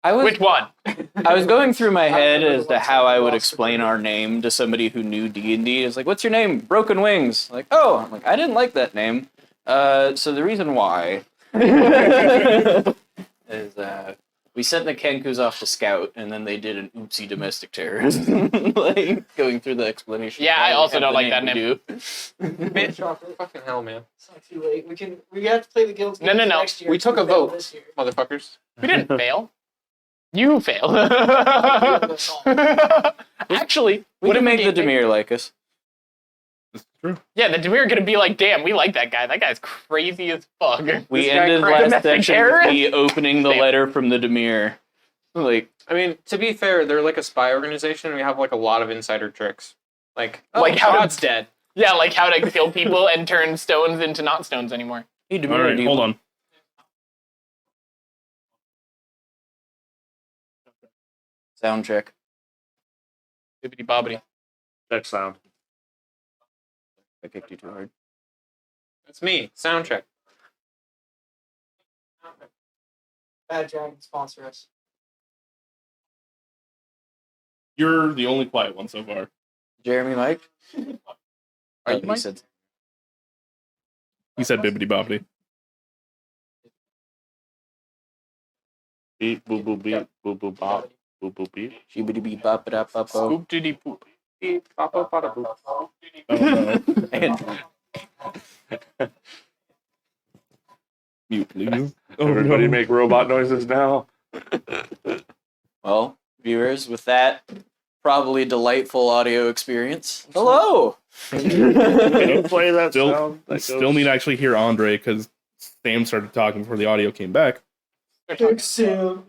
Which one? I was going through my head as to how I would explain our name to somebody who knew D&D. It's like, what's your name? Broken Wings. Like, oh, I'm like, I didn't like that name. So the reason why is we sent the Kenkus off to scout, and then they did an oopsie domestic terrorist. Like, going through the explanation. Yeah, I also don't like that name. Fucking hell, man. It's not too late. We have to play the guilds. No. Next year. We took a vote, this year. motherfuckers. We didn't fail. You failed. Actually, We can make the Demir like us. That's true. Yeah, the Demir are gonna be like, damn, we like that guy. That guy's crazy as fuck. We This guy ended crazy. last Domestic section terrorist? with me opening the Damn. letter from the Demir. Like, I mean, to be fair, they're like a spy organization. We have like a lot of insider tricks. Like how God's dead. Yeah, like how to kill people and turn stones into not stones anymore. hey, Demir, All right, do you- hold on. Sound check. Bibbidi bobbidi. Check sound. I kicked you too hard. That's me. Sound check. Bad Dragon sponsor us. You're the only quiet one so far. Jeremy Mike? Are you he Mike? said He said bibbity bobbity. Beep, boop, boop, beep, boop, boop, bop, boop, boop, beep. shibbity beep bop it up up oh. Boop diddy poop. Beep, bop, bop, bada, boop. Oh, no. And Mute, please. Oh, Everybody no. make robot noises now. well, viewers, with that probably delightful audio experience. Hello. Don't play that Still, sound. That still goes- need to actually hear Andre because Sam started talking before the audio came back. Sam.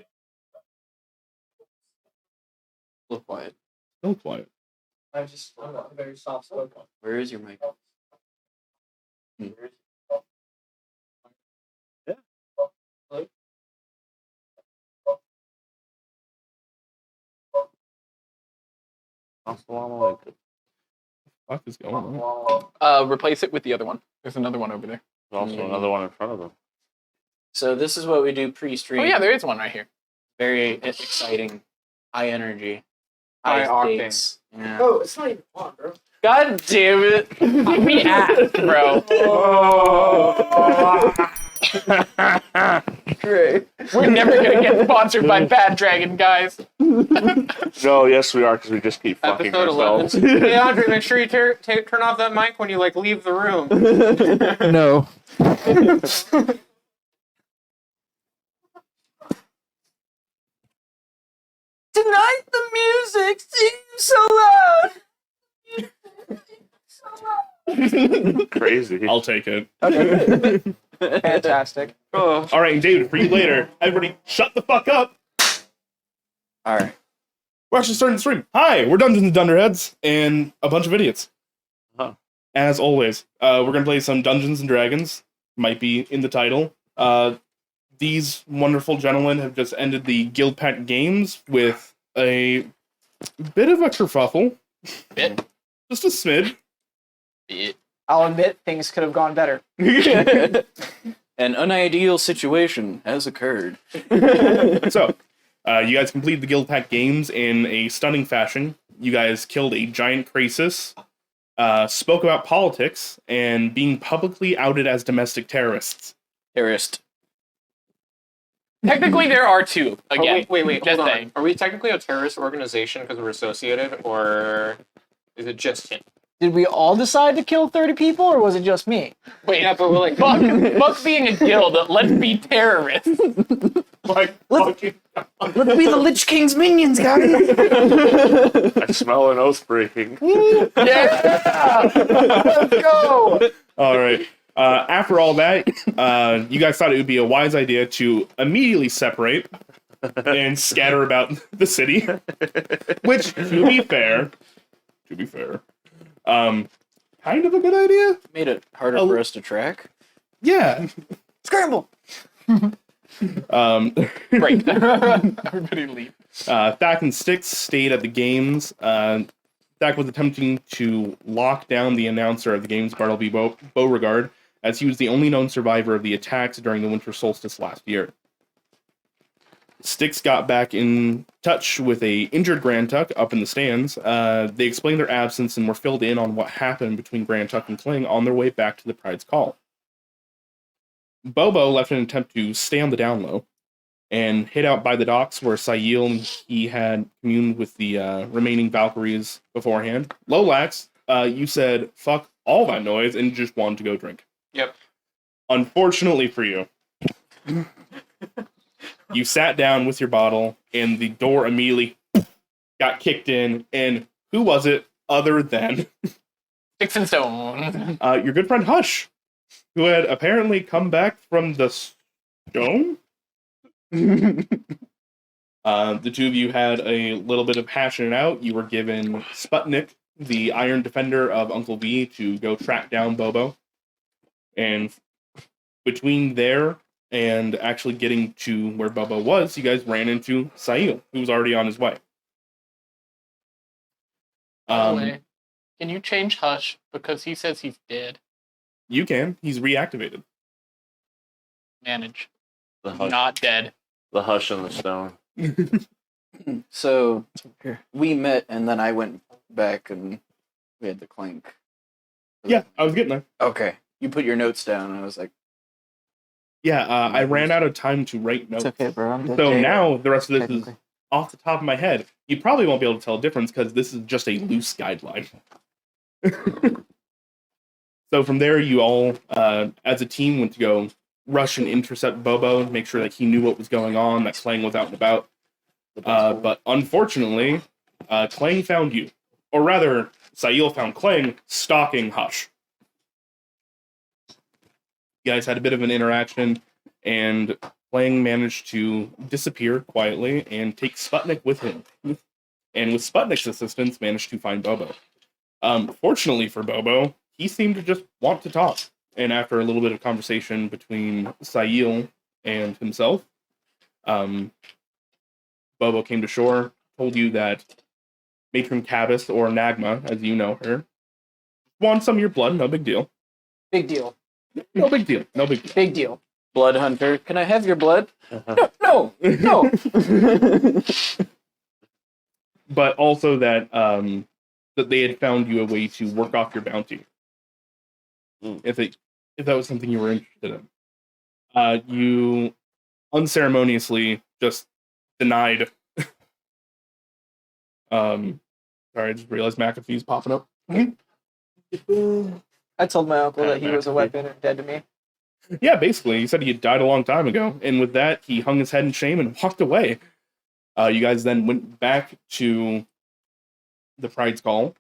Look quiet. Still quiet. I'm not very soft spoken. Where is your mic? Assalamu alaikum. What is going on? Replace it with the other one. There's another one over there. There's also another one in front of them. So this is what we do pre-stream. Oh yeah, there is one right here. Very exciting, high energy, High octane. stakes. Yeah. Oh, it's not even on, bro. God damn it! We asked, bro. Great. We're never gonna get sponsored by Bad Dragon, guys. No, yes, we are, because we just keep fucking Episode 11. ourselves. Hey, Andre, make sure you turn off that mic when you like leave the room. No. Tonight the music seems so loud. Crazy. I'll take it. Fantastic. Oh. All right, David, for you later. Everybody, shut the fuck up. All right. We're actually starting the stream. Hi, we're Dungeons and Dunderheads and a bunch of idiots. Huh. As always, we're gonna play some Dungeons and Dragons. Might be in the title. These wonderful gentlemen have just ended the Guild Pact Games with a bit of a kerfuffle. Bit. Just a smidge. Bit. I'll admit things could have gone better. An unideal situation has occurred. So, you guys completed the Guild Pact Games in a stunning fashion. You guys killed a giant Krasis, spoke about politics, and being publicly outed as domestic terrorists. Terrorist. Technically, there are two. Again, Wait, just hold on. saying. Are we technically a terrorist organization because we're associated, or is it just him? Did we all decide to kill 30 people, or was it just me? Wait, Yeah, but we're like, fuck being a guild. Let's be terrorists. Like, Let's be the Lich King's minions, guys. I smell an oath breaking. Yeah. Let's go. all right. After all that, you guys thought it would be a wise idea to immediately separate and scatter about the city. Which, to be fair, kind of a good idea. Made it harder for us to track. Yeah. Scramble. Break. Everybody leave. Thack and Styx stayed at the games. Thack was attempting to lock down the announcer of the games, Bartleby Beauregard, as he was the only known survivor of the attacks during the winter solstice last year. Styx got back in touch with a injured Grand Tuck up in the stands. They explained their absence and were filled in on what happened between Grand Tuck and Kling on their way back to the Pride's Call. Bobo left an attempt to stay on the down low and hid out by the docks where Sail and he had communed with the remaining Valkyries beforehand. Lolax, you said fuck all that noise and just wanted to go drink. Yep. Unfortunately for you, you sat down with your bottle and the door immediately got kicked in. And who was it other than Sticks and stones. your good friend Hush, who had apparently come back from the stone? The two of you had a little bit of hashing it out. You were given Sputnik, the Iron Defender of Uncle V, to go track down Bobo. And between there and actually getting to where Bobo was, you guys ran into Sail, who was already on his way. By the way, can you change Hush? Because he says he's dead. You can. He's reactivated. Manage. The hush, Not dead. the hush and the stone. So we met, and then I went back, and we had the clink. Yeah, I was getting there. Okay. You put your notes down, and I was like, Yeah, I ran out of time to write notes. It's okay, bro. I'm dead. So now the rest of this is Technically. off the top of my head. You probably won't be able to tell a difference because this is just a loose guideline. So from there, you all, as a team, went to go rush and intercept Bobo, make sure that he knew what was going on, that Clang was out and about. But unfortunately, Clang found you. Or rather, Sail found Clang stalking Hush. You guys had a bit of an interaction, and Clang managed to disappear quietly and take Sputnik with him. And with Sputnik's assistance, managed to find Bobo. Fortunately for Bobo, he seemed to just want to talk. And after a little bit of conversation between Sail and himself, Bobo came to shore, told you that Matron Cabus, or Nagma, as you know her, wants some of your blood, no big deal. Big deal. No big deal, no big deal. Big deal. Blood Hunter, can I have your blood? No, no. But also that that they had found you a way to work off your bounty. If that was something you were interested in. You unceremoniously just denied. Sorry, I just realized McAfee's popping up. I told my uncle that he was a weapon and dead to me. Yeah, basically, he said he had died a long time ago, and with that, he hung his head in shame and walked away. You guys then went back to the Pride's Call,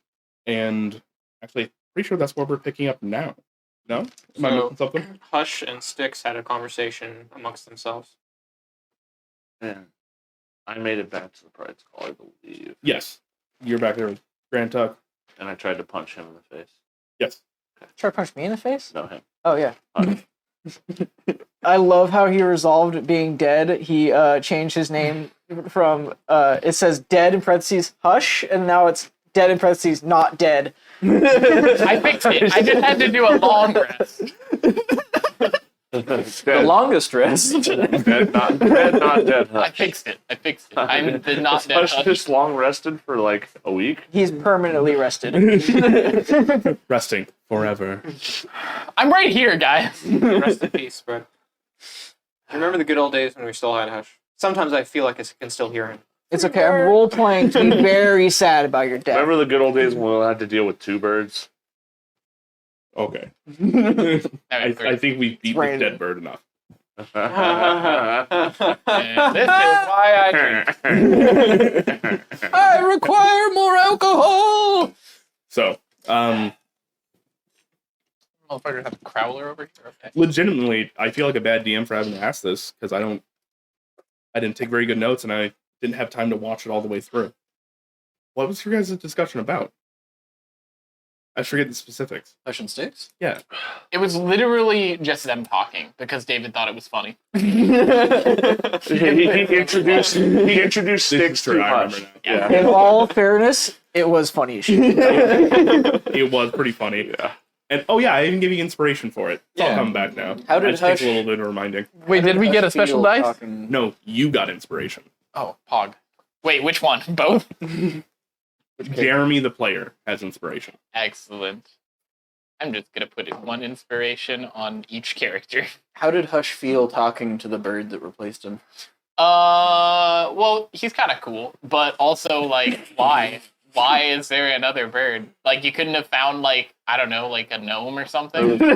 and actually, pretty sure that's where we're picking up now. No? Am I So- missing something? Hush and Styx had a conversation amongst themselves. And I made it back to the Pride's Call, I believe. Yes. You're back there with Grand Tuck. And I tried to punch him in the face. Yes. Try to punch me in the face? No, him. Oh, yeah. Hush. I love how he resolved being dead. He changed his name from, it says dead in parentheses, Hush, and now it's dead in parentheses, not dead. I fixed it. I just had to do a long rest. The longest rest. Dead, not dead, I Hush. fixed it. I'm the not Is dead Hush Hush. just long rested for like a week? He's permanently rested. Resting forever. I'm right here, guys. Rest in peace, Spread. Remember the good old days when we still had Hush? Sometimes I feel like I can still hear him. It's okay. I'm role playing to be very sad about your death. Remember the good old days when we had to deal with two birds? Okay. That I was great. think we beat the Random. dead bird enough. And this is why I drink. I require more alcohol. So, Motherfuckers have a crowler over here. Okay. legitimately, I feel like a bad DM for having to ask this because I didn't take very good notes and I didn't have time to watch it all the way through. What was your guys' discussion about? I forget the specifics. Hush and Sticks? Yeah. It was literally just them talking because David thought it was funny. he introduced This Styx is true, to I Hush. remember now. Yeah. In all fairness, it was funny as shit. It was pretty funny. Yeah. And oh yeah, I even give you inspiration for it. It's all Yeah. coming back now. How did I just take Hush- a little bit of reminding. Wait, did we get a special dice? Talking... No, you got inspiration. Oh, Pog. Wait, which one? Both? Jeremy the player has inspiration. Excellent. I'm just gonna put in one inspiration on each character. How did Hush feel talking to the bird that replaced him? Well, he's kind of cool, but also, like, why? Why is there another bird? Like, you couldn't have found, like, I don't know, like a gnome or something? There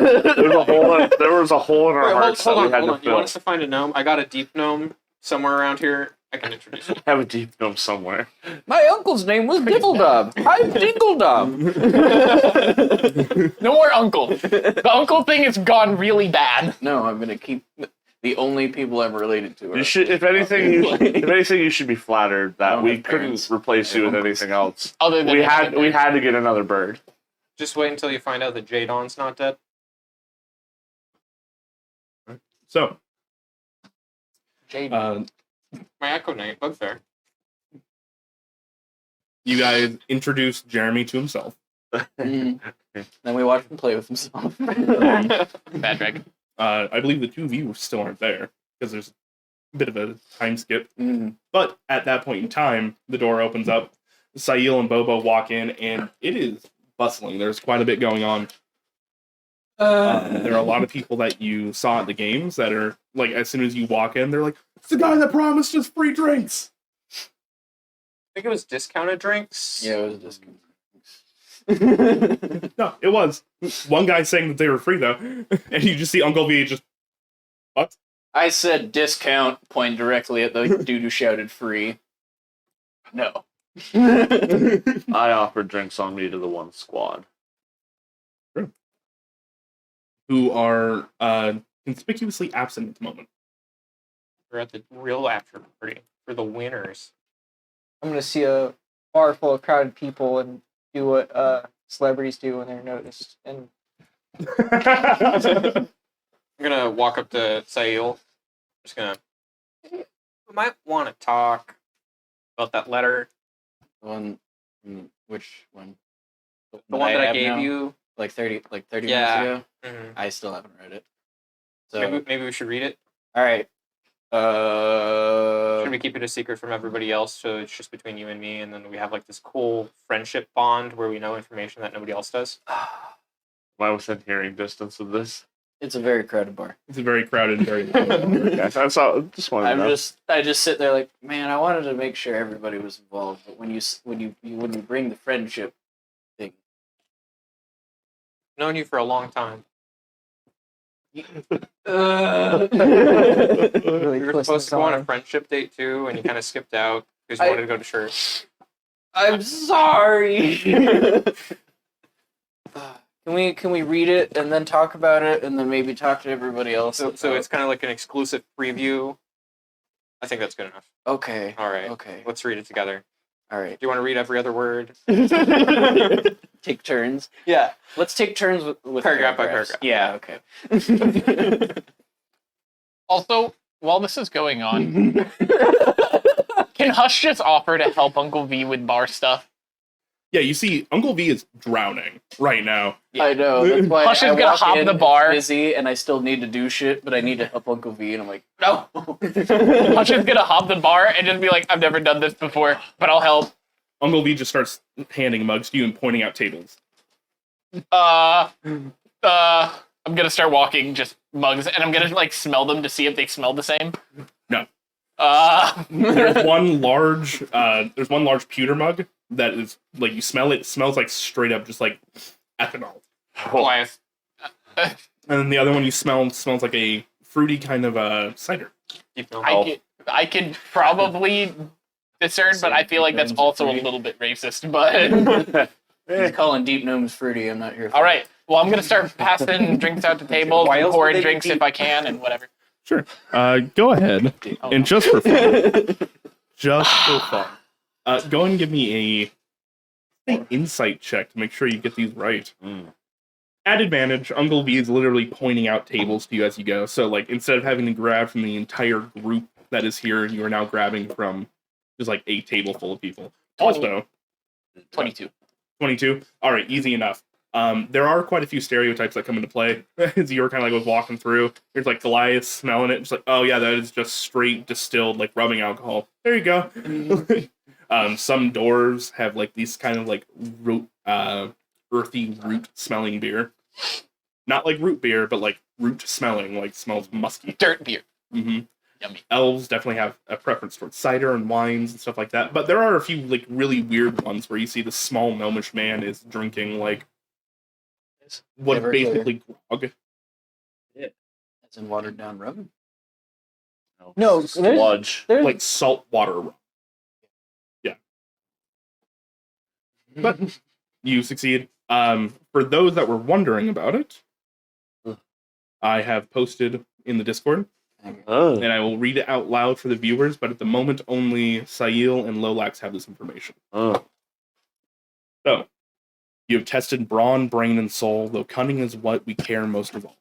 was a hole in our hearts that we had to You fill. want us to find a gnome? I got a deep gnome somewhere around here. I can introduce you. Have a deep gnome somewhere. My uncle's name was Diddledob. I'm Dingledob. No more uncle. The uncle thing has gone really bad. No, I'm gonna keep the only people I'm related to. Are... You should, if anything, you should be flattered that don't we have couldn't parents. replace you with anything else. Other than We had to get another bird. Just wait until you find out that Jadon's not dead. So, Jaden. My Echo Knight, Bugfair. you guys introduced Jeremy to himself. Mm. Then we watched him play with himself. Bad drag. I believe the two of you still aren't there because there's a bit of a time skip. Mm. But at that point in time, the door opens up. Sail and Bobo walk in, and it is bustling. There's quite a bit going on. There are a lot of people that you saw at the games that are like, as soon as you walk in, they're like, "It's the guy that promised us free drinks." I think it was discounted drinks. Yeah, it was just. No, it was one guy saying that they were free though, and you just see Uncle V just what? I said discount, point directly at the dude who shouted free. No. I offered drinks on me to the one squad. Who are conspicuously absent at the moment. We're at the real after party for the winners. I'm gonna see a bar full of crowded people and do what celebrities do when they're noticed. And I'm gonna walk up to Sail. Just gonna. We might want to talk about that letter. Which one? The one that I have gave now? you. Like 30 Yeah. minutes ago. Mhm. I still haven't read it. So Maybe we should read it. all right. Should we keep it a secret from everybody else so it's just between you and me, and then we have like this cool friendship bond where we know information that nobody else does? Am I within hearing distance of this? It's a very crowded bar. It's a very crowded, very. Yes, I saw. Just wanted to know. I just sit there like, man, I wanted to make sure everybody was involved, but when you bring the friendship thing, Known you for a long time. really We were supposed to go on a friendship date too, and you kind of skipped out because you wanted to go to church. I'm sorry. Can we read it and then talk about it and then maybe talk to everybody else? So it's kind of like an exclusive preview. I think that's good enough. Okay. All right. Okay. Let's read it together. All right. Do you want to read every other word? Take turns. Yeah. Let's take turns with Paragraph by paragraphs. paragraph. Yeah. Okay. Also, while this is going on, can Hush just offer to help Uncle V with bar stuff? Yeah, you see, Uncle V is drowning right now. I know. That's why Hush is I gonna walk hop in the bar. busy, and I still need to do shit, but I need to help Uncle V, and I'm like, no. Hush is gonna hop the bar and just be like, I've never done this before, but I'll help. Uncle V just starts handing mugs to you and pointing out tables. I'm gonna start walking just mugs, and I'm gonna like smell them to see if they smell the same. No. There's There's one large pewter mug that is like you smell it. It smells like straight up just like ethanol. Goliath. And then the other one you smells like a fruity kind of cider. I could probably discern, but I feel like that's also a little bit racist. But He's calling deep gnomes fruity. I'm not here for all right, well, I'm gonna start passing drinks out to tables, Why and else would pouring they be drinks deep? if I can, and whatever. Sure. Go ahead. Oh, And just for fun. Just for fun. Go ahead and give me a insight check to make sure you get these right. At advantage, Uncle V is literally pointing out tables to you as you go. So, like, instead of having to grab from the entire group that is here, you are now grabbing from just like a table full of people. Also, 22. 22. All right, easy enough. There are quite a few stereotypes that come into play as you're kind of like walking through. There's like Goliath smelling it. It's like, oh yeah, that is just straight distilled like rubbing alcohol. There you go. Some doors have like these kind of like earthy root smelling beer. Not like root beer, but like root smelling, like smells musky. Dirt beer. Mm-hmm. Yummy. Elves definitely have a preference towards cider and wines and stuff like that. But there are a few like really weird ones where you see the small gnomish man is drinking like what Never basically grog. As in watered down rum. No, sludge. There's Like salt water rum. Yeah. But you succeed. For those that were wondering about it, I have posted in the Discord, Oh. and I will read it out loud for the viewers, but at the moment only Sail and Lolax have this information. Oh. So, you have tested brawn, brain, and soul, though cunning is what we care most of all.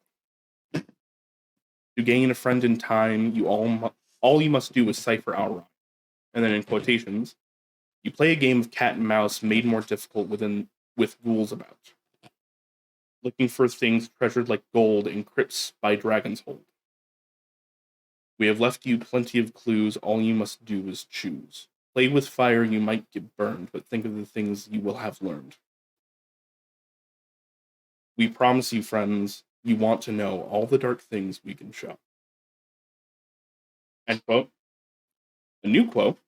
To gain a friend in time, all you must do is cipher our rhyme. And then in quotations, you play a game of cat and mouse made more difficult with ghouls about. Looking for things treasured like gold in crypts by dragon's hold. We have left you plenty of clues, all you must do is choose. Play with fire, you might get burned, but think of the things you will have learned. We promise you, friends, you want to know all the dark things we can show. End quote. A new quote.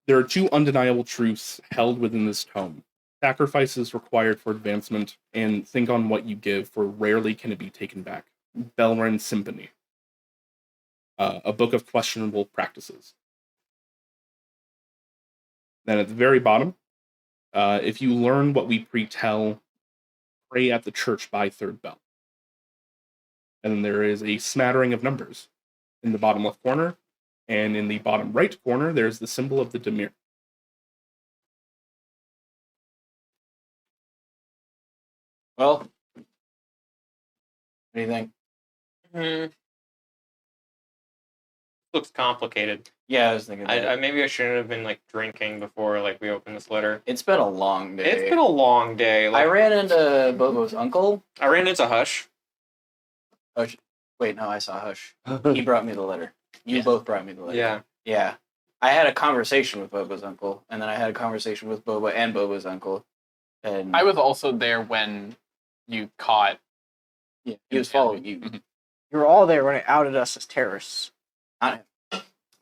There are two undeniable truths held within this tome. Sacrifice is required for advancement, and think on what you give, for rarely can it be taken back. Belren Symphony. A book of questionable practices. Then at the very bottom, if you learn what we pre-tell, pray at the church by third bell. And then there is a smattering of numbers in the bottom left corner, and in the bottom right corner, there's the symbol of the Dimir. Well, what do you think? Looks complicated. Yeah, I was thinking that. Maybe I shouldn't have been like drinking before like we opened this letter. It's been a long day. It's been a long day. Like, I ran into Bobo's uncle. I ran into Hush. Wait, no, I saw Hush. He brought me the letter. You both brought me the letter. Yeah. Yeah. I had a conversation with Bobo's uncle, and then I had a conversation with Bobo and Bobo's uncle. And I was also there when you caught. yeah, he was following you. Mhm. you were all there when it outed us as terrorists.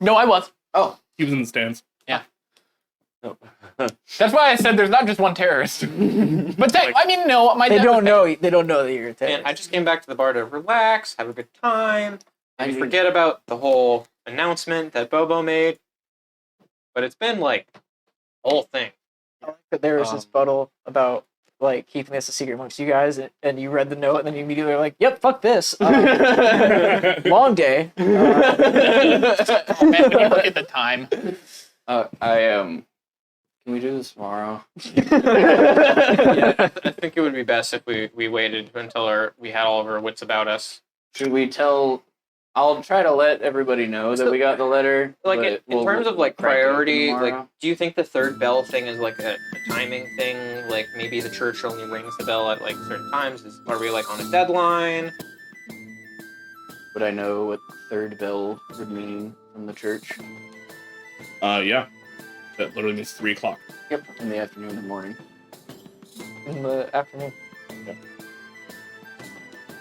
No, I was. Oh, He was in the stands. That's why I said there's not just one terrorist. But I mean, no, my They dad don't was know. They don't know that you're a terrorist. And I just came back to the bar to relax, have a good time, I and mean- forget about the whole announcement that Bobo made. But it's been like a whole thing. I like that there was this fuddle about like keeping this a secret amongst you guys, and you read the note, and then you immediately were like, "Yep, fuck this." Long day. Oh, man, when you look at the time. I am. Can we do this tomorrow? Yeah, I think it would be best if we waited until we had all of our wits about us. Should we tell? I'll try to let everybody know that we got the letter. Like but in we'll terms of like crack it open priority, tomorrow. like do you think the third bell thing is like a timing thing? Like maybe the church only rings the bell at like certain times. Are we like on a deadline? Would I know what third bell would mean from the church? Yeah. That literally means 3 o'clock. Yep, in the afternoon or morning. In the afternoon.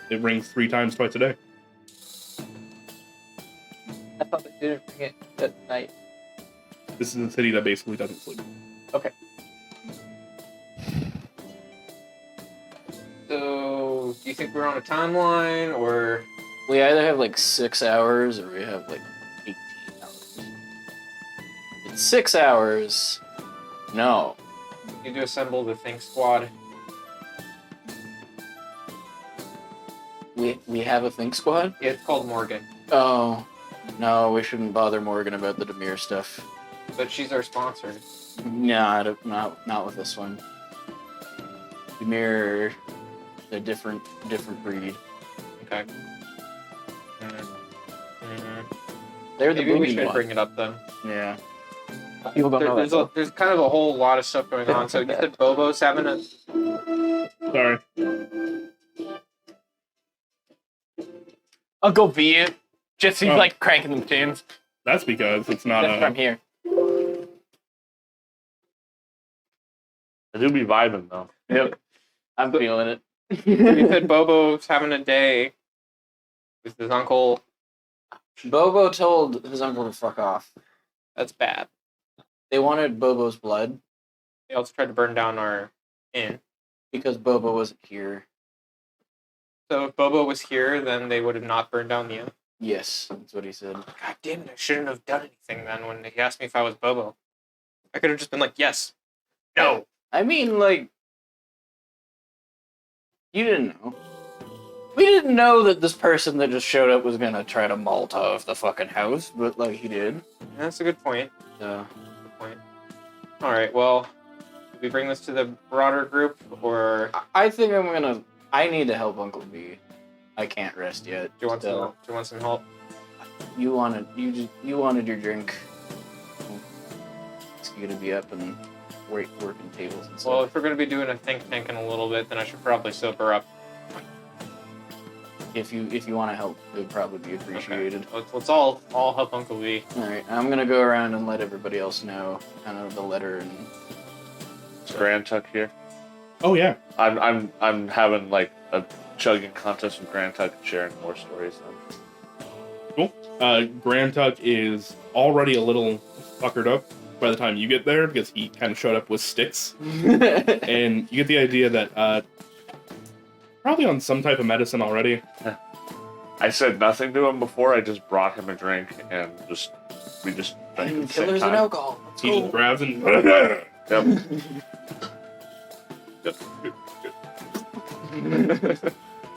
It rings 3 times twice a day. I thought they didn't bring it at night. This is a city that basically doesn't sleep. So do you think we're on a timeline or? We either have like 6 hours or we have like 18 hours. It's 6 hours. No. You need to assemble the Think Squad. We have a think squad? Yeah, it's called Morgan, Oh. No, we shouldn't bother Morgan about the Demir stuff. but she's our sponsor. No, not with this one. Demir, a different breed. Okay. Mm-hmm. They're the Maybe we booming should one. bring it up then. Yeah. People don't know that. though. There's kind of a whole lot of stuff going on. So you said Bobo's having a. Sorry. Uncle V, just he's Oh. like cranking the tunes. That's because it's not That's from here. I do be vibing though. Yep. I'm feeling it. You said Bobo's having a day with his uncle. Bobo told his uncle to fuck off. That's bad. They wanted Bobo's blood They also tried to burn down our inn. because Bobo wasn't here. So if Bobo was here, then they would have not burned down the inn. Yes, that's what he said. God damn it! I shouldn't have done anything then when he asked me if I was Bobo. I could have just been like, yes, no. I mean, like, you didn't know. We didn't know that this person that just showed up was gonna try to Molotov the fucking house, but like he did. That's a good point. So Good point. All right. Well, do we bring this to the broader group, or I think I need to help Uncle B. I can't rest yet. do you want still. some? Do you want some help? You wanted your drink. It's you to be up and working tables and stuff. Well, if we're going to be doing a think tank in a little bit, then I should probably sober up. if you want to help, it would probably be appreciated. Okay. Let's all help Uncle V. All right, I'm gonna go around and let everybody else know kind of the letter and. Is Grand Tuck here? Oh yeah. I'm having like a chugging contest with Grand Tuck and sharing more stories. Grand Tuck is already a little fuckered up by the time you get there because he kind of showed up with sticks, and you get the idea that probably on some type of medicine already. I said nothing to him before. I just brought him a drink and we just drank at the same Killers and time. alcohol. Let's He go. just grabs and Yep.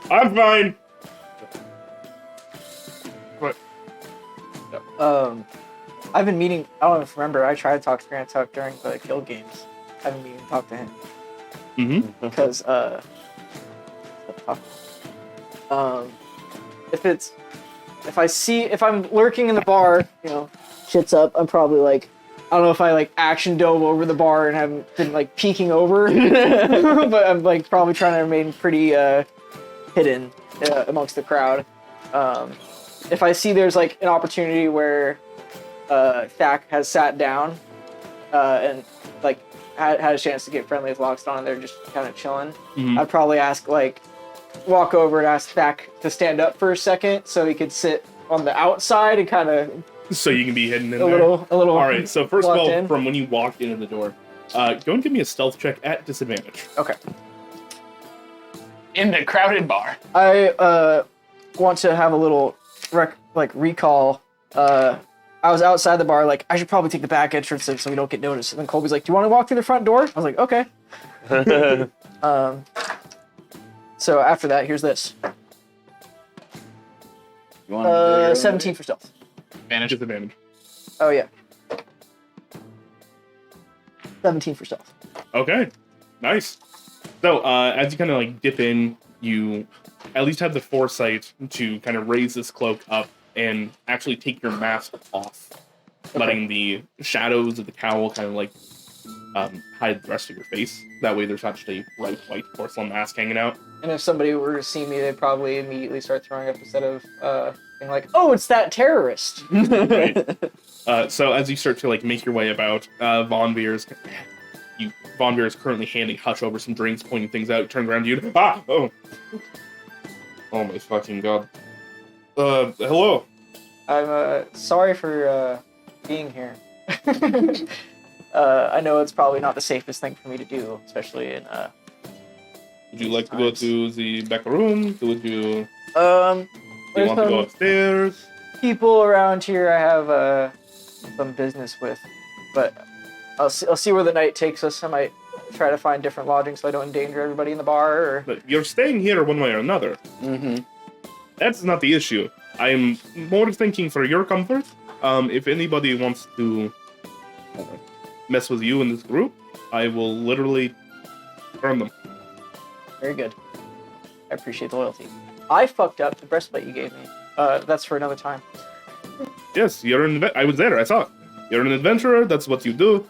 I'm fine. I've been meaning. I don't know if you remember. I tried to talk to Grant Tuck during the Guild games. I've been meaning to talk to him Mm-hmm. because if I'm lurking in the bar, shit's up. I'm probably like, I don't know if I like action dove over the bar and haven't been like peeking over, but I'm like probably trying to remain pretty hidden amongst the crowd. If I see there's like an opportunity where Thak has sat down and like had a chance to get friendly with Lockstone and they're just kind of chilling, Mhm. I'd probably walk over and ask Thak to stand up for a second so he could sit on the outside and kind of So you can be hidden in a there. little. All right. So first of locked all, in. from when you walked into the door, go and give me a stealth check at disadvantage. Okay. In the crowded bar. I want to have a little recall. I was outside the bar, like, I should probably take the back entrance so we don't get noticed. And then Colby's like, do you want to walk through the front door? I was like, okay. So after that, here's this. You want to do your own 17 for stealth. Advantage. Disadvantage. Oh, yeah. 17 for stealth. Okay, nice. So as you kind of like dip in, you at least have the foresight to kind of raise this cloak up and actually take your mask off, letting the shadows of the cowl kind of like hide the rest of your face. That way there's not just a bright white porcelain mask hanging out. And if somebody were to see me, they'd probably immediately start throwing up instead of being like, oh, it's that terrorist. Right. So as you start to like make your way about, Von Veer is currently handing Hutch over some drinks, pointing things out. Turns around to you. Oh my fucking god. Hello. I'm sorry for being here. I know it's probably not the safest thing for me to do, especially in Would you like to go to the back room? Would you, do you there's want to go some upstairs? people around here I have some business with, but I'll see where the night takes us. I might try to find different lodging so I don't endanger everybody in the bar. Or But you're staying here one way or another. Mm-hmm. That's not the issue. I'm more thinking for your comfort. If anybody wants to mess with you in this group, I will literally burn them. very good. I appreciate the loyalty. I fucked up the breastplate you gave me. That's for another time. Yes, you're in. I was there. I saw it. You're an adventurer. That's what you do.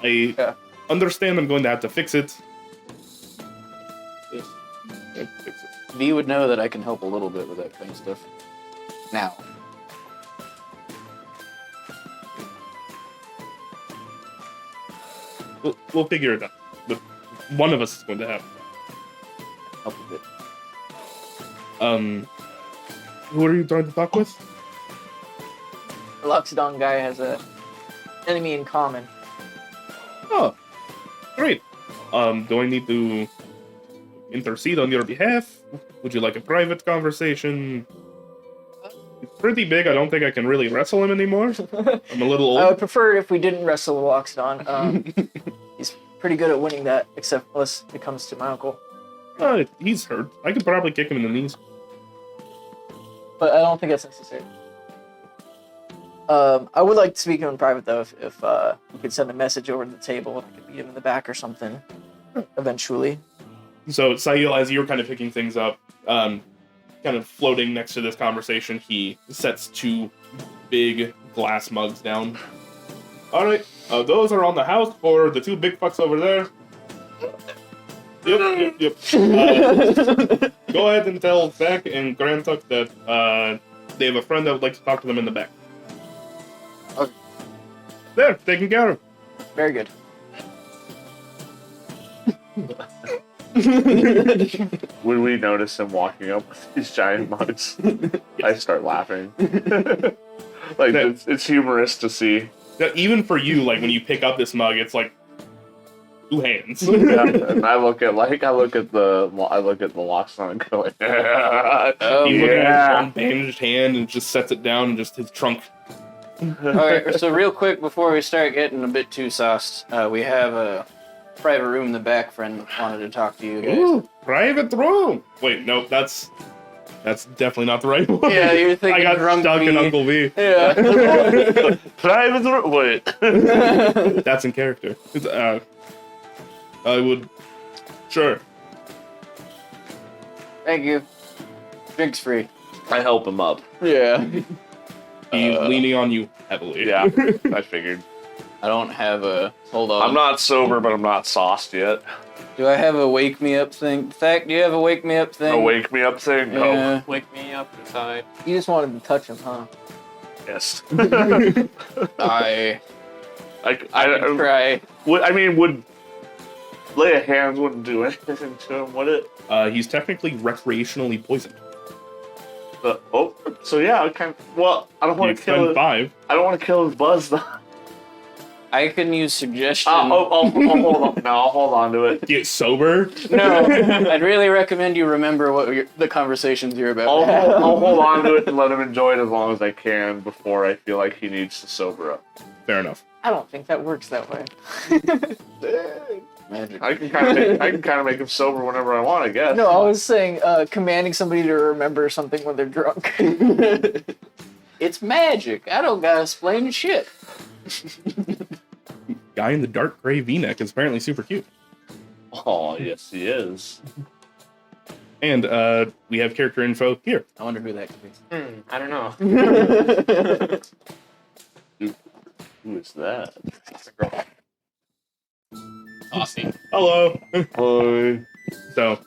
I Yeah. understand. I'm going to have to fix it. Yeah, fix it. V would know that I can help a little bit with that kind of stuff. Now. We'll figure it out. But one of us is going to have. Help a bit. Who are you trying to talk with? The Loxodon guy has a enemy in common. Oh, great. Do I need to intercede on your behalf? Would you like a private conversation? It's pretty big. I don't think I can really wrestle him anymore. I'm a little I would old. prefer if we didn't wrestle the Loxodon. He's pretty good at winning that, except unless it comes to my uncle. He's hurt. I could probably kick him in the knees. But I don't think that's necessary. I would like to speak to him in private, though, if you could send a message over to the table, and I could beat him in the back or something, eventually. So, Sail, as you're kind of picking things up, kind of floating next to this conversation, he sets 2 big glass mugs down. All right, those are on the house for the 2 big fucks over there. Yep. Go ahead and tell Zach and Grantuck that they have a friend that would like to talk to them in the back. Okay. There, taken care of. Very good. When we notice him walking up with these giant mugs, I start laughing. Like, it's humorous to see. Now, even for you, like when you pick up this mug, it's like 2 hands. Yeah, and I look at the Loxodon and go like, Oh, He's looking at his yeah. one bandaged hand and just sets it down and just his trunk. Alright, so real quick before we start getting a bit too sauced, we have a private room in the back. Friend wanted to talk to you guys. Ooh, private room. Wait, no, that's definitely not the right one. Yeah, you're I thinking got drunk stuck in V. Uncle V. Yeah. Private room. Wait. That's in character. I would. Sure. Thank you. Drinks free. I help him up. Yeah. He's leaning on you heavily. Yeah, I figured. I don't have a. Hold on. I'm not sober, but I'm not sauced yet. Do I have a wake me up thing? Thack, do you have a wake me up thing? A wake me up thing? No. Yeah. Wake me up inside. You just wanted to touch him, huh? Yes. I I try. would lay of hands wouldn't do anything to him, would it? He's technically recreationally poisoned. So yeah, I don't want You to kill spend his, 5. I don't want to kill his buzz though. I can use suggestion. I'll hold on. No, I'll hold on to it. Get sober. No, I'd really recommend you remember what the conversations you're about. I'll hold on to it and let him enjoy it as long as I can before I feel like he needs to sober up. Fair enough. I don't think that works that way. Magic. I can kind of make him sober whenever I want, I guess. No, I was saying commanding somebody to remember something when they're drunk. It's magic. I don't gotta explain shit. Guy in the dark gray V-neck is apparently super cute. Oh, yes, he is. And we have character info here. I wonder who that could be. I don't know. Who is that? It's a girl. Aussie. Hello. Hi. So,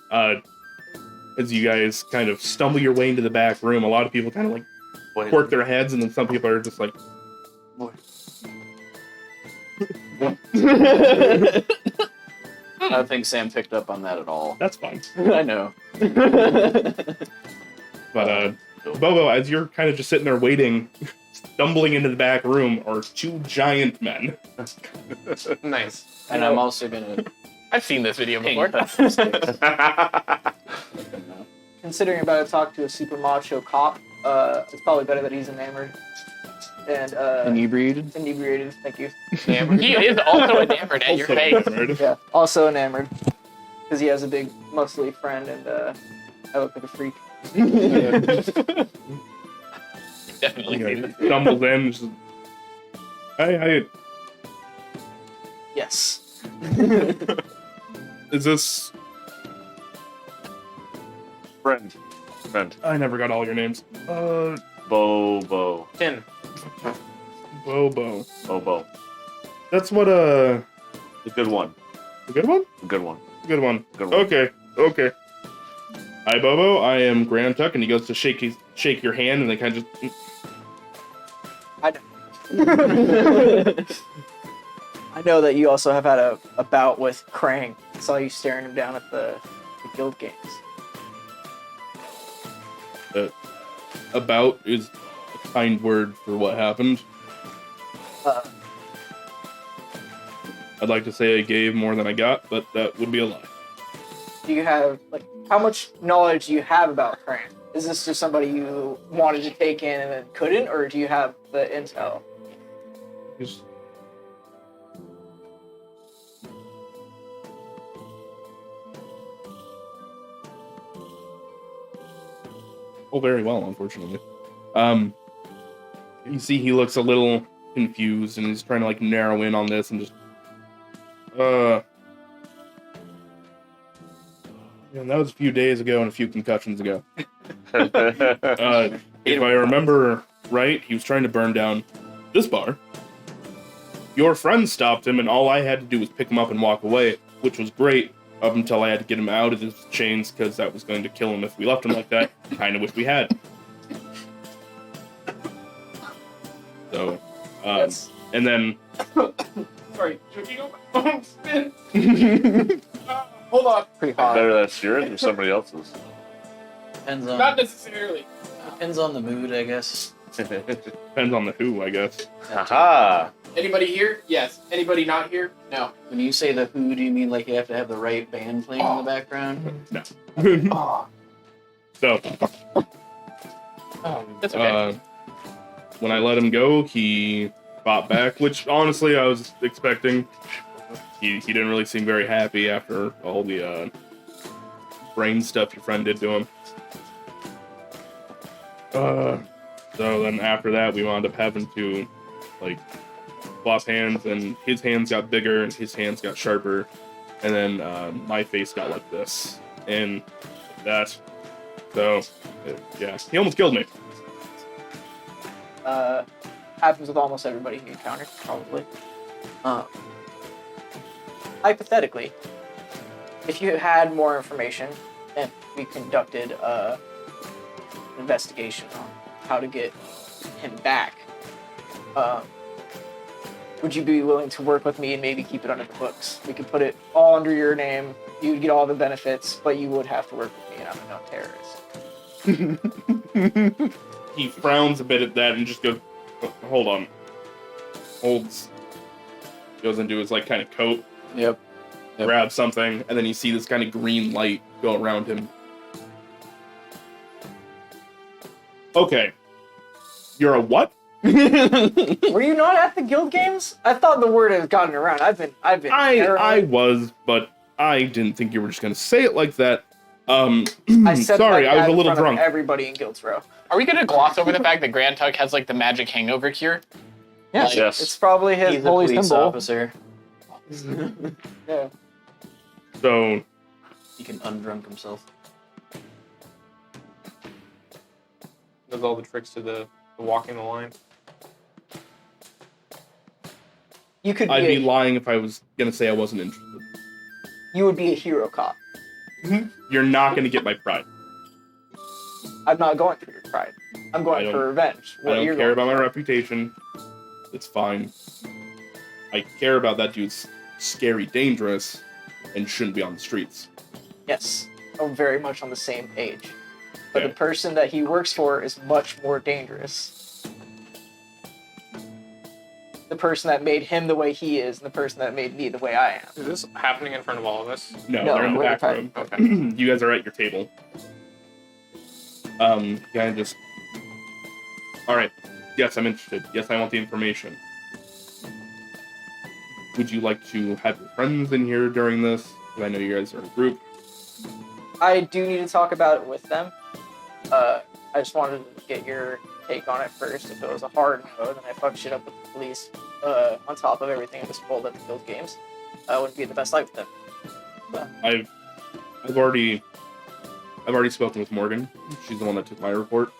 as you guys kind of stumble your way into the back room, a lot of people kind of like quirk their heads, and then some people are just like, I don't think Sam picked up on that at all. that's fine. I know. But, Bobo, as you're kind of just sitting there waiting, stumbling into the back room are 2 giant men. Nice. And I'm also gonna I've seen this video hang before. touch the sticks. Considering about to talk to a super macho cop, it's probably better that he's enamored. And Inebriated. inebriated, thank you. Enamored. He is also enamored at your Also face. enamored. Yeah, also enamored. Because he has a big, muscly friend, and I look like a freak. Definitely Okay, seen this. stumbles in. Just, hey, Yes. is this? Friend. I never got all your names. Bobo. Tin. Bobo. Bobo. That's what The good one. a good one? The good one. Good one. Good one. Okay. Hi, Bobo. I am Grand Tuck, and he goes to shake your hand, and they kind of just. I know that you also have had a bout with Krang. I saw you staring him down at the guild games. About is a kind word for what happened. I'd like to say I gave more than I got, but that would be a lie. Do you have, like, how much knowledge do you have about Krang? Is this just somebody you wanted to take in and then couldn't, or do you have the intel? Just oh, very well, unfortunately. You see, he looks a little confused, and he's trying to like narrow in on this, and just, yeah, that was a few days ago and a few concussions ago. If I remember right, he was trying to burn down this bar. Your friend stopped him, and all I had to do was pick him up and walk away, which was great, up until I had to get him out of his chains, because that was going to kill him if we left him like that. Kind of wish we had. So, That's and then... Sorry, choking on my own spit. Hold on. pretty hot. Better that's yours or somebody else's. Depends on Not necessarily. the mood, I guess. Depends on the who, I guess. Haha. Anybody here? Yes. Anybody not here? No. When you say the who, do you mean like you have to have the right band playing in the background? No. Oh, So, That's okay. when I let him go, he fought back, which honestly I was expecting. He didn't really seem very happy after all the brain stuff your friend did to him. So then after that, we wound up having to like swap hands, and his hands got bigger and his hands got sharper, and then my face got like this and that. So yeah, he almost killed me. happens with almost everybody you encounter, probably. Hypothetically, if you had more information and we conducted an investigation on how to get him back, would you be willing to work with me and maybe keep it under the books? We could put it all under your name, you would get all the benefits, but you would have to work with me and I'm a known terrorist. He frowns a bit at that and just goes, hold on. Holds, goes into his like kind of coat, Yep. grabs something, and then you see this kind of green light go around him. Okay. You're a what? Were you not at the guild games? I thought the word had gotten around. I've been. I was, but I didn't think you were just gonna say it like that. I said sorry, like I was that a in little front of drunk. Everybody in Guilds Row. Are we gonna gloss over the fact that Grand Tuck has like the magic hangover cure? Yes, Yes. it's probably his He's a holy police symbol. officer. Yeah. So He can undrunk himself. Does all the tricks to the walking the line. You could I'd be. be lying if I was gonna say I wasn't interested. You would be a hero cop. You're not gonna get my pride. I'm not going for your pride. I'm I going don't- for revenge. I don't care about my reputation. It's fine. I care about that dude's scary, dangerous, and shouldn't be on the streets. Yes, I'm very much on the same page. But Okay. the person that he works for is much more dangerous. The person that made him the way he is, and the person that made me the way I am. Is this happening in front of all of us? No, No, they're in the we're back the room. Okay. You guys are at your table. Kind of just. All right. Yes, I'm interested. Yes, I want the information. Would you like to have your friends in here during this? 'Cause I know you guys are a group. I do need to talk about it with them. I just wanted to get your take on it first. If it was a hard no, then I fucked shit up with the police. On top of everything I was pulled at the guild games, I wouldn't be in the best light with them. I've already spoken with Morgan. She's the one that took my report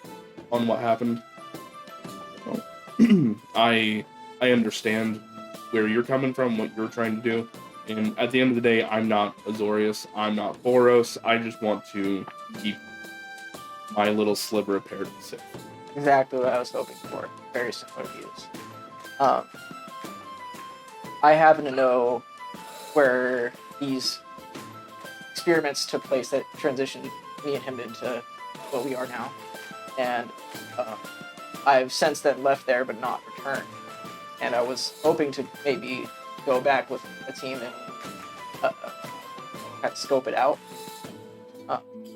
on what happened. So, I I understand where you're coming from, what you're trying to do. And at the end of the day, I'm not Azorius, I'm not Boros. I just want to keep my little sliver of paradise safe. Exactly what I was hoping for. Very similar views. I happen to know where these experiments took place that transitioned me and him into what we are now. And I've since then left there but not returned. And I was hoping to maybe go back with a team and kind of scope it out.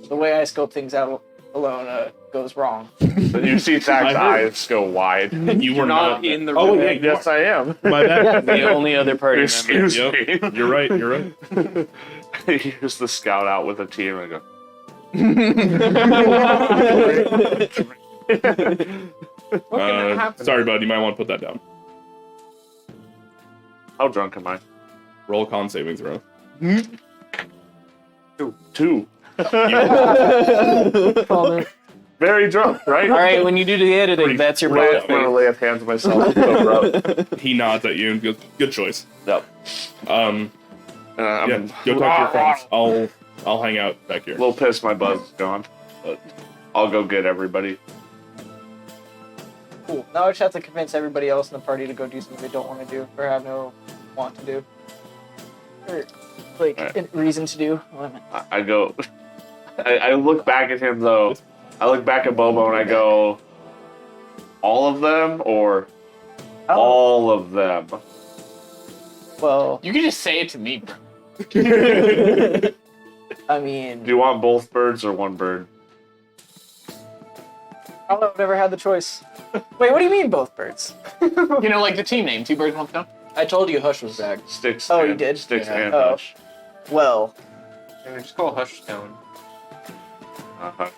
The way I scope things out alone goes wrong. You see Zach's eyes go wide. You were not in the Oh, room. yeah, you Yes, are. I am. My bad. The only other party member. Excuse Yep. me. You're right, you're right. Here's the scout out with a team and I go, What can happen? Sorry, bud, you might want to put that down. how drunk am I? Roll a con saving throw. 2. Called it. Very drunk, right? All right, when you do the editing, Pretty that's your I'm birthday. gonna lay hands on myself. So rough. He nods at you and goes, good choice. Yep. Yeah, I'm go talk to your friends. I'll hang out back here. a little pissed my buzz is gone, but I'll go get everybody. Cool. Now I just have to convince everybody else in the party to go do something they don't want to do or have no want to do. Or, like, a reason to do. I go. I look back at him though. I look back at Bobo and I go, all of them or all of them? Well, You can just say it to me, bro. I mean, Do you want both birds or one bird? I don't know, I've never had the choice. Wait, what do you mean both birds? You know, like the team name, 2 birds, 1 stone. I told you Hush was back. Sticks. Oh, and, you did? Sticks Yeah. and Oh. Hush. Well, Just call Hushstone. Uh-huh.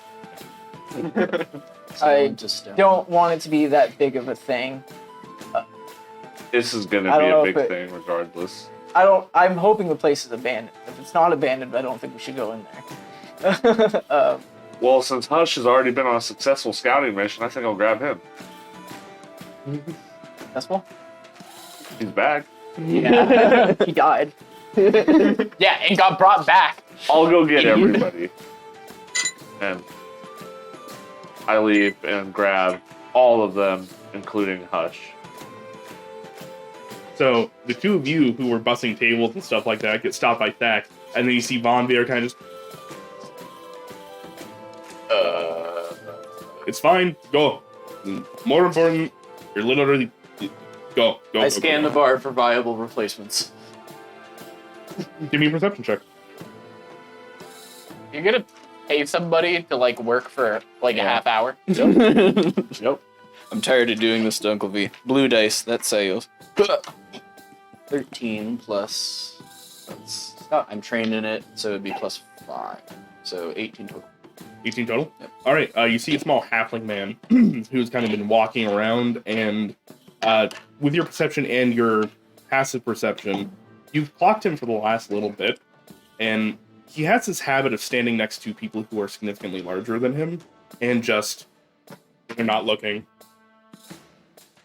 I just don't want it to be that big of a thing. This is gonna I be don't a know big if it- thing regardless. I'm hoping the place is abandoned. If it's not abandoned, I don't think we should go in there. Well, since Hush has already been on a successful scouting mission, I think I'll grab him. That's well. He's back. Yeah. He died. Yeah, and got brought back. I'll go get everybody. And I leave and grab all of them, including Hush. So the two of you who were bussing tables and stuff like that get stopped by Thack, and then you see Von Beer kind of just, it's fine, go. More important, you're literally, go. I scan the bar for viable replacements. Give me a perception check. You're gonna pay somebody to like work for like a half hour. Yep. I'm tired of doing this to Uncle V. Blue dice, that's sales. 13 plus. I'm trained in it, so it'd be plus 5. So 18 total. 18 total? Yep. All right, you see a small halfling man who's kind of been walking around, and with your perception and your passive perception, you've clocked him for the last little bit, and he has this habit of standing next to people who are significantly larger than him, and just, they're not looking.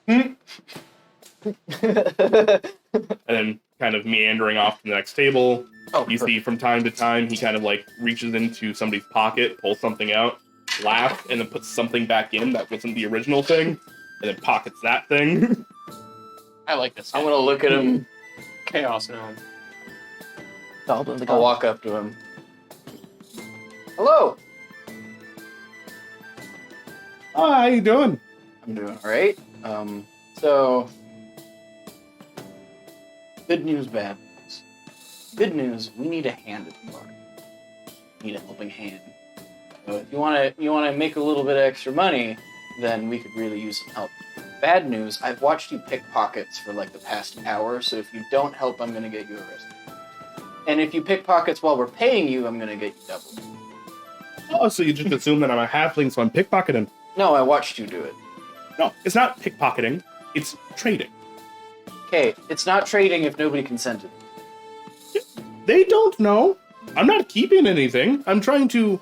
And then kind of meandering off to the next table. You see from time to time he kind of like reaches into somebody's pocket, pulls something out, laughs, and then puts something back in that wasn't the original thing, and then pockets that thing. I like this. I'm gonna look at him. Chaos Gnome. Goblin the I'll goblin. walk up to him. Hello. Oh, how you doing? I'm doing all right. So good news, bad news. Good news, we need a hand at the bar. Need a helping hand. So if you wanna make a little bit of extra money, then we could really use some help. Bad news, I've watched you pick pockets for like the past hour, so if you don't help, I'm gonna get you arrested. And if you pick pockets while we're paying you, I'm gonna get you doubled. Oh, so you just assume that I'm a halfling, so I'm pickpocketing. No, I watched you do it. No, it's not pickpocketing, it's trading. Okay, it's not trading if nobody consented. They don't know. I'm not keeping anything. I'm trying to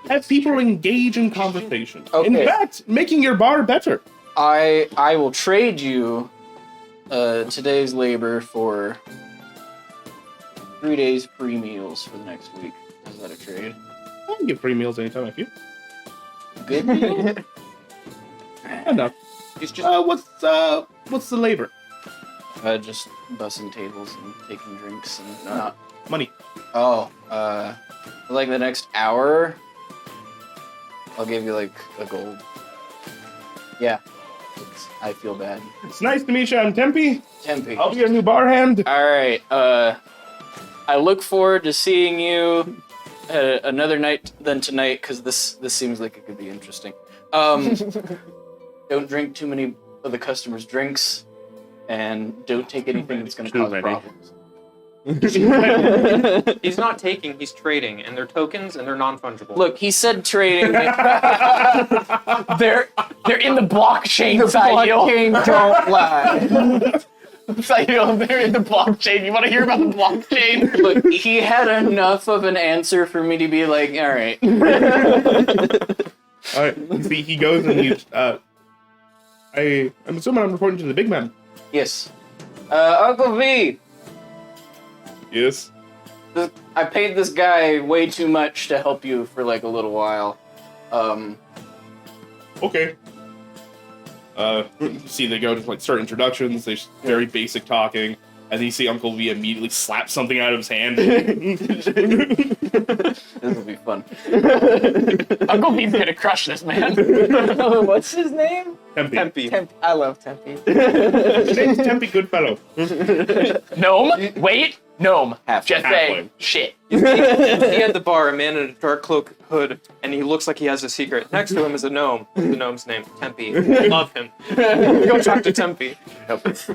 have people engage in conversation. In Okay. fact, making your bar better. I will trade you today's labor for 3 days free meals for the next week. Is that a trade? I can get free meals anytime I feel. Good meal? Enough. He's just What's the labor? Just bussing tables and taking drinks and not. Money. Oh, like the next hour, I'll give you like a gold. Yeah, I feel bad. It's nice to meet you. I'm Tempe. Tempe. I'll be your new bar hand. All right. I look forward to seeing you another night than tonight because this seems like it could be interesting. Don't drink too many of the customers' drinks, and don't take anything that's going to Too cause many. problems. he's not taking, he's trading, and they're tokens and they're non-fungible. Look, he said trading. They're in the blockchain, The Sayo. blockchain don't lie. Sayo, they're in the blockchain. You want to hear about the blockchain? Look, he had enough of an answer for me to be like, all right. All right. You see, he goes and he. I'm assuming I'm reporting to the big man. Yes. Uncle V, Yes. I paid this guy way too much to help you for like a little while. Okay. You see, they go to like start introductions. There's very basic talking, and then you see Uncle V immediately slap something out of his hand. This will be fun. Uncle V's gonna crush this, man. What's his name? Tempe. Tempe. Tempe. I love Tempe. His name's Tempe Goodfellow. Gnome? Wait, gnome. Half. Just say Halfling. shit. He at the bar, a man in a dark cloak hood, and he looks like he has a secret. Next to him is a gnome. The gnome's name, Tempe. I love him. Go talk to Tempe. I The worked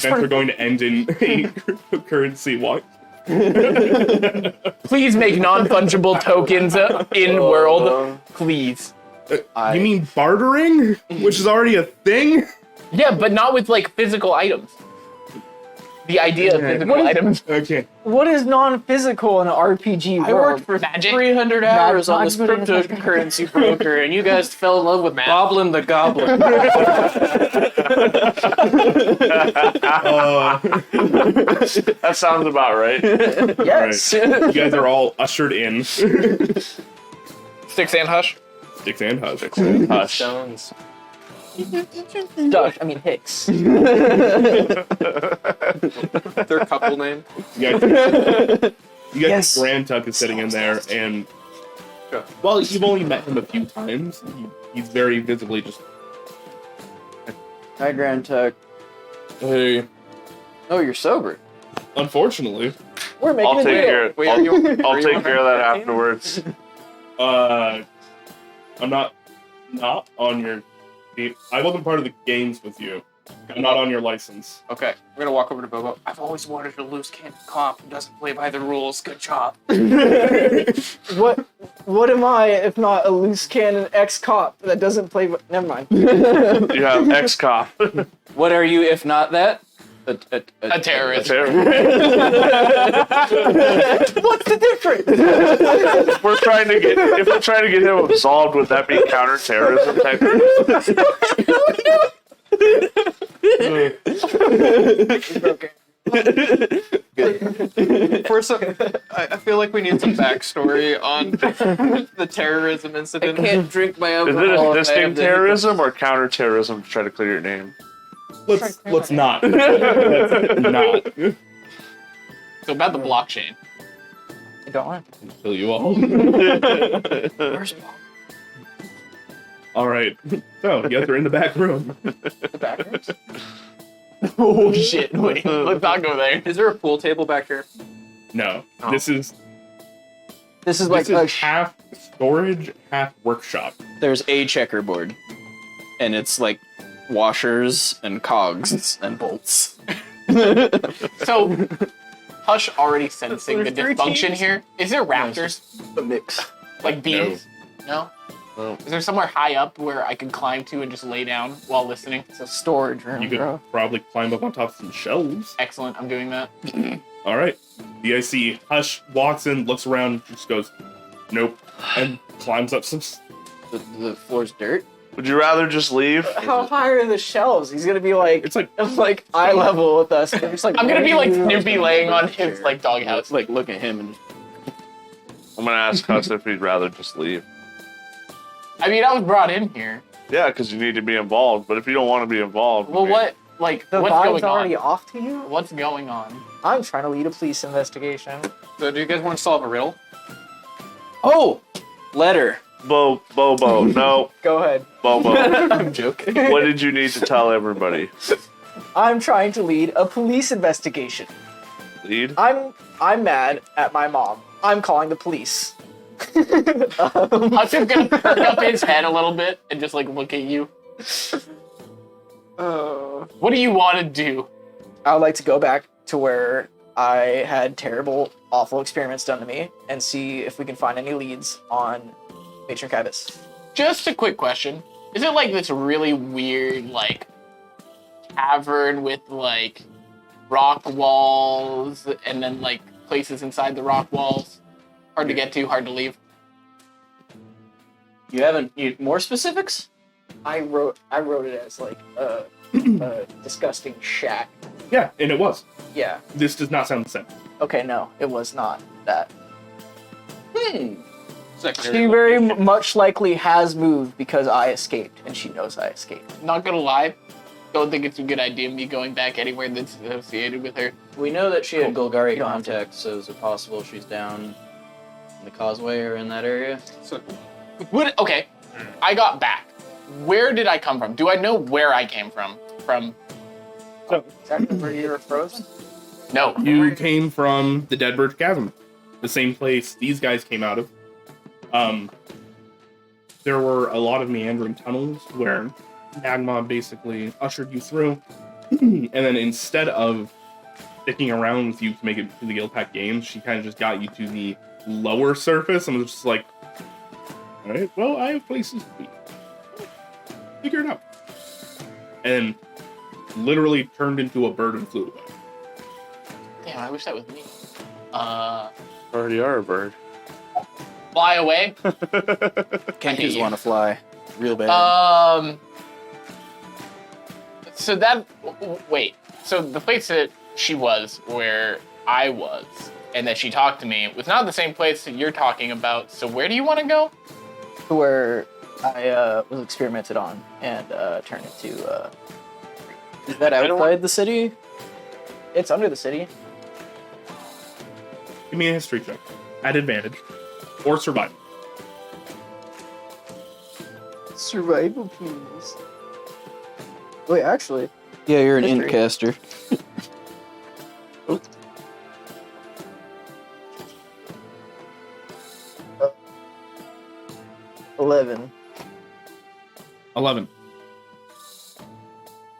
adventure for. going to end in a cryptocurrency walk. Please make non-fungible tokens in world, please. You mean bartering, which is already a thing? Yeah, but not with like physical items. The idea of physical What is- items. Okay. What is non-physical in an RPG I world? worked for Magic. 300 hours on this Not good enough. cryptocurrency broker, and you guys fell in love with Boblin the Goblin. That sounds about right. Yes. You guys are all ushered in. Sticks and hush. Sticks and hush. Hush. Stones. Dush. I mean Hicks. Their couple name. You guys Yes. Grand Tuck is sitting in there, and well, you've only met him a few times. He's very visibly just. Hi, Grand Tuck. Hey. Oh, you're sober. Unfortunately, We're making I'll a take deal. care. Wait, I'll, are you- I'll are you take on care of that 15? afterwards. I'm not on your team. I wasn't part of the games with you. I'm not on your license. Okay, we're gonna walk over to Bobo. I've always wanted a loose cannon cop who doesn't play by the rules. Good job. What am I if not a loose cannon ex-cop that doesn't play? Never mind. You have ex-cop. What are you, if not that? A A terrorist. What's the difference? If we're trying to get him absolved, would that be counterterrorism type? For some, I feel like we need some backstory on the terrorism I incident. can't drink my Is alcohol. it if I have existing the- terrorism or counterterrorism to try to clear your name? Let's not. Let's not. So about the blockchain. I don't want Kill you all. Where's Bob? All right. So you guys are in the back room. The back rooms? Oh shit! Wait, let's not go there. Is there a pool table back here? No, Oh. this is This is like this a is half storage, half workshop. There's a checkerboard, and it's like washers and cogs and bolts. So, Hush already sensing the There's three dysfunction teams? here. Is there raptors? A mix. Like beams? No. No. Is there somewhere high up where I can climb to and just lay down while listening? it's a storage room, You could bro. probably climb up on top of some shelves. Excellent, I'm doing that. All right. You guys see Hush walks in, looks around, just goes, nope, and climbs up some. The floor's dirt. Would you rather just leave? How high are the shelves? He's gonna be like, It's like like eye level with us. We're just like, I'm gonna be like Snoopy laying on his like doghouse. Like look at him and I'm gonna ask Huss if he'd rather just leave. I mean, I was brought in here. Yeah, because you need to be involved. But if you don't want to be involved, Well, what like the what's vibe's going already on? off to you. What's going on? I'm trying to lead a police investigation. So do you guys want to solve a riddle? oh, letter. Bobo, no, Go ahead. Bobo. I'm joking. What did you need to tell everybody? I'm trying to lead a police investigation. Lead? I'm mad at my mom. I'm calling the police. Hudson's gonna perk up his head a little bit and just like look at you. What do you want to do? I would like to go back to where I had terrible, awful experiments done to me and see if we can find any leads on Matron Kybus. Just a quick question. Is it like this really weird, like, cavern with, like, rock walls and then, like, places inside the rock walls? Hard to get to, hard to leave. More specifics? I wrote it as like a disgusting shack. yeah, and it was. Yeah. This does not sound the same. Okay, no, it was not that. Secondary She very location. much likely has moved because I escaped, and she knows I escaped. Not gonna lie, don't think it's a good idea me going back anywhere that's associated with her. We know that she had Golgari You don't have to. contacts, so is it possible she's down in the causeway or in that area? So, Okay, I got back. Where did I come from? Do I know where I came from? Exactly where you were frozen? No. You came from the Dead Birch Chasm, the same place these guys came out of. There were a lot of meandering tunnels where magma basically ushered you through, and then instead of sticking around with you to make it to the Guildpact Games, she kind of just got you to the lower surface and was just like, all right, well, I have places to be. Figure it out. And literally turned into a bird and flew away. Damn, I wish that was me. Already are a bird. Fly away? Kenkus want to fly real bad. So that, wait, so the place that she was, where I was, and that she talked to me, was not the same place that you're talking about, so where do you want to go? To where I was experimented on and turned into. Is that outside the city? It's under the city. Give me a history check. At advantage. Or survival. Survival, please. Wait, actually. Yeah, you're an History. int caster. 11. 11.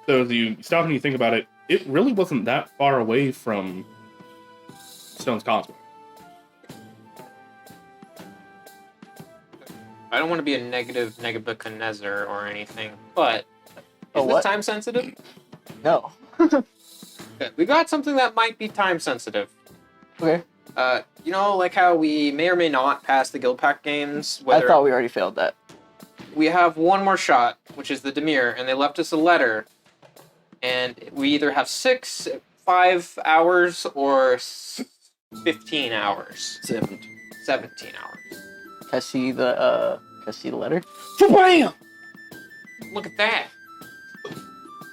So as you stop and you think about it, it really wasn't that far away from Stone's Causeway. I don't want to be a negative Nebuchadnezzar or anything, but Oh, is this what? time sensitive? No. Okay, we got something that might be time sensitive. Okay. You know, like how we may or may not pass the Guildpact Games. I thought we already failed that. We have one more shot, which is the Demir, and they left us a letter. And we either have 5 hours or 15 hours. 17. 17 hours. Can I see the letter? Bam! Look at that.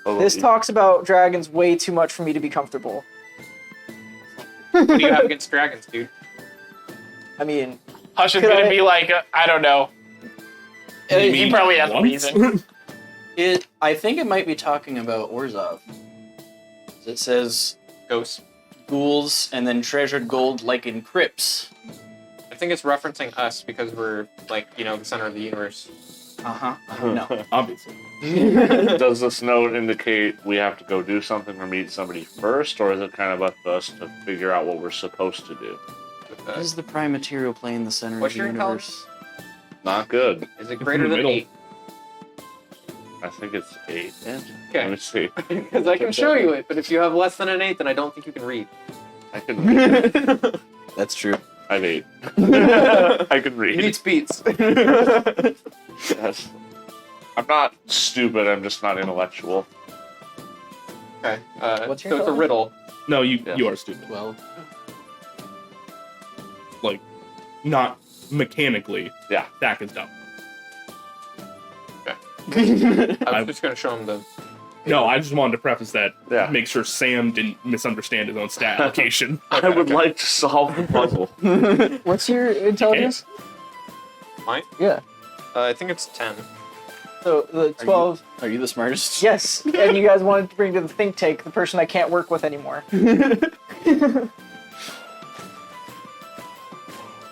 Oh, This talks about dragons way too much for me to be comfortable. What do you have against dragons, dude? I mean, Hush is Could gonna I- be like, I don't know. He probably has a reason. I think it might be talking about Orzhov. It says Ghosts. ghouls and then treasured gold like in crypts. I think it's referencing us because we're, like, you know, the center of the universe. Uh-huh. No. Obviously. Does this note indicate we have to go do something or meet somebody first, or is it kind of up to us to figure out what we're supposed to do? This is the prime material plane, the center What's of the your universe. Not good. Is it greater than middle. 8? I think it's 8. Yeah. Let Okay. me see. Because I can show you it, but if you have less than an 8, then I don't think you can read. I can. That's true. I have 8. I can read. Beats. Yes. I'm not stupid. I'm just not intellectual. Okay. What's your so it's a intelligence? riddle. No, you Yeah. you are stupid. 12. Like, not mechanically. Yeah. Dak is dumb. I was just gonna show him the. No, I just wanted to preface that. Yeah. Make sure Sam didn't misunderstand his own stat allocation. I would like to solve the puzzle. What's your intelligence? Mine? Yeah. I think it's 10. So the 12. Are you the smartest? Yes, and you guys wanted to bring to the think tank the person I can't work with anymore.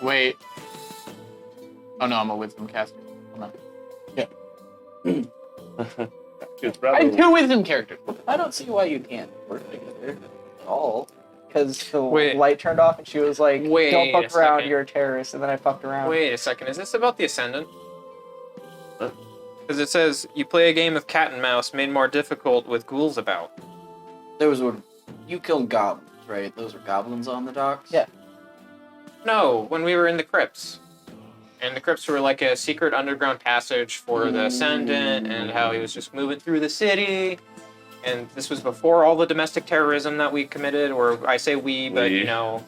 Wait. Oh no, I'm a wisdom caster. Hold on. It's I have rather, 2 wisdom characters. I don't see why you can't work together at all. Because the Wait. light turned off and she was like, Wait don't a fuck around, second. you're a terrorist. And then I fucked around. Wait a second. Is this about the Ascendant? Huh? Because it says you play a game of cat and mouse made more difficult with ghouls about. There was one. You killed goblins, right? Those were goblins on the docks? Yeah. No, when we were in the Crypts. And the Crypts were like a secret underground passage for the Ascendant, and how he was just moving through the city. And this was before all the domestic terrorism that we committed, or I say we, but We. you know.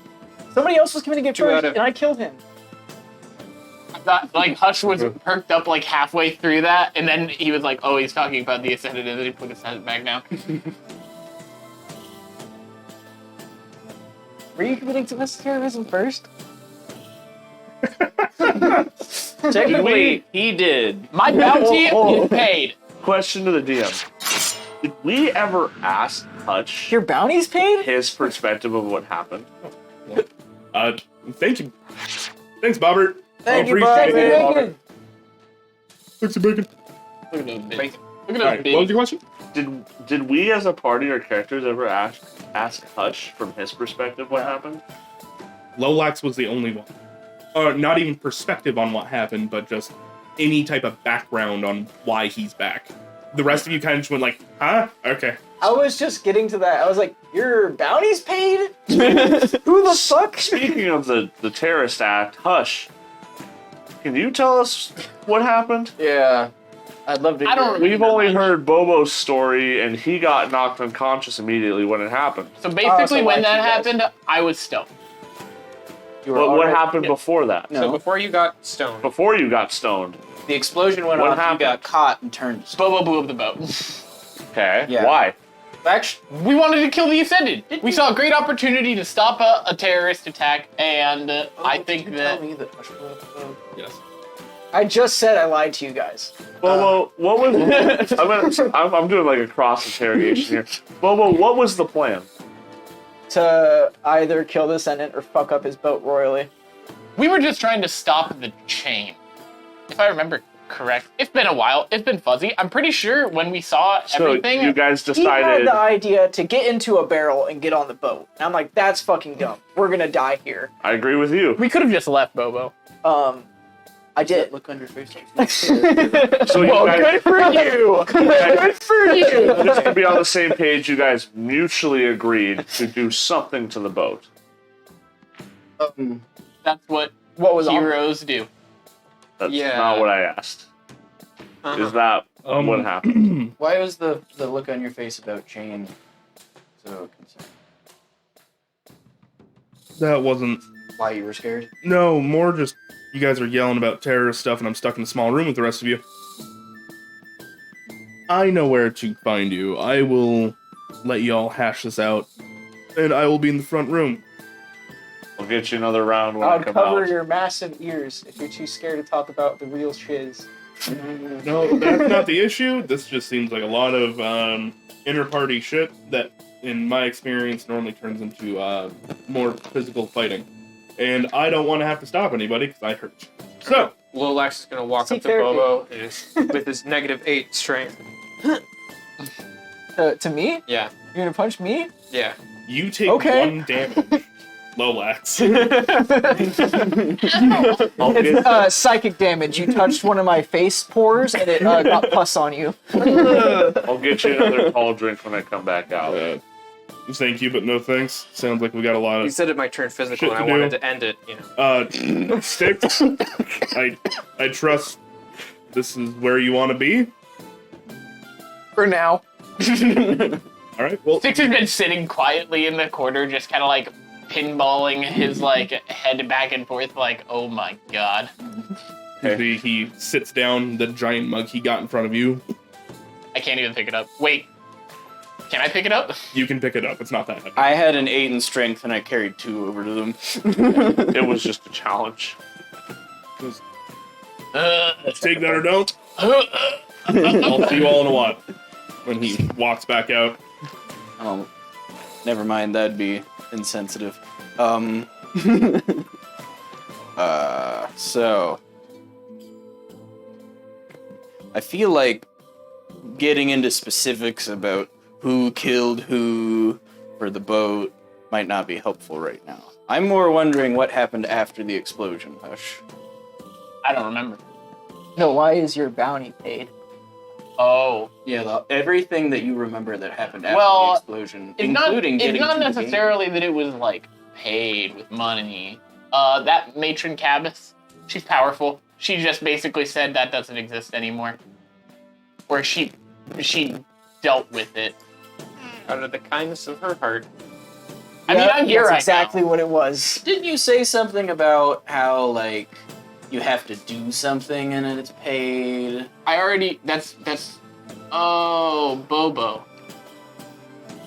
Somebody else was committing it 2 first, out of- and I killed him. I thought, like, Hush was perked up, like, halfway through that, and then he was like, oh, he's talking about the Ascendant, and then he put his head back down. Were you committing domestic terrorism first? Technically, he did. My bounty is paid. question to the DM. Did we ever ask Hutch Your bounty's paid? his perspective of what happened? Thank you. Thanks, Bobbert. Thank I you, appreciate Bobbert. it. Bacon. Thanks, bacon. Look at those bids. Bacon. Look at All those right, bids. what was your question? Did we as a party or characters ever ask Hutch from his perspective what happened? Lolax was the only one. Not even perspective on what happened, but just any type of background on why he's back. The rest of you kind of just went like, huh? Okay. I was just getting to that. I was like, your bounty's paid? Who the fuck? Speaking of the terrorist act, Hush, can you tell us what happened? Yeah. I'd love to I don't hear. We've only heard Bobo's story, and he got knocked unconscious immediately when it happened. So basically, so when like that you guys. happened, I was stoned. You were But what already- happened yeah. before that? No. So before you got stoned. Before you got stoned. The explosion went What off, happened? you got caught and turned. Bobo blew up the boat. Okay. Yeah. Why? Actually, We wanted to kill the Ascended. We saw a great opportunity to stop a terrorist attack, and I think that... Tell me that Hush blew up the boat. Yes. I just said I lied to you guys. Bobo, what was... I'm doing like a cross interrogation here. Bobo, what was the plan? To either kill the Ascendant or fuck up his boat royally. We were just trying to stop the chain. If I remember correct. It's been a while. It's been fuzzy. I'm pretty sure when we saw So everything... you guys He had decided... the idea to get into a barrel and get on the boat. And I'm like, that's fucking dumb. We're gonna die here. I agree with you. We could have just left Bobo. I did. Look on your face. So you Well, guys... good for you. Good for you. Just to be on the same page, you guys mutually agreed to do something to the boat. That's what What was on? heroes do. That's Yeah. not what I asked. Uh-huh. Is that what happened? Why was the look on your face about Jane so concerned? That wasn't. Why you were scared? No, more just you guys are yelling about terrorist stuff, and I'm stuck in a small room with the rest of you. I know where to find you. I will let y'all hash this out, and I will be in the front room. We'll get you another round when I I would come cover out. your massive ears if you're too scared to talk about the real shiz. No, that's not the issue. This just seems like a lot of inter-party shit that, in my experience, normally turns into more physical fighting. And I don't want to have to stop anybody because I hurt you. So, Lolax is gonna walk Seek up to therapy. Bobo and with his -8 strength. To me? Yeah, You're gonna punch me? yeah. you take Okay. 1 damage. Lolax. It's psychic damage. You touched one of my face pores and it got pus on you. I'll get you another tall drink when I come back out. Thank you, but no thanks. Sounds like we got a lot He of said it might turn physical, Shit and I to wanted do. to end it. You know. Sticks. I trust this is where you want to be. For now. All right. Well, Six has been sitting quietly in the corner, just kind of like pinballing his like head back and forth, like, oh my god. he sits down the giant mug he got in front of you. I can't even pick it up. Wait. Can I pick it up? You can pick it up. It's not that heavy. I had an 8 in strength and I carried 2 over to them. It was just a challenge. Take that or don't. I'll see you all in a while. When he walks back out. Oh, never mind. That'd be insensitive. So I feel like getting into specifics about who killed who for the boat might not be helpful right now. I'm more wondering what happened after the explosion, Hush. I don't remember. No, why is your bounty paid? Oh. Yeah, everything that you remember that happened after Well, the explosion, It's not, including it's getting not to the game. necessarily that it was, like, paid with money. That matron Cabas, she's powerful. She just basically said that doesn't exist anymore. Or she dealt with it. Out of the kindness of her heart. I mean, I'm here That's right exactly now. what it was. Didn't you say something about how, like, you have to do something and then it's paid? I already, that's, oh, Bobo.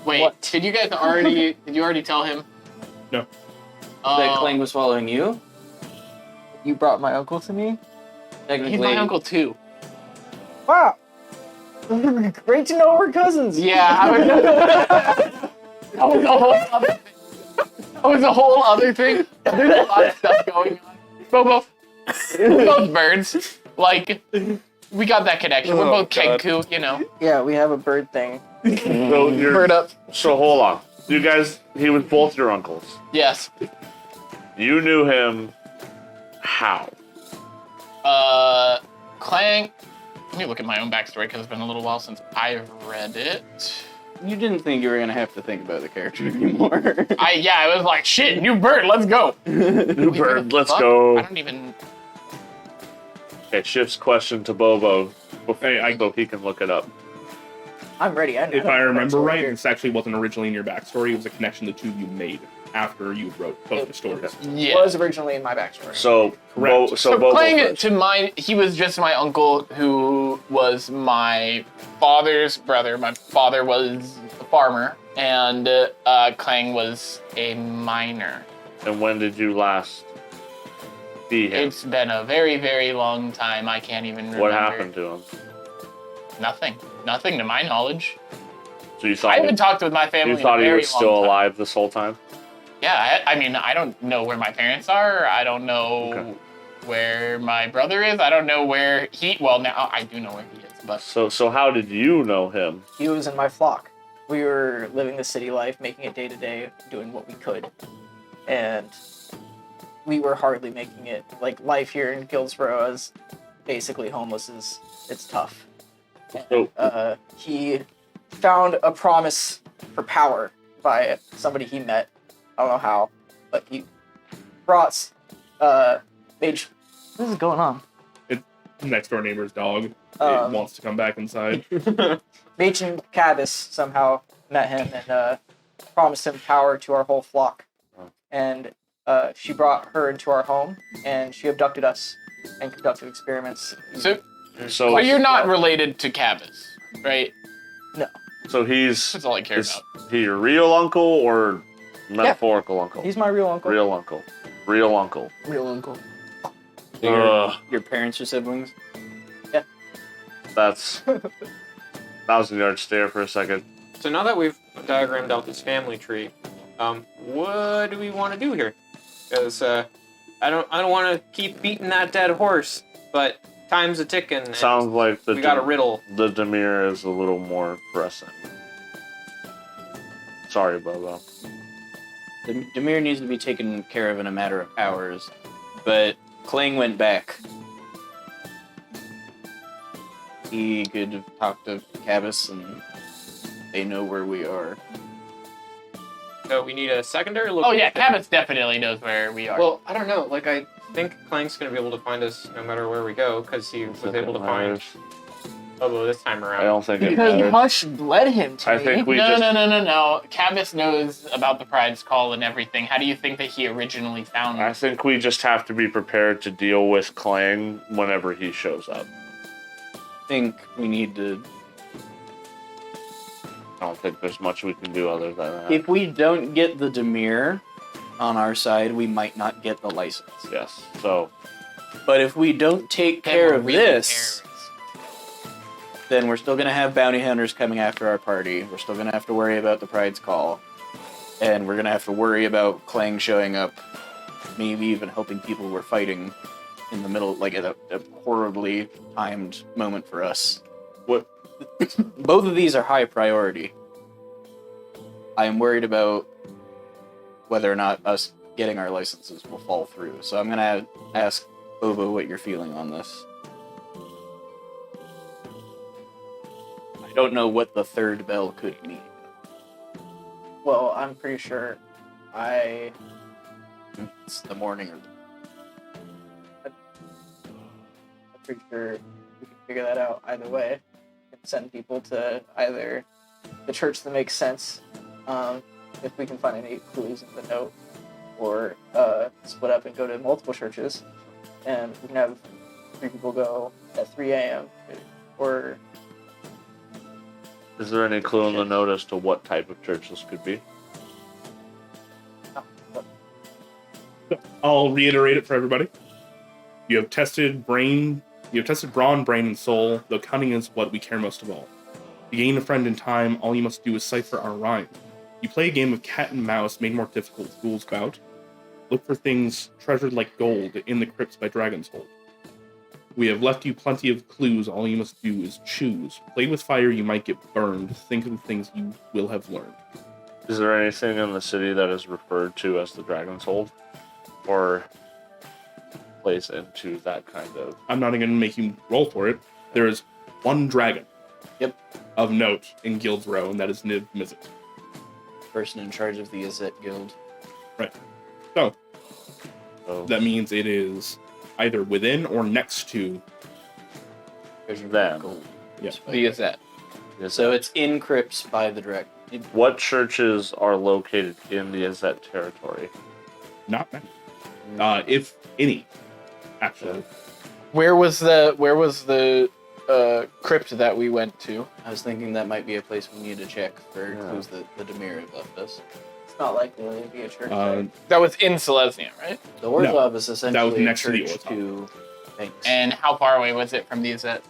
Wait, What? did you already tell him? No. That Clang was following you? You brought my uncle to me? Technically, He's my uncle too. Wow. Great to know we're cousins. Yeah, that was a whole other thing. That was a whole other thing. There's a lot of stuff going on. Bobo, we're both birds. Like, we got that connection. We're Oh, both God. Kenku, you know. Yeah, we have a bird thing. So you're, Bird up. So hold on. You guys, he was both your uncles. Yes. You knew him how? Clang. Let me look at my own backstory because it's been a little while since I've read it. you didn't think you were gonna have to think about the character anymore. I was like, shit, new bird, let's go. New Wait, bird, what the let's fuck? go. I don't even. Okay, shifts question to Bobo Hey, so he can look it up. I'm ready. If I remember right, this actually wasn't originally in your backstory. It was a connection the two of you made after you wrote both the stories. Yeah. was originally in my backstory. So, Correct. So Bobo playing first. it to mine, he was just my uncle who was my father's brother. My father was a farmer, and Clang was a miner. And when did you last see him? It's been a very, very long time. I can't even remember. What happened to him? Nothing. Nothing to my knowledge. So you I thought haven't talked with my family. you thought in a he very was long still time. alive this whole time? Yeah, I mean, I don't know where my parents are. I don't know Okay. where my brother is. I don't know where he. Well, now I do know where he is, but So how did you know him? He was in my flock. We were living the city life, making it day to day, doing what we could. And we were hardly making it. Like, life here in Guildsborough as basically homeless it's tough. So He found a promise for power by somebody he met. I don't know how, but he brought mage. What is going on? Next door neighbor's dog. It Um, wants to come back inside. Machen Cabas somehow met him and promised him power to our whole flock. And she brought her into our home, and she abducted us and conducted experiments. so but you're not related to Cabas, right? so he's That's all I care is about. he your real uncle or metaphorical uncle? He's my real uncle. Real uncle. Real uncle. Real uncle. Your parents or siblings? That's that was a yard stare for a second. So now that we've diagrammed out this family tree, what do we want to do here? Because I don't want to keep beating that dead horse, but time's a ticking. and Sounds like we got a riddle. The Demir is a little more pressing. Sorry, Bobo. Demir needs to be taken care of in a matter of hours, but Clang went back. He could talk to Cabas and they know where we are. So we need a secondary Oh location. yeah, Cabas definitely knows where we are. Well, I don't know. Like, I think Clank's gonna be able to find us no matter where we go, because he was able to find Bobo this time I around. don't think it Because matters. Hush led him to I me. think we No, just. no. Cavis knows about the pride's call and everything. How do you think that he originally found I think we just have to be prepared to deal with Clang whenever he shows up. I think we need to. I don't think there's much we can do other than that. If we don't get the Demir on our side, we might not get the license. Yes. So But if we don't take Then care we're of really this, terrorists. then we're still gonna have bounty hunters coming after our party. We're still gonna have to worry about the Pride's call, and we're gonna have to worry about Clang showing up, maybe even helping people we're fighting in the middle, like at a horribly timed moment for us. what? Both of these are high priority. I am worried about whether or not us getting our licenses will fall through. So I'm gonna ask Bobo what you're feeling on this. I don't know what the third bell could mean. Well, I'm pretty sure It's the morning or I'm pretty sure we can figure that out either way. We can send people to either the church that makes sense, if we can find any clues in the note, or split up and go to multiple churches, and we can have 3 people go at 3 a.m. or Is there any clue in the note as to what type of church this could be? I'll reiterate it for everybody. You have tested brawn, brain, and soul, though cunning is what we care most of all. To gain a friend in time, all you must do is cipher our rhyme. You play a game of cat and mouse made more difficult as fools bout. Look for things treasured like gold in the crypts by Dragon's Hold. We have left you plenty of clues, all you must do is choose. Play with fire, you might get burned. Think of the things you will have learned. Is there anything in the city that is referred to as the Dragon's Hold? Or plays into that kind of... I'm not even going to make you roll for it. There is one dragon. Yep. Of note in Guild's Row, and that is Niv Mizzet. person in charge of the Azet Guild. Right. So, So that means it is either within or next to. them. Yeah. Who is that? So it's in Crypts by the direct. What churches are located in the Azet territory? Not many. If any, actually. Where was the crypt that we went to? I was thinking that might be a place we need to check for Yeah. clues that the Demir have left us. it's not likely to be a church. Uh, there. That was in Selesnya, right? The Orzhov is essentially next to a the church Orzhov. to things. And how far away was it from the Azet?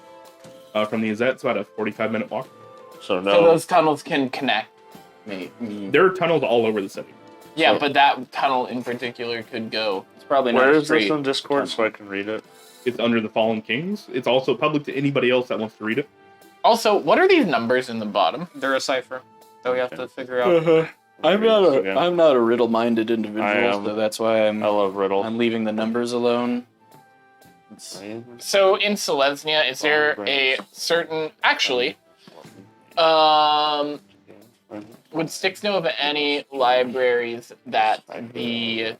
From the Azet, it's about a 45-minute walk. So no. So those tunnels can connect. There are tunnels all over the city. Yeah, So- but that tunnel in particular could go. It's probably not Where is straight. this on Discord so I can read it? It's under the Fallen Kings. It's also public to anybody else that wants to read it. Also, what are these numbers in the bottom? They're a cipher that we have to figure out. I'm Read this again. not a riddle-minded individual, I am. so that's why I love riddle. I'm leaving the numbers alone. So in Selesnya, is there a certain... Actually, would Styx know of any libraries that the...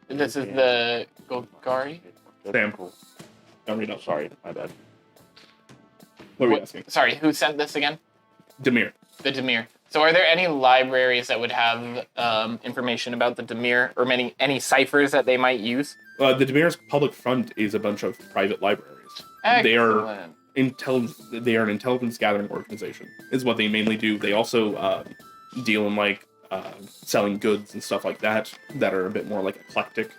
This is the Golgari? Sam. Don't read up. Sorry, my bad. What were you asking? Sorry, who sent this again? Demir. The Demir. So are there any libraries that would have information about the Demir, or any ciphers that they might use? The Demir's public front is a bunch of private libraries. They are They are an intelligence gathering organization. Is what they mainly do. They also deal in selling goods and stuff like that are a bit more like eclectic.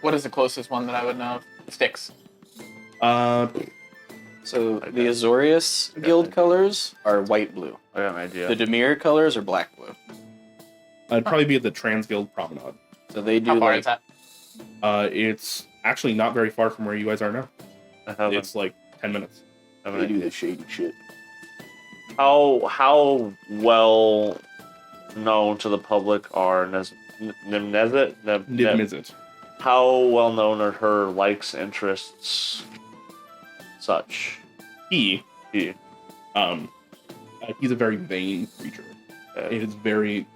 What is the closest one that I would know of? Styx. So the Azorius Guild colors are white-blue. I got an idea. The Demir colors are black-blue. I'd probably be at the Trans Guild Promenade. So they do How far like is that? It's actually not very far from where you guys are now. I have It's like 10 minutes. they do the shady shit. How well known to the public are Nimnezit? Niv Mizzet. How well known are her likes, interests, such? He, He. he's a very vain creature. Uh, It is very.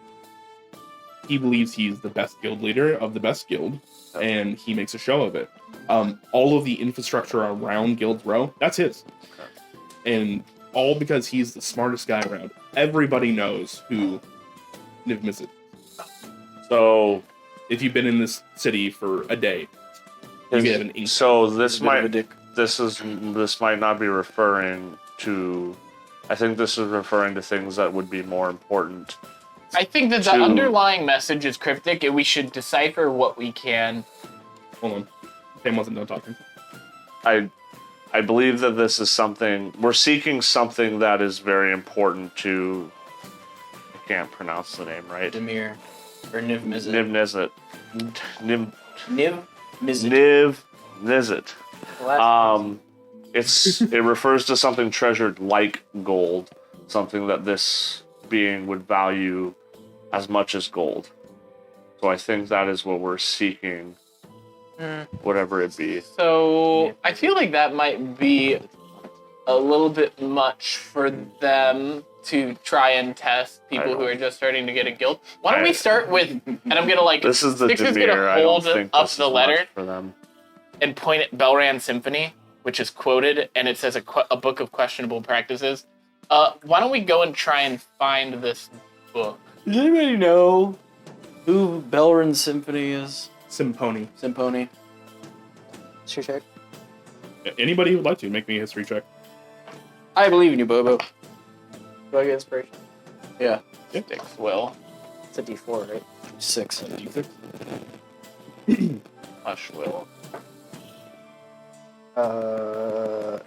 He believes he's the best guild leader of the best guild, and he makes a show of it. All of the infrastructure around Guild's Row, that's his. And all because he's the smartest guy around. Everybody knows who Niv Mizzet. So If you've been in this city for a day, you get an ink. so this Bit of a might dick. this might not be referring to. I think this is referring to things that would be more important. I think that the Two. underlying message is cryptic, and we should decipher what we can. Hold on. Sam wasn't done talking. I believe that this is something we're seeking, something that is very important to. I can't pronounce the name right. Demir. Or Niv Mizzet. Niv Nizzet. Niv Niv Mizzet. Niv Nizzet. The last It refers to something treasured like gold, something that this being would value as much as gold. So I think that is what we're seeking, whatever it be. So I feel like that might be a little bit much for them to try and test people who are just starting to get a guild. Why don't we start with, and I'm gonna like, This is the Six is Demir. gonna I don't hold think up this the is letter much for them. and point at Belran Symphony, which is quoted, and it says a book of questionable practices. Why don't we go and try and find this book? Does anybody know who Belrin Symphony is? Simponi. Symphony. Sure check. Anybody who would like to, make me a history check. I believe in you, Bobo. Do I get inspiration? Yeah. Six will. It's a D4, right? 6. Hush will.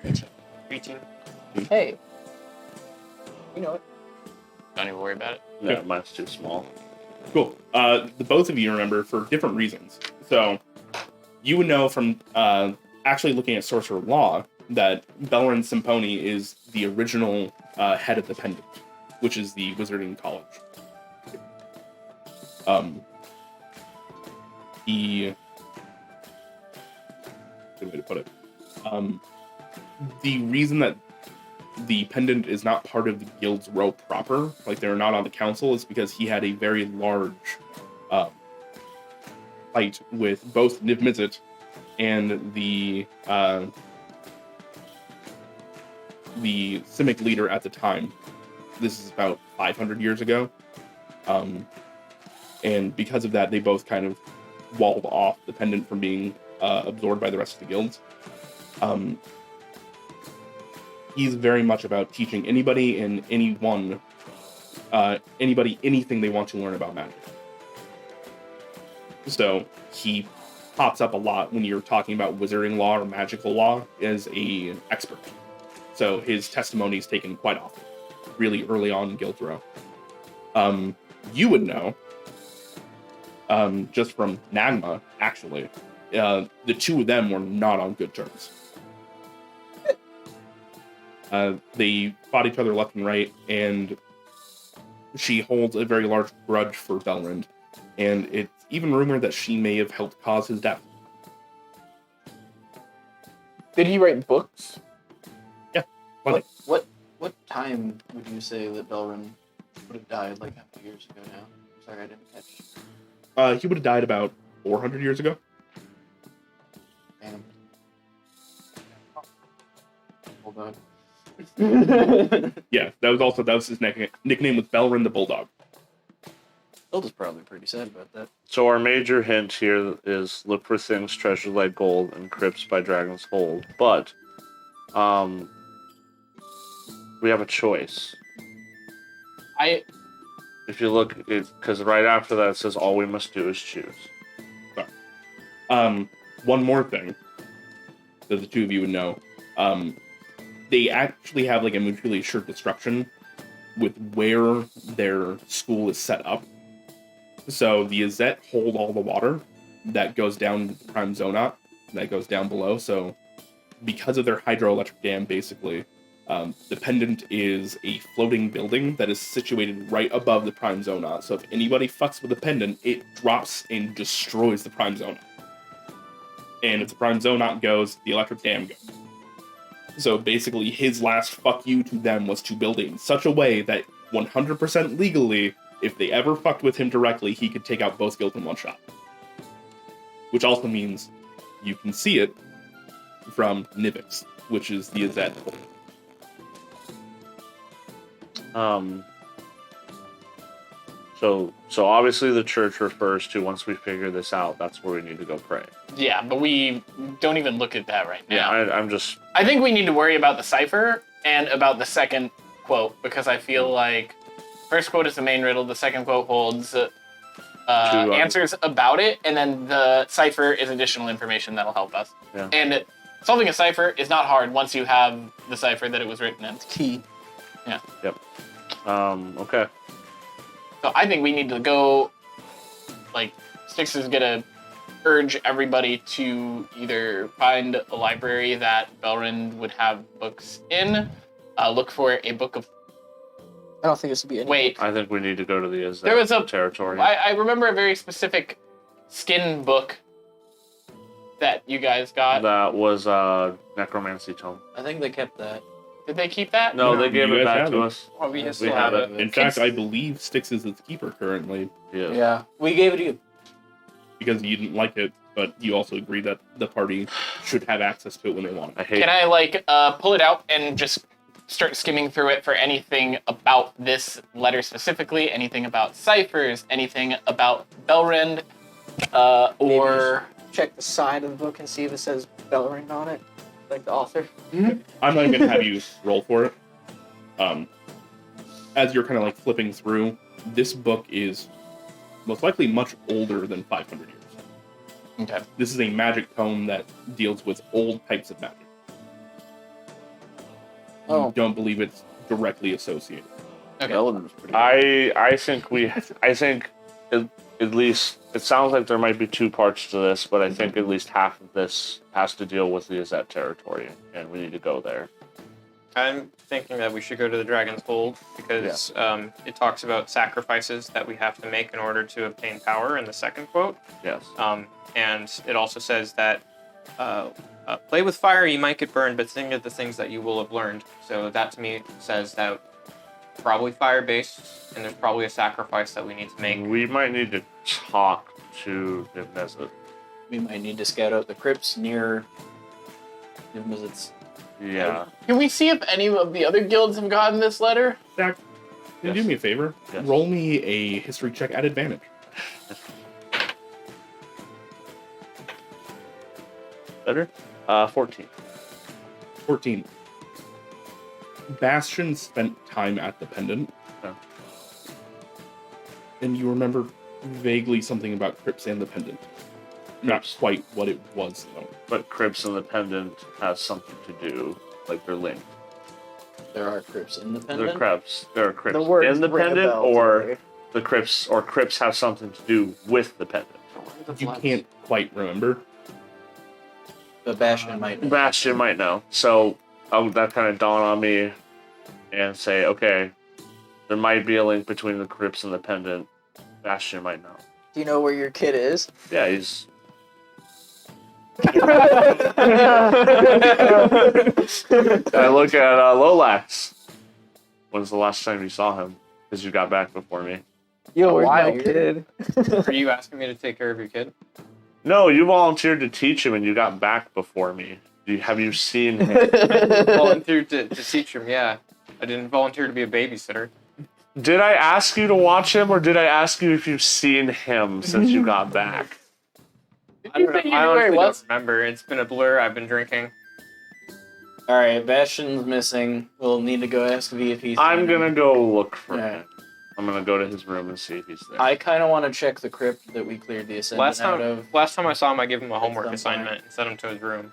18. 18. Hey. You know it. Don't even worry about it. Yeah, mine's too small. Cool. The both of you remember for different reasons. So, you would know from actually looking at Sorcerer Law that Belrin Simponi is the original head of the Pendant, which is the Wizarding College. He... Good way to put it. The reason that the Pendant is not part of the Guild's row proper, like they're not on the council, is because he had a very large fight with both Niv Mizzet and the Simic leader at the time. This is about 500 years ago. And because of that, they both kind of walled off the Pendant from being absorbed by the rest of the guilds. He's very much about teaching anybody and anyone, anything they want to learn about magic. So he pops up a lot when you're talking about wizarding law or magical law as an expert. So his testimony is taken quite often, really early on in Guild Row. You would know, just from Nagma, actually, the two of them were not on good terms. They fought each other left and right, and she holds a very large grudge for Belrind, and it's even rumored that she may have helped cause his death. Did he write books? Yeah. What time would you say that Belrin would have died? Like how many years ago now? Sorry, I didn't catch. He would have died about 400 years ago. Damn. Hold on. Yeah, that was his nickname was Belrin the Bulldog. Hilda's probably pretty sad about that. So our major hint here is look for things treasured like gold and crypts by Dragon's Hold. But we have a choice. If you look, because right after that it says all we must do is choose. One more thing that the two of you would know. They actually have like a mutually assured destruction with where their school is set up. So the Azet hold all the water that goes down to the Prime Zonot, that goes down below. So because of their hydroelectric dam, basically, the Pendant is a floating building that is situated right above the Prime Zonot. So if anybody fucks with the Pendant, it drops and destroys the Prime Zonot. And if the Prime Zonot goes, the electric dam goes. So basically, his last fuck you to them was to build it in such a way that 100% legally, if they ever fucked with him directly, he could take out both guilds in one shot. Which also means you can see it from Nivix, which is the Azet. So obviously the church refers to once we figure this out, that's where we need to go pray. Yeah, but we don't even look at that right now. I'm just. I think we need to worry about the cipher and about the second quote, because I feel like first quote is the main riddle, the second quote holds answers about it, and then the cipher is additional information that'll help us. Yeah. And solving a cipher is not hard once you have the cipher that it was written in. Key. Yeah. Yep. Okay. So I think we need to go, like, Styx is gonna urge everybody to either find a library that Belrand would have books in, look for a book of... I don't think this would be any. Wait, I think we need to go to the Azet there was a... territory. I remember a very specific skin book that you guys got. That was necromancy tome. I think they kept that. Did they keep that? No, No, they gave you it guys back have to it. us. Oh, we We still have have it. it. In fact, I believe Styx is its keeper currently Yes. Yeah, we gave it to you. because you didn't like it, but you also agreed that the party should have access to it when they want I it. hate. Can I, like, pull it out and just start skimming through it for anything about this letter specifically, anything about ciphers, anything about Belrand, or... Check the side of the book and see if it says Belrand on it, like the author. I'm not even gonna have you roll for it. As you're kind of like flipping through, this book is most likely much older than 500 years. Okay. This is a magic tome that deals with old types of magic. Oh. You don't believe it's directly associated. Okay. Belden was pretty. I think at least it sounds like there might be two parts to this, but I think at least half of this has to deal with the Azet territory, and we need to go there. I'm thinking that we should go to the Dragon's Hold because it talks about sacrifices that we have to make in order to obtain power in the second quote. Yes. And it also says that play with fire, you might get burned, but think of the things that you will have learned. So that to me says that probably fire-based, and there's probably a sacrifice that we need to make. We might need to talk to Nimnezet. We might need to scout out the crypts near Nimnezet's. Yeah. Can we see if any of the other guilds have gotten this letter? Zach, can you Yes. do me a favor? Yes. Roll me a history check at advantage. Better? 14. 14. Bastion spent time at the pendant. Oh. And you remember vaguely something about Crypts and the pendant. Not Crypts. quite what it was, though. But Crypts and the Pendant has something to do, like they're linked. There are crypts in the They're pendant. Crypts. There are Crypts The words in the ring a Pendant, bell or to me. the Crypts, or Crypts have something to do with the Pendant. You can't quite remember. But Bastion might. Bastion might know. So that kind of dawned on me and say, okay, there might be a link between the Crypts and the Pendant. Bastion might know. Do you know where your kid is? Yeah, he's... I look at Lolax. When's the last time you saw him? Because you got back before me. Yo, where's my Wild. kid? Are you asking me to take care of your kid? No, you volunteered to teach him and you got back before me. Have you seen him? Volunteered to teach him, yeah. I didn't volunteer to be a babysitter. Did I ask you to watch him, or did I ask you if you've seen him since you got back? Did I you don't know. say you I knew where he honestly was? don't remember. It's been a blur. I've been drinking. All right, Bastion's missing. We'll need to go ask V if he's. I'm seen him. gonna go look for Yeah. him. I'm gonna go to his room and see if he's there. I kind of want to check the crypt that we cleared the ascendant out of. Last time I saw him, I gave him a homework done assignment and sent him to his room.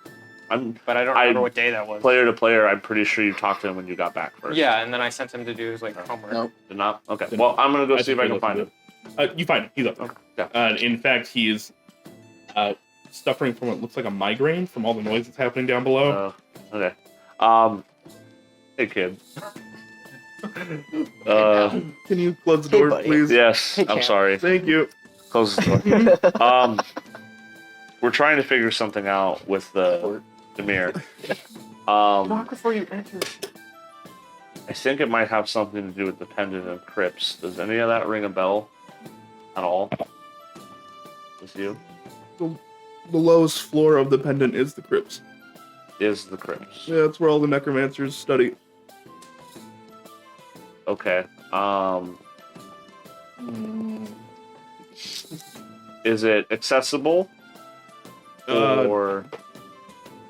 I'm But I don't remember what day that was. player to player. I'm pretty sure you talked to him when you got back first. Yeah, and then I sent him to do his homework. Nope. Did not? Okay. Well, I'm gonna go see if I can find him. You find him. He's up there. Okay. Yeah. In fact, he is suffering from what looks like a migraine from all the noise that's happening down below. Okay. Hey kid. Can you close the Hey, door, buddy. please? Yes. Hey, I'm Cam. sorry. Thank you. Close the door. We're trying to figure something out with the Demir. before you enter. I think it might have something to do with the Pendant and Crypts. Does any of that ring a bell at all? With you? The lowest floor of the pendant is the crypts. Is the Crypts. Yeah, that's where all the necromancers study. Okay. Is it accessible? Or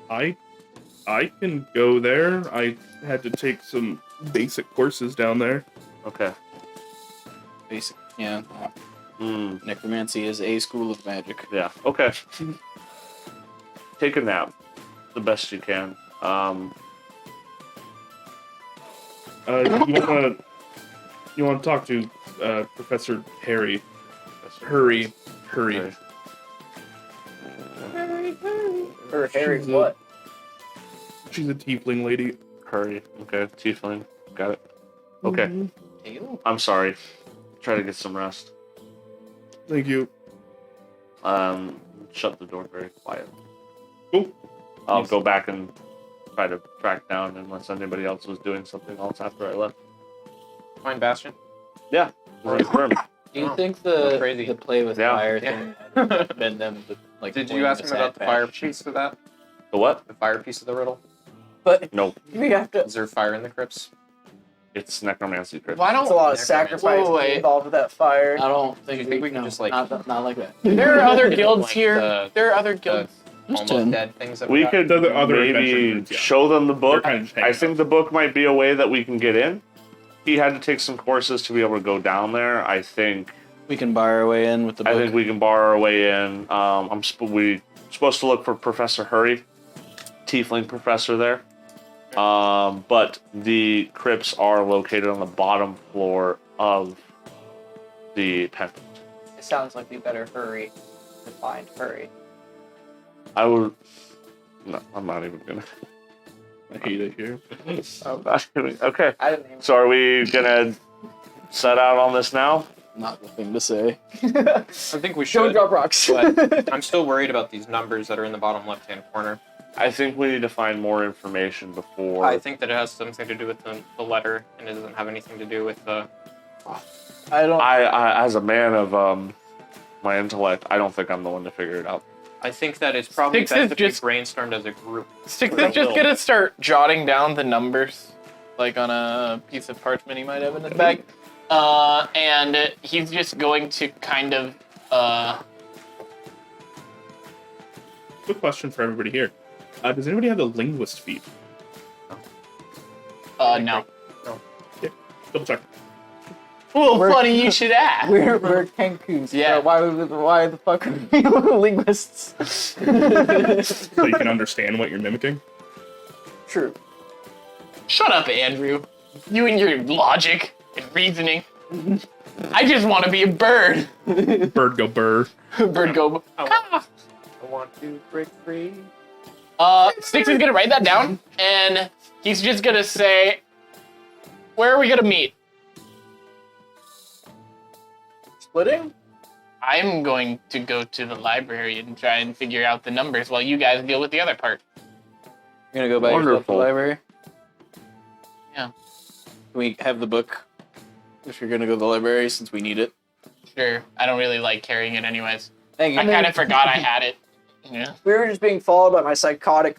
I can go there. I had to take some basic courses down there. okay. Basic, yeah. Hmm. Necromancy is a school of magic. Yeah. Okay. Take a nap, the best you can. You want to talk to Professor Harry? Hurry. Okay. Or Harry, She's a- what? She's a tiefling lady. Hurry. Okay. Tiefling. Got it. Okay. Tail? I'm sorry. Try to get some rest. Thank you. Shut the door very quietly. Cool. I'll go back and try to track down unless anybody else was doing something else after I left. Find Bastion. Yeah. Confirmed. Do you Wow. think That's the crazy. the play with Yeah. fire Yeah. thing had been them like? Did pulling you ask him the about the sad fire patch? piece of that? The what? The fire piece of the riddle? But Nope. we have to. Is there fire in the crypts? It's necromancy crypt. Why It's a don't lot of Necromancy. sacrifice Wait. involved with that fire. I don't Do you think, think we can no, just, like- not like that. there are other guilds Like here? the- There are other guilds. There's Almost 10. dead things that We got? could The other maybe adventure groups, yeah. show them the book. They're kind of just hanging I think the book might be a way that we can get in. He had to take some courses to be able to go down there. I think We can buy our way in with the book. I think we can borrow our way in. We supposed to look for Professor Hurry, Tiefling professor there. But the crypts are located on the bottom floor of the pendant. It sounds like we better hurry to find hurry. I would. No, I'm not even gonna. I hate it here. I'm not even, okay. I didn't even. So are we gonna set out on this now? Not the thing to say. I think we Don't should. drop rocks. But I'm still worried about these numbers that are in the bottom left-hand corner. I think we need to find more information before. I think that it has something to do with the letter, and it doesn't have anything to do with the. I don't. I as a man of my intellect, I don't think I'm the one to figure it out. I think that it's probably Sticks best is if just- we brainstormed as a group. Sticks Or is just will. gonna start jotting down the numbers, like on a piece of parchment he might have in his bag. And he's just going to kind of, Quick question for everybody here. Does anybody have the linguist feat? no. Double check. Well, We're- funny you should ask. We're Kenkus. Yeah. So why the fuck are we linguists? So you can understand what you're mimicking. True. Shut up, Andrew. You and your logic and reasoning. I just want to be a bird. Bird go burr. Bird go. I want to break free. Sticks is gonna write that down, and he's just gonna say, "Where are we gonna meet?" Splitting? I'm going to go to the library and try and figure out the numbers while you guys deal with the other part. You're gonna go by yourself to the Wonderful. library? Yeah. Can we have the book if you're gonna go to the library since we need it? Sure. I don't really like carrying it anyways. Thank you. I kind of forgot I had it. Yeah. We were just being followed by my psychotic,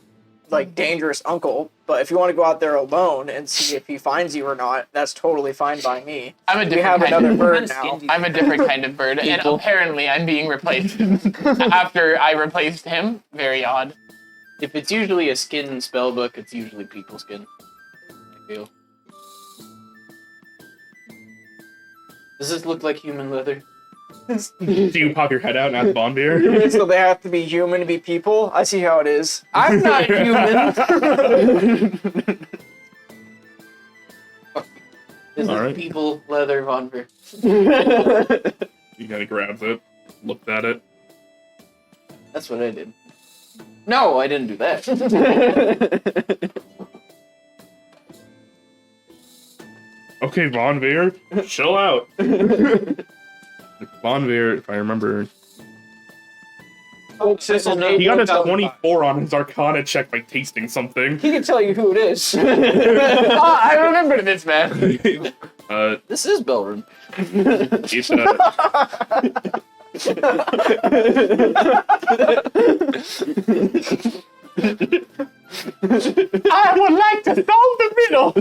like, dangerous uncle. But if you want to go out there alone and see if he finds you or not, that's totally fine by me. I'm a We different have kind another of bird now. I'm a different kind of bird, and People. apparently I'm being replaced after I replaced him. Very odd. If it's usually a skin spell book, it's usually people skin. I feel. Does this look like human leather? Do you pop your head out and ask Bonbeer? So they have to be human to be people? I see how it is. I'm not human. This All is right. people leather Von Ver. He kind of grabs it, looked at it. That's what I did. No, I didn't do that. Okay, Von Veer, chill out. Von Veer, if I remember, he got a 24 on his Arcana check by tasting something. He can tell you who it is. I remember this man. This is Belrun. It's I would like to solve the riddle.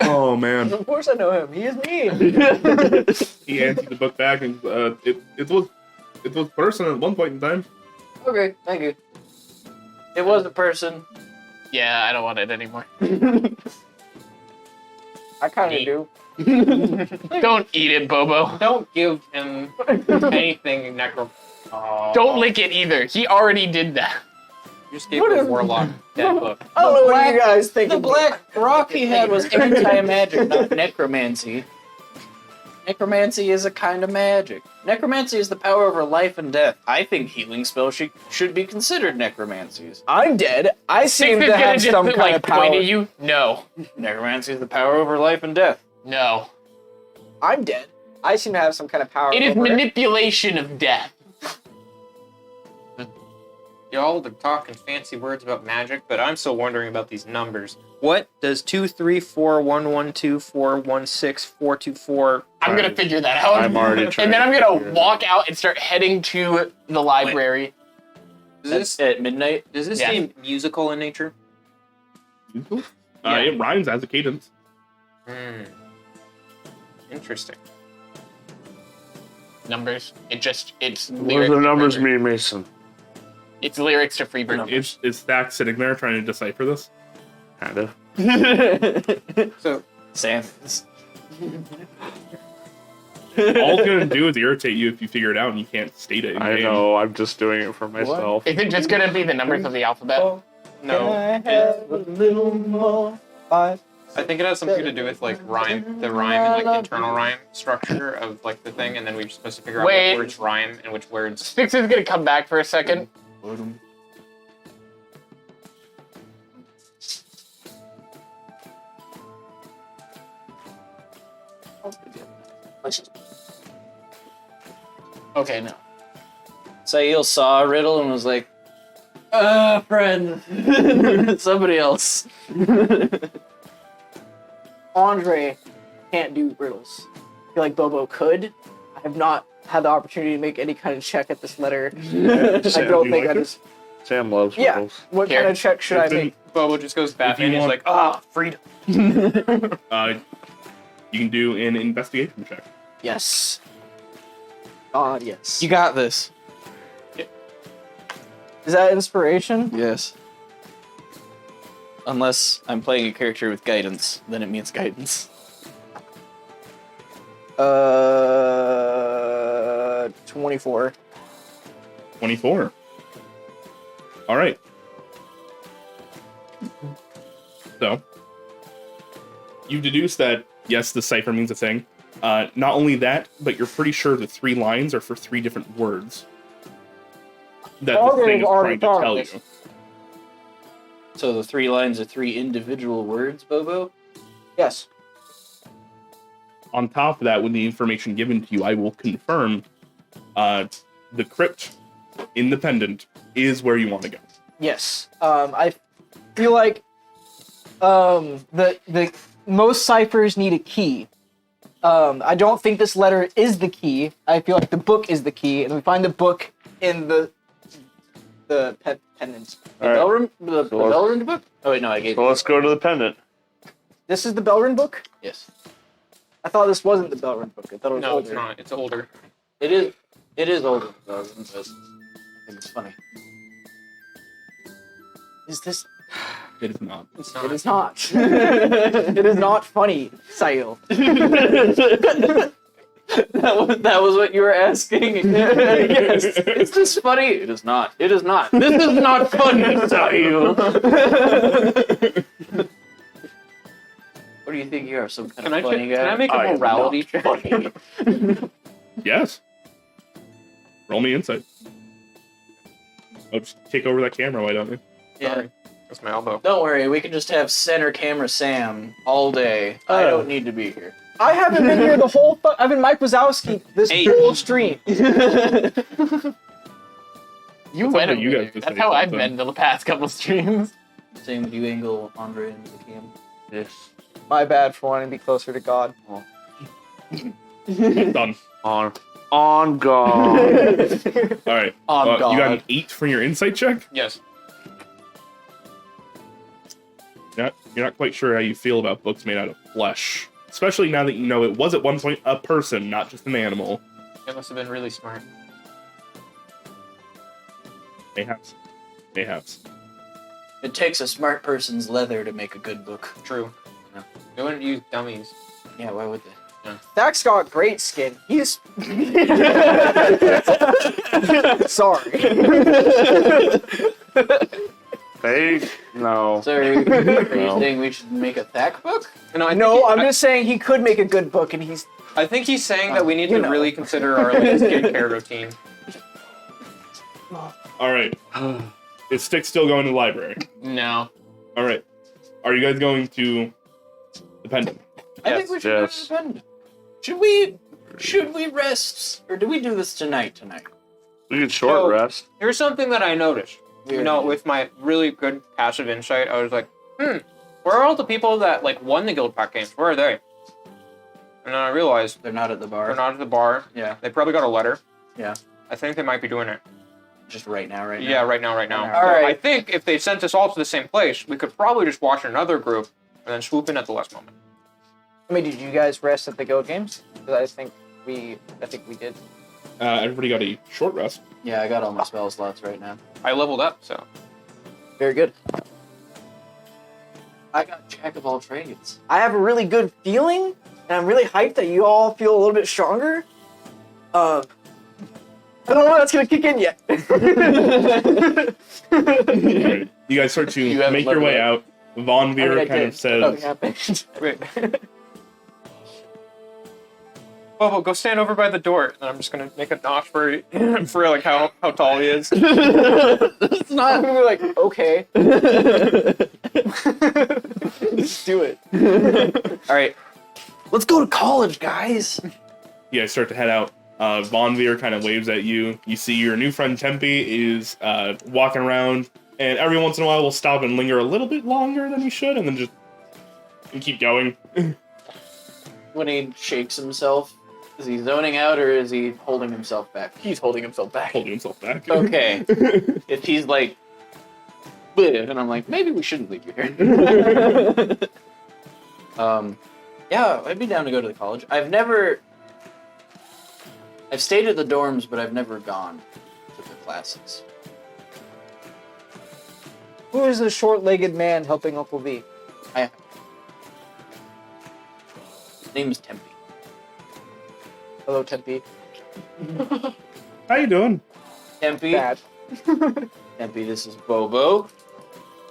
Oh man. Of course I know him. He is me. He hands you the book back, and it was person at one point in time. Okay, thank you. It was a person. Yeah, I don't want it anymore. I kind of do. Don't eat it, Bobo. Don't give him anything necro. Don't lick it either. He already did that. You just gave the warlock dead book. I don't know what you guys think. The black rock he had was anti-magic, not necromancy. Necromancy is a kind of magic. Necromancy is the power over life and death. I think healing spells should be considered necromancies. I'm dead. I seem Six is to gonna have just some like kind of power. point at you. No, Necromancy is the power over life and death. no. I'm dead. I seem to have some kind of power. It is over manipulation of death. Y'all are talking fancy words about magic, but I'm still wondering about these numbers. What does 2, 3, 4, 1, 1, 2, 4, 1, 6, 4, 2, 4? I'm gonna figure that out. I'm already trying And then I'm to gonna figure it walk out and start heading to the library. Does At midnight. this Yeah. seem musical in nature? It rhymes as a cadence. Interesting. Numbers. It's What do lyrics. the numbers to mean, Mason? It's lyrics to Freebird. Is Thack sitting there trying to decipher this? Kind of. So, Sam. All it's gonna do is irritate you if you figure it out and you can't state it. In I game. know, I'm just doing it for myself. Is it just gonna be the numbers of the alphabet? no. I have a little more five. I think it has something to do with like rhyme, the rhyme and like the internal rhyme structure of like the thing, and then we're just supposed to figure out Wait. what words rhyme and which words. Six is gonna come back for a second. Okay, no. Sail saw a riddle and was like, friend. Somebody else. Andre can't do riddles. I feel like Bobo could. I have not had the opportunity to make any kind of check at this letter. I Sam, don't you think like I it? just. Sam loves Yeah. riddles. What Here. kind of check should I It's in- make? Bobo just goes Batman. you He's want- like, freedom. You can do an investigation check. Yes. God, yes. You got this. Is that inspiration? Yes. Unless I'm playing a character with guidance, then it means guidance. 24. 24. All right. So, you deduce that, yes, the cipher means a thing. Not only that, but you're pretty sure the 3 lines are for 3 different words that Oh, the thing they've is already trying to tell thought you. So the 3 lines are 3 individual words, Bobo? Yes. On top of that, with the information given to you, I will confirm the crypt independent is where you want to go. Yes. I feel like the most ciphers need a key. I don't think this letter is the key. I feel like the book is the key, and we find the book in the pendant. The All right. Belrin, the So let's- Belrin book? Oh wait, no, I gave So let's go to the pendant. This is the Belrin book? Yes. I thought this wasn't the Belrin book. I thought it was No, older. it's not. It's older. It is older than Belrin, but I think it's funny. Is this... It is not. It's It not. is not. It is not funny, Sail. that was what you were asking? Yes. Is this funny? It is not. It is not. This is not funny, Sahil. What do you think you are, some kind Can of funny guy? can I make a I am morality not check? funny. Yes. Roll me insight. Oh, just take over that camera, why don't you? Yeah. Sorry. That's my elbow. Don't worry, we can just have center camera Sam all day. I Oh. don't need to be here. I haven't been here the whole. I've been Mike Wazowski this Hey. whole stream. You That's went up to you over guys there. to That's say how I've something. been the past couple streams. Same with you, Angle, Andre, into the cam. Yes. My bad for wanting to be closer to God. Done. On God. All right. On You got an God. 8 for your insight check? Yes. Yeah. you're not quite sure how you feel about books made out of flesh. Especially now that you know it was at one point a person, not just an animal. It must have been really smart. Mayhaps. Mayhaps. It takes a smart person's leather to make a good book. True. Yeah. They wouldn't use dummies. Yeah, why would they? Thak's got great skin. He's sorry. No. So are you saying we should make a Thak book? No, I'm just saying he could make a good book, and he's I think he's saying that we need You to know. really consider our like, skincare routine. All right. Is Stick still going to the library? No. All right. Are you guys going to the pendant? I think we should go to the pendant. Should we rest, or do we do this tonight? We can short So- rest. Here's something that I noticed. You Weird. know, with my really good passive insight, I was like, where are all the people that like won the guild pack games? Where are they? And then I realized They're not at the bar. they're not at the bar. Yeah, They probably got a letter. Yeah. I think they might be doing it. just right now. Yeah, right now. All So right. I think if they sent us all to the same place, we could probably just watch another group and then swoop in at the last moment. I mean, did you guys rest at the Guild Games? 'Cause I think we did. Everybody got a short rest. Yeah, I got all my spell slots right now. I leveled up, so Very good. I got Jack of all trades. I have a really good feeling, and I'm really hyped that you all feel a little bit stronger. I don't know if that's gonna kick in yet. All right. You guys start to You haven't make your leveled way up. out. Von Veer I kind did. of says, Nothing happened. wait. Bobo, go stand over by the door, and I'm just gonna make a notch for like how tall he is. It's not. I'm gonna be like, okay. Let's do it. All right, let's go to college, guys. you guys start to head out. Von Veer kind of waves at you. You see your new friend Tempe is walking around, and every once in a while will stop and linger a little bit longer than he should, and then just keep going. When he shakes himself, is he zoning out or is he holding himself back? He's holding himself back. Holding himself back. Okay. If he's like, "Bleh," and I'm like, maybe we shouldn't leave you here. Yeah, I'd be down to go to the college. I've stayed at the dorms, but I've never gone to the classes. Who is the short-legged man helping Uncle V? His name is Tempe. Hello, Tempe. How you doing? Tempe. Bad. Tempe, this is Bobo.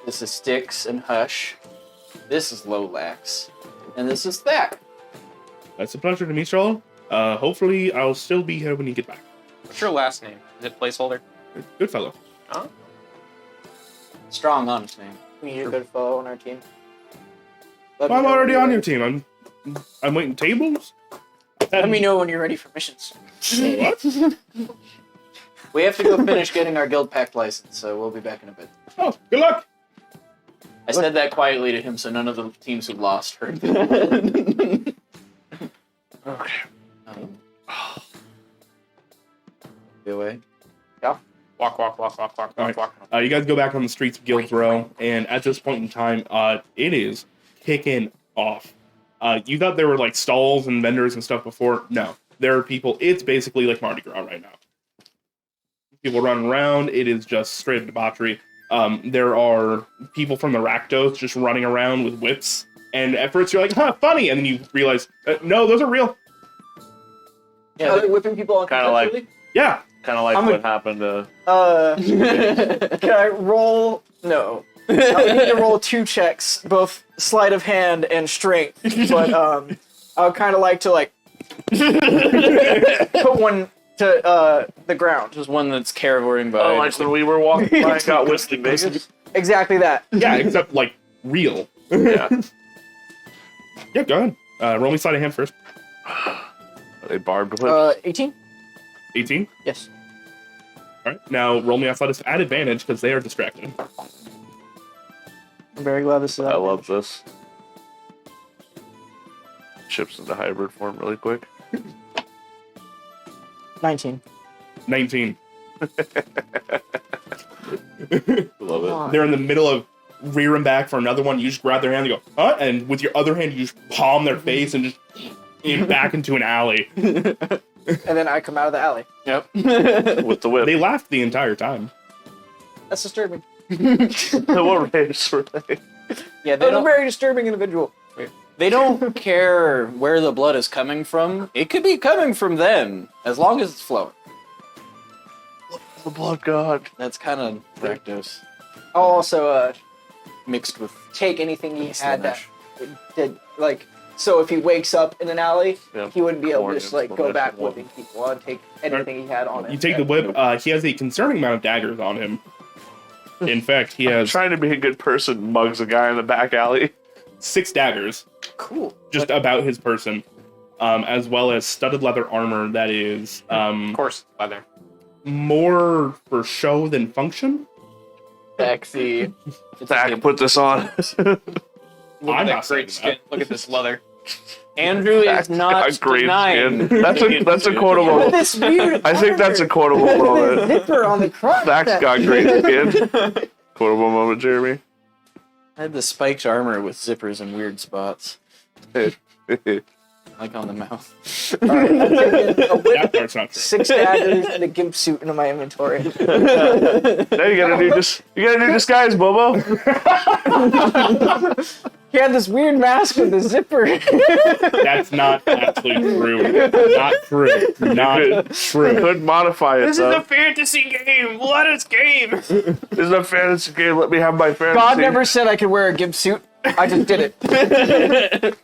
This is Styx and Hush. This is Lolax. And this is Thak. It's a pleasure to meet you all. Hopefully, I'll still be here when you get back. What's your last name? Is it placeholder? Good fellow. Huh? Strong, honest man. We need a good fellow on our team. Let me I'm know already when on you're your team. I'm waiting tables. Let me know when you're ready for missions. What? We have to go finish getting our guild pact license, so we'll be back in a bit. Oh, good luck. I said that quietly to him, so none of the teams who lost heard that. Okay. Be away. Walk. Alright. You guys go back on the streets of Guilds Row, and at this point in time, it is kicking off. You thought there were like stalls and vendors and stuff before. No, there are people. It's basically like Mardi Gras right now. People running around. It is just straight up debauchery. There are people from the Rakdos just running around with whips. And at first you're like, huh, funny. And then you realize, no, those are real. Yeah, are they whipping people on Kinda like- consensually? Yeah. Kind of like I'm a- what happened to. Can I roll? No. I would need to roll 2 checks, both sleight of hand and strength. But I would kind of like to put one to the ground. Just one that's caravoring by. Oh, like when we were walking by and got Whistling Vegas? Exactly that. Yeah, except like real. Yeah. Yeah, go ahead. Roll me sleight of hand first. Are they barbed whips? 18. 18. Yes. All right. Now roll me athletics at advantage because they are distracted. I'm very glad this is. I love this. Chips into hybrid form really quick. 19. 19. Love it. They're in the middle of rear them back for another one. You just grab their hand and go, huh? And with your other hand, you just palm their face and just back into an alley. And then I come out of the alley. Yep. With the whip. They laughed the entire time. That's disturbing. What race were they? Yeah, They're a very disturbing individual. they don't care where the blood is coming from. It could be coming from them, as long as it's flowing. The blood god. That's kind of Rakdos I'll also mixed with take anything he had that Slanesh. did like. So if he wakes up in an alley, Yeah. he wouldn't be able to Or just like it's go Slanesh back as well. whipping people and take anything he had on him. You take the whip. He has a concerning amount of daggers on him. In fact, he has Trying to be a good person mugs a guy in the back alley. 6 daggers Cool. just about his person, as well as studded leather armor that is Of course, leather. more for show than function. Sexy. Zach, put this on. I'm not saying Great skin. that. Look at this leather. Andrew is not A great denying. skin. That's a With quotable. this weird. I think that's a quotable the moment. zipper on the crotch. Zach's that- got great skin. Quotable moment, Jeremy. I had the spiked armor with zippers in weird spots, like on the mouth. All right, I'm taking a whip, That part's not true. 6 daggers, and a gimp suit into my inventory. Now you got a new disguise, Bobo. He had this weird mask with the zipper. That's not actually true. Not true. Not true. Could modify it. This is though. a fantasy game. Let us game. This is a fantasy game. Let me have my fantasy. God never said I could wear a gimp suit. I just did it.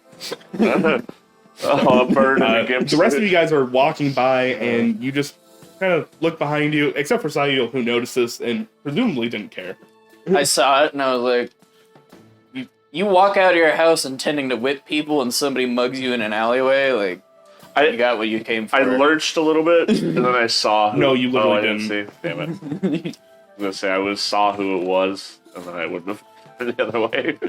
Oh, a bird and a gimp. The rest of you guys are walking by, and you just kind of look behind you, except for Sayil, who noticed this and presumably didn't care. I saw it and I was like, you walk out of your house intending to whip people and somebody mugs you in an alleyway, like, you got what you came for. I lurched a little bit, and then I saw. Who, No, you literally I didn't see. Damn it! I was gonna say I saw who it was, and then I would have the other way.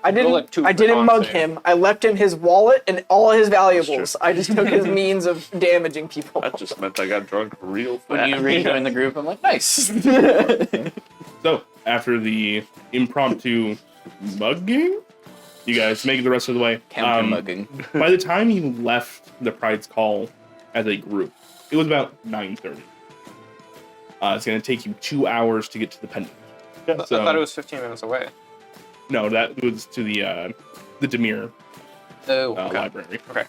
I Roll didn't. it two I for didn't mug con him. I left him his wallet and all his valuables. I just took his means of damaging people. That just meant I got drunk real fast. When you rejoin the group, I'm like, nice. So, after the impromptu mugging, you guys make it the rest of the way. Counter mugging. By the time you left the Pride's Call as a group, it was about 9:30. It's going to take you 2 hours to get to the pendant. I thought it was 15 minutes away. No, that was to the Demir Oh, okay. library. Okay.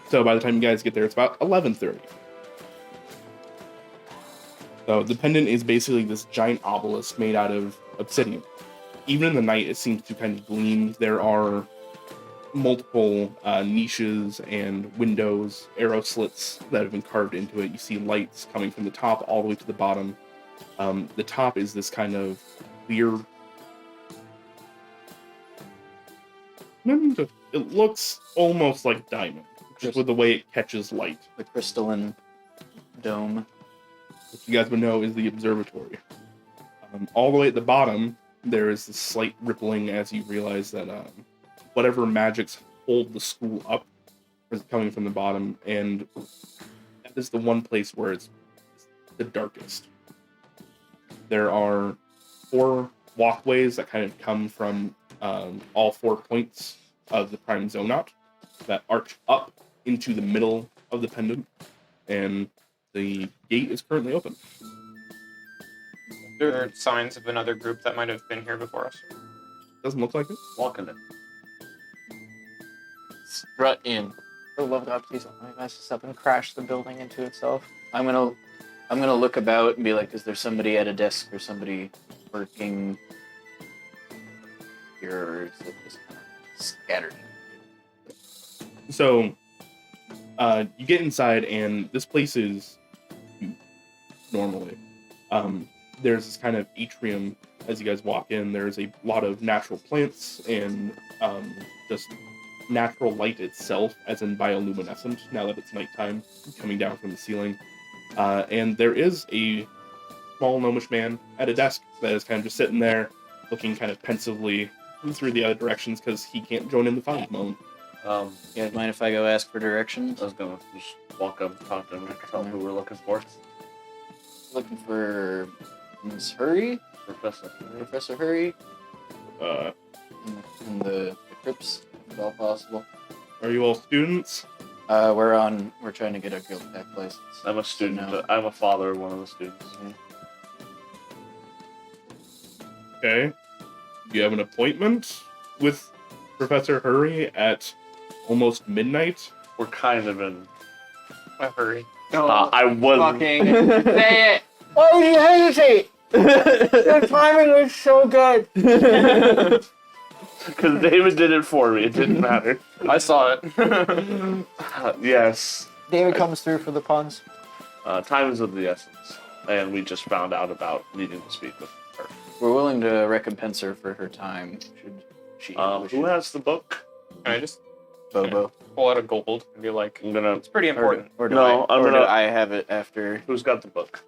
So by the time you guys get there, it's about 11:30. So the pendant is basically this giant obelisk made out of obsidian. Even in the night, it seems to kind of gleam. There are multiple niches and windows, arrow slits that have been carved into it. You see lights coming from the top all the way to the bottom. The top is this kind of clear. It looks almost like diamond, just with the way it catches light. The crystalline dome. What you guys would know is the observatory. All the way at the bottom, there is this slight rippling as you realize that whatever magics hold the school up is coming from the bottom, and that is the one place where it's the darkest. There are 4 walkways that kind of come from all 4 points of the prime zonot that arch up into the middle of the pendant, and the gate is currently open. There are signs of another group that might have been here before us. Doesn't look like it. Walking it. Strut in. For the love of God, please don't let me mess this up and crash the building into itself. I'm gonna look about and be like, is there somebody at a desk or somebody working here, or is it just kind of scattered? So, you get inside, and this place is huge, normally. There's this kind of atrium as you guys walk in. There's a lot of natural plants and just natural light itself, as in bioluminescent, now that it's nighttime, coming down from the ceiling. And there is a small gnomish man at a desk that is kind of just sitting there, looking kind of pensively through the other directions because he can't join in the fun at the moment. You guys mind if I go ask for directions? I was gonna just walk up and talk to him and tell him who we're looking for. Looking for Miss Hurry Professor. Professor Hurry Uh, in the Crypts, if at all possible. are you all students? We're trying to get our guild pack license. I'm a student. no. I'm a father of one of the students. Okay. You have an appointment with Professor Hurry at almost midnight. We're kind of in. A hurry. I was. Fucking say it. Why would you hesitate? The timing was so good. Because David did it for me. It didn't matter. I saw it. Yes. David comes through for the puns. Time is of the essence. And we just found out about needing to speak with her. We're willing to recompense her for her time. Should she? wish Who it. has the book? Can I just Bobo? pull out a gold and be like, I'm gonna. it's pretty important. Or do No, I, I'm or do gonna- I have it after? Who's got the book?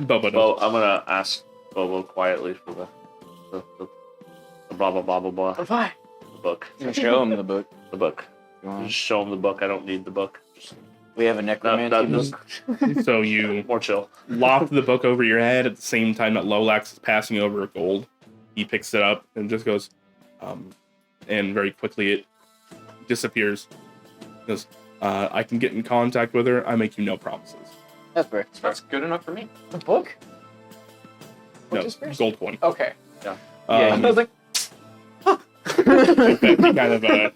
Bubba Bo, does. I'm gonna ask Bobo quietly for the blah blah blah blah blah. Fine. The book. You can show him the book. The book. If you want. Just show him the book. I don't need the book. Just We have a necromancy that book. just So you more chill. loft the book over your head at the same time that Lolax is passing over a gold. He picks it up and just goes, and very quickly it disappears. He goes, I can get in contact with her. I make you no promises. That's fair. That's good enough for me. The book? No, What disappears? gold coin. Okay. Yeah, I was like, He kind of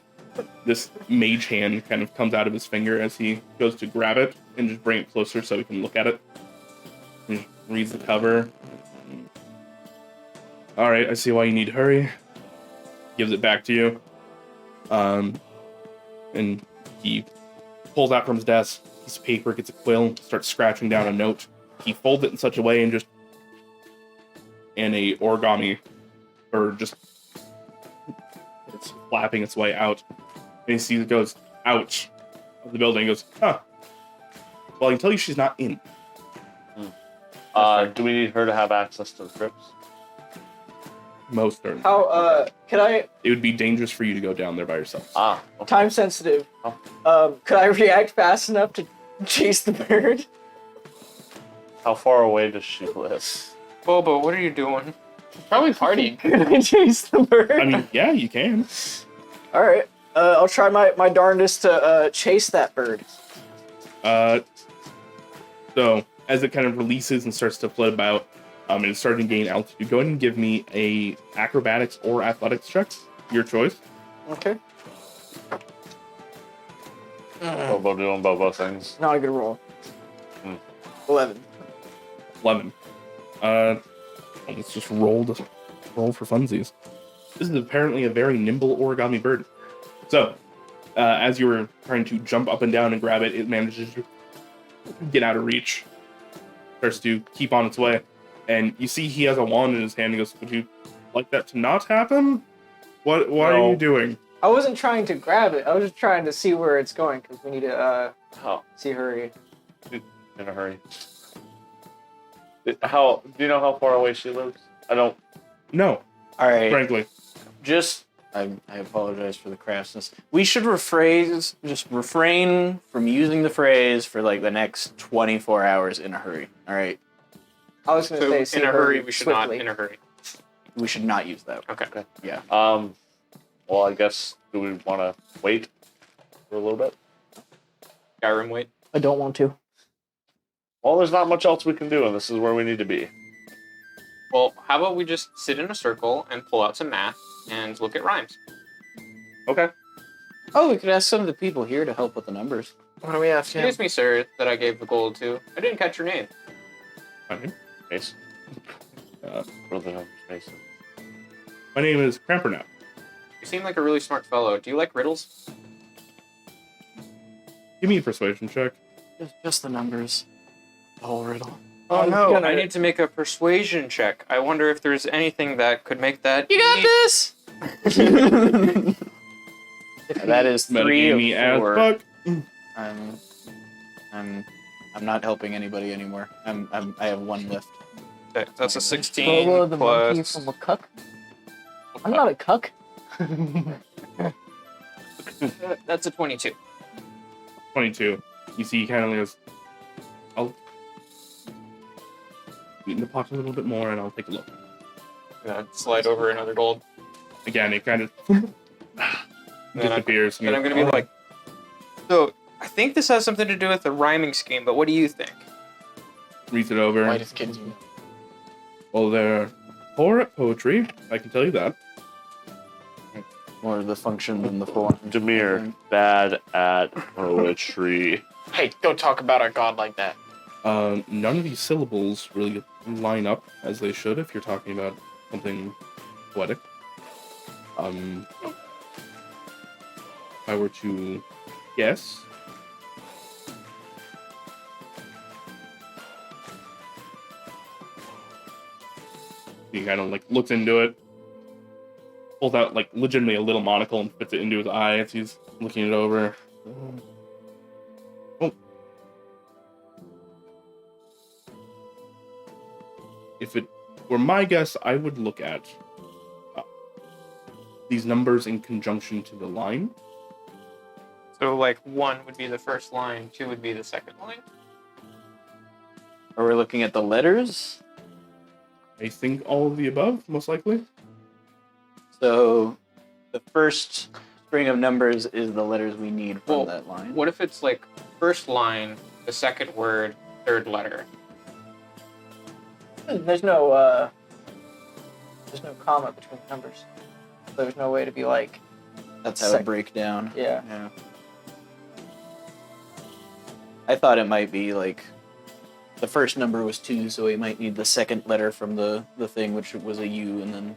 this mage hand kind of comes out of his finger as he goes to grab it and just bring it closer so he can look at it. He reads the cover. All right, I see why you need to hurry. Gives it back to you. And he pulls out from his desk a piece of paper, gets a quill, starts scratching down a note. He folds it in such a way and a origami bird just it's flapping its way out. And he sees it goes out of the building and goes, huh. Well, I can tell you she's not in. Do we need her to have access to the crypts? Most certainly. how, could I, It would be dangerous for you to go down there by yourself. Okay. time sensitive, Oh. could I react fast enough to chase the bird? How far away does she live? Bobo, what are you doing? Probably partying. Could I chase the bird? I mean, yeah, you can. Alright. I'll try my darndest to chase that bird. So as it kind of releases and starts to float about, and it's starting to gain altitude, go ahead and give me a acrobatics or athletics check. Your choice. Okay. Bobo doing Bobo things. Not a good roll. 11. 11. Let's just roll for funsies. This is apparently a very nimble origami bird. So, as you were trying to jump up and down and grab it, it manages to get out of reach. Starts to keep on its way. And you see he has a wand in his hand and goes, would you like that to not happen? What are No. you doing? I wasn't trying to grab it. I was just trying to see where it's going because we need to How? see hurry. In a hurry. How? Do you know how far away she lives? I don't. No, All right. frankly. Just, I apologize for the crassness. We should refrain from using the phrase for like the next 24 hours in a hurry. All right. I was going to So say see in a hurry, we should swiftly. not in a hurry. We should not use that. Okay. Yeah. Well, I guess do we want to wait for a little bit? Skyrim wait. I don't want to. Well, there's not much else we can do, and this is where we need to be. Well, how about we just sit in a circle and pull out some math and look at rhymes? Okay. Oh, we could ask some of the people here to help with the numbers. What do we ask Excuse me, sir, that I gave the gold to. I didn't catch your name. Mason. Brother Mason. My name is Crampernap. You seem like a really smart fellow. Do you like riddles? Give me a persuasion check. Just the numbers. The whole riddle. Oh, no. Gonna- I need to make a persuasion check. I wonder if there's anything that could make that. You got this! That is 3 Metagamey as of 4. fuck. I'm not helping anybody anymore. I have 1 left. Okay, that's a 16 Bobo the monkey plus. from a cuck? I'm not a cuck. That's a 22. 22. You see, he kind of goes, Beat the pot a little bit more, and I'll take a look. Slide over another gold. Again, it kind of And then disappears. I'm gonna be like, so I think this has something to do with the rhyming scheme, but what do you think? reads it over. Why does kids you know? Well, they're poor at poetry. I can tell you that. More the function than the form. Demir, bad at poetry. Hey, don't talk about our god like that. None of these syllables really line up as they should if you're talking about something poetic. If I were to guess, he kind of like looks into it, pulls out like legitimately a little monocle and fits it into his eye as he's looking it over. Oh. If it were my guess, I would look at these numbers in conjunction to the line. So like 1 would be the first line, 2 would be the second line. Are we looking at the letters? I think all of the above, most likely. So the first string of numbers is the letters we need from Well, that line. What if it's like first line, the second word, third letter? There's no comma between numbers. There's no way to be like, That's how it Sec- breaks down. yeah. Yeah. I thought it might be like the first number was 2, so we might need the second letter from the thing, which was a U, and then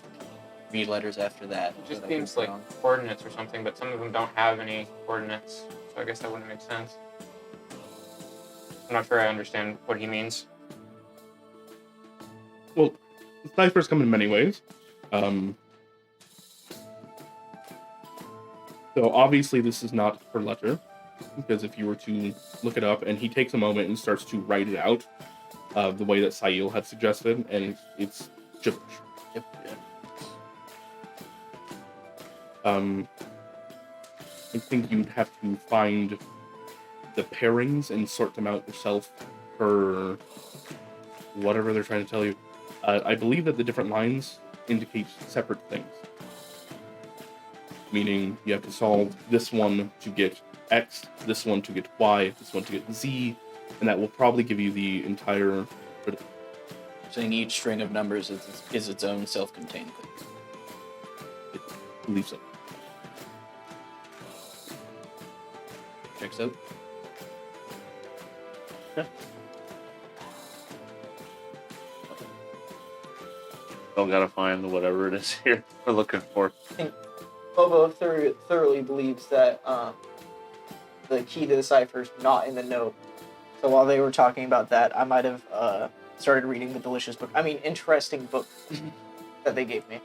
3 letters after that. It just But I could seems be like wrong. coordinates or something, but some of them don't have any coordinates, so I guess that wouldn't make sense. I'm not sure I understand what he means. Well, ciphers come in many ways. So obviously this is not per letter, because if you were to look it up, and he takes a moment and starts to write it out, the way that Sail had suggested, and it's gibberish. Yep. I think you'd have to find the pairings and sort them out yourself per whatever they're trying to tell you. I believe that the different lines indicate separate things. Meaning you have to solve this one to get X, this one to get Y, this one to get Z, and that will probably give you the entire... Saying each string of numbers is its own self-contained thing. I believe so. Checks out. Still gotta find whatever it is here we're looking for. Bobo thoroughly believes that the key to the cipher is not in the note. So while they were talking about that, I might have started reading the delicious book. I mean, interesting book that they gave me.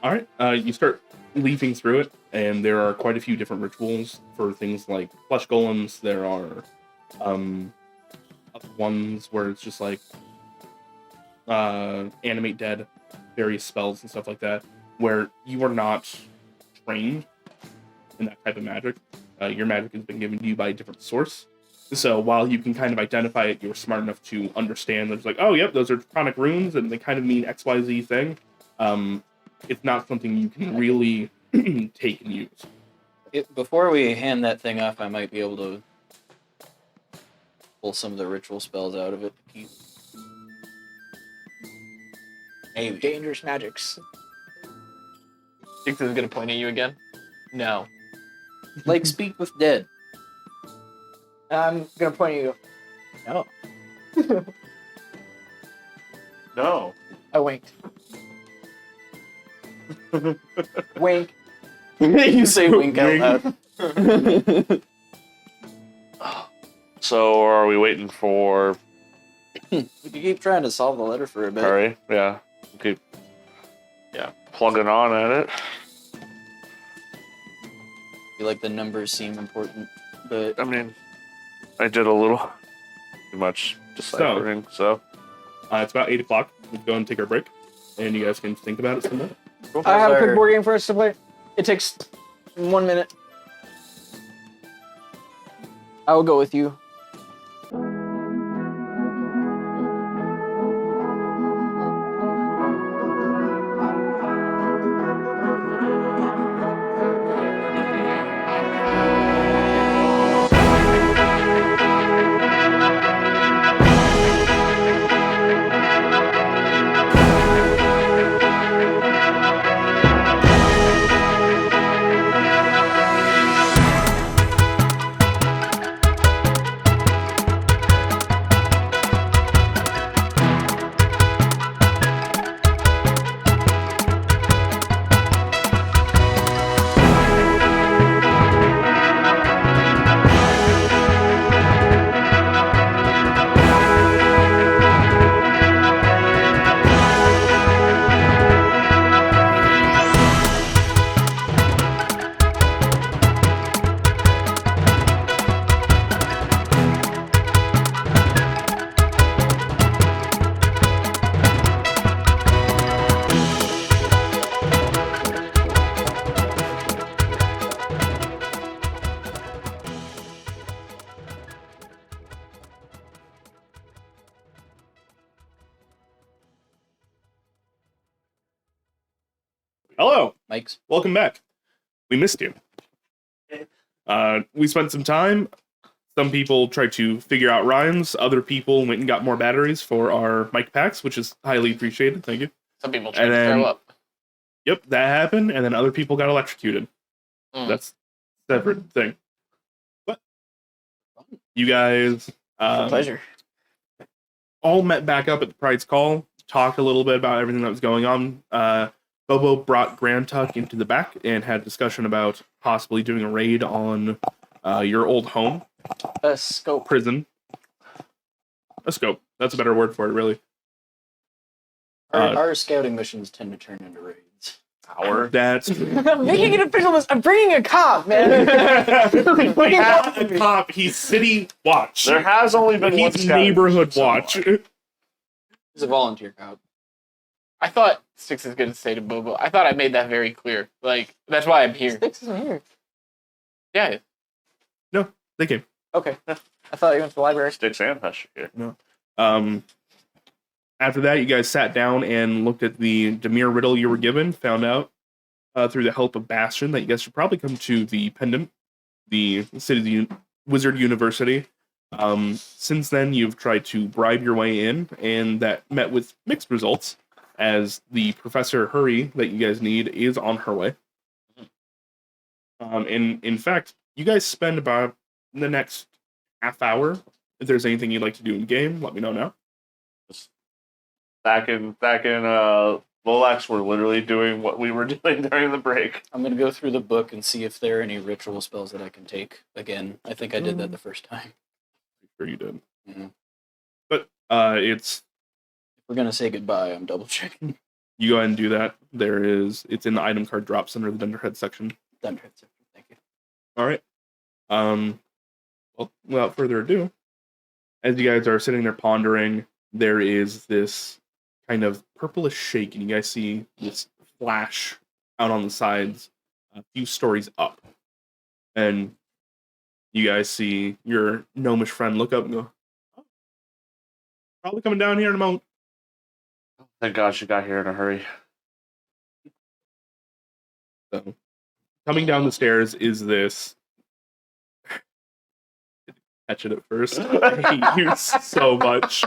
All right, you start leafing through it, and there are quite a few different rituals for things like flesh golems. There are other ones where it's just like animate dead, various spells and stuff like that, where you are not trained in that type of magic. Your magic has been given to you by a different source. So while you can kind of identify it, you're smart enough to understand there's like, oh, yep, those are draconic runes, and they kind of mean XYZ thing. It's not something you can really take and use. Before we hand that thing off, I might be able to pull some of the ritual spells out of it to keep. Maybe. Dangerous magics. Think this is gonna point at you again? No. Like speak with dead. I'm gonna point at you. No. No. I winked. Wink. You say wink out loud. So are we waiting for We could keep trying to solve the letter for a bit. Harry? Yeah. Keep plugging on at it. I feel like the numbers seem important, but I mean, I did a little too much deciphering, so. It's about 8 o'clock. We go and take our break, and you guys can think about it some more. I have a quick Our- board game for us to play. It takes 1 minute. I will go with you. Hello. Mike's. Welcome back. We missed you. We spent some time. Some people tried to figure out rhymes. Other people went and got more batteries for our mic packs, which is highly appreciated. Thank you. Some people tried And to then- throw up. Yep, that happened. And then other people got electrocuted. That's a separate thing. But you guys Pleasure. all met back up at the Pride's Call, talked a little bit about everything that was going on. Bobo brought Grand Tuck into the back and had a discussion about possibly doing a raid on your old home, A scope. prison. A scope. That's a better word for it, really. Our scouting missions tend to turn into raids. That's I'm making it official. I'm bringing a cop, man. we have a cop. He's city watch. There has only been one He's scout neighborhood so watch. far. He's a volunteer cop. I thought Sticks is going to say to Bobo. I thought I made that very clear. Like, that's why I'm here. Sticks isn't here. Yeah. They came. Okay. I thought you went to the library. Sticks and Hesher here. After that, you guys sat down and looked at the Demir riddle you were given, found out through the help of Bastion that you guys should probably come to the Pendant, the City Wizard University. Since then, you've tried to bribe your way in, and that met with mixed results, as the Professor Hurry that you guys need is on her way. And in fact, you guys spend about the next half hour. If there's anything you'd like to do in game, let me know now. Back in Volax, we're literally doing what we were doing during the break. I'm gonna go through the book and see if there are any ritual spells that I can take. Again, I think I did that the first time. Sure you did. Mhm. But it's If we're gonna say goodbye, I'm double checking. you go ahead and do that. It's in the item card drops under the Dunderhead section. Dunderheads. Thank you. All right. Well, without further ado, as you guys are sitting there pondering, there is this kind of purplish shake, and you guys see this flash out on the sides, a few stories up, and you guys see your gnomish friend look up and go, oh, probably coming down here in a moment. Thank God she got here in a hurry. So, coming down the stairs is this. Catch it at first. I hate you so much.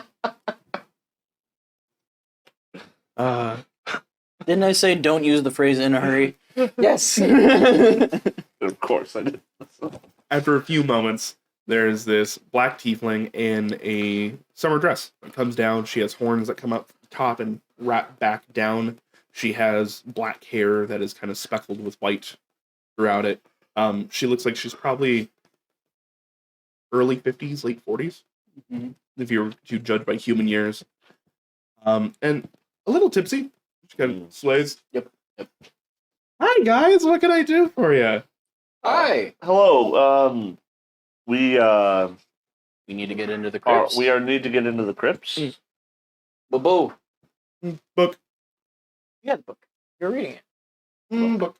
Didn't I say don't use the phrase in a hurry? Yes. Of course I did. After a few moments, there's this black tiefling in a summer dress that comes down. She has horns that come up top and wrap back down. She has black hair that is kind of speckled with white throughout it. She looks like she's probably early 50s, late 40s, if you were to judge by human years. And a little tipsy. She kind of sways. Yep. Hi, guys. What can I do for you? Hi. Hello. We need to get into the crypts. need to get into the crypts. Bobo. Book. You got the book. You're reading it. Book.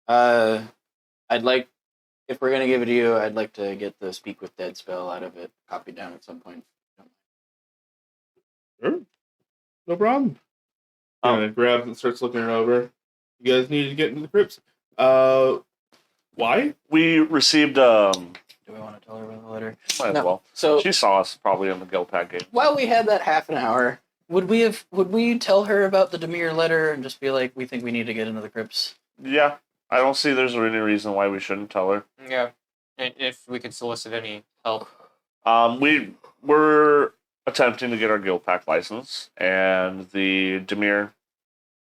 I'd like, if we're gonna give it to you, I'd like to get the Speak with Dead spell out of it, copied down at some point. Sure. No problem. Grabs and starts looking it over. You guys need to get into the crypts. Why? We received Do I want to tell her about the letter? might as No. well. So She saw us probably in the Guild Pack game. while we had that half an hour, would we tell her about the Demir letter and just be like, we think we need to get into the crypts? Yeah. I don't see there's any reason why we shouldn't tell her. Yeah. And if we could solicit any help. We were attempting to get our Guild Pack license, and the Demir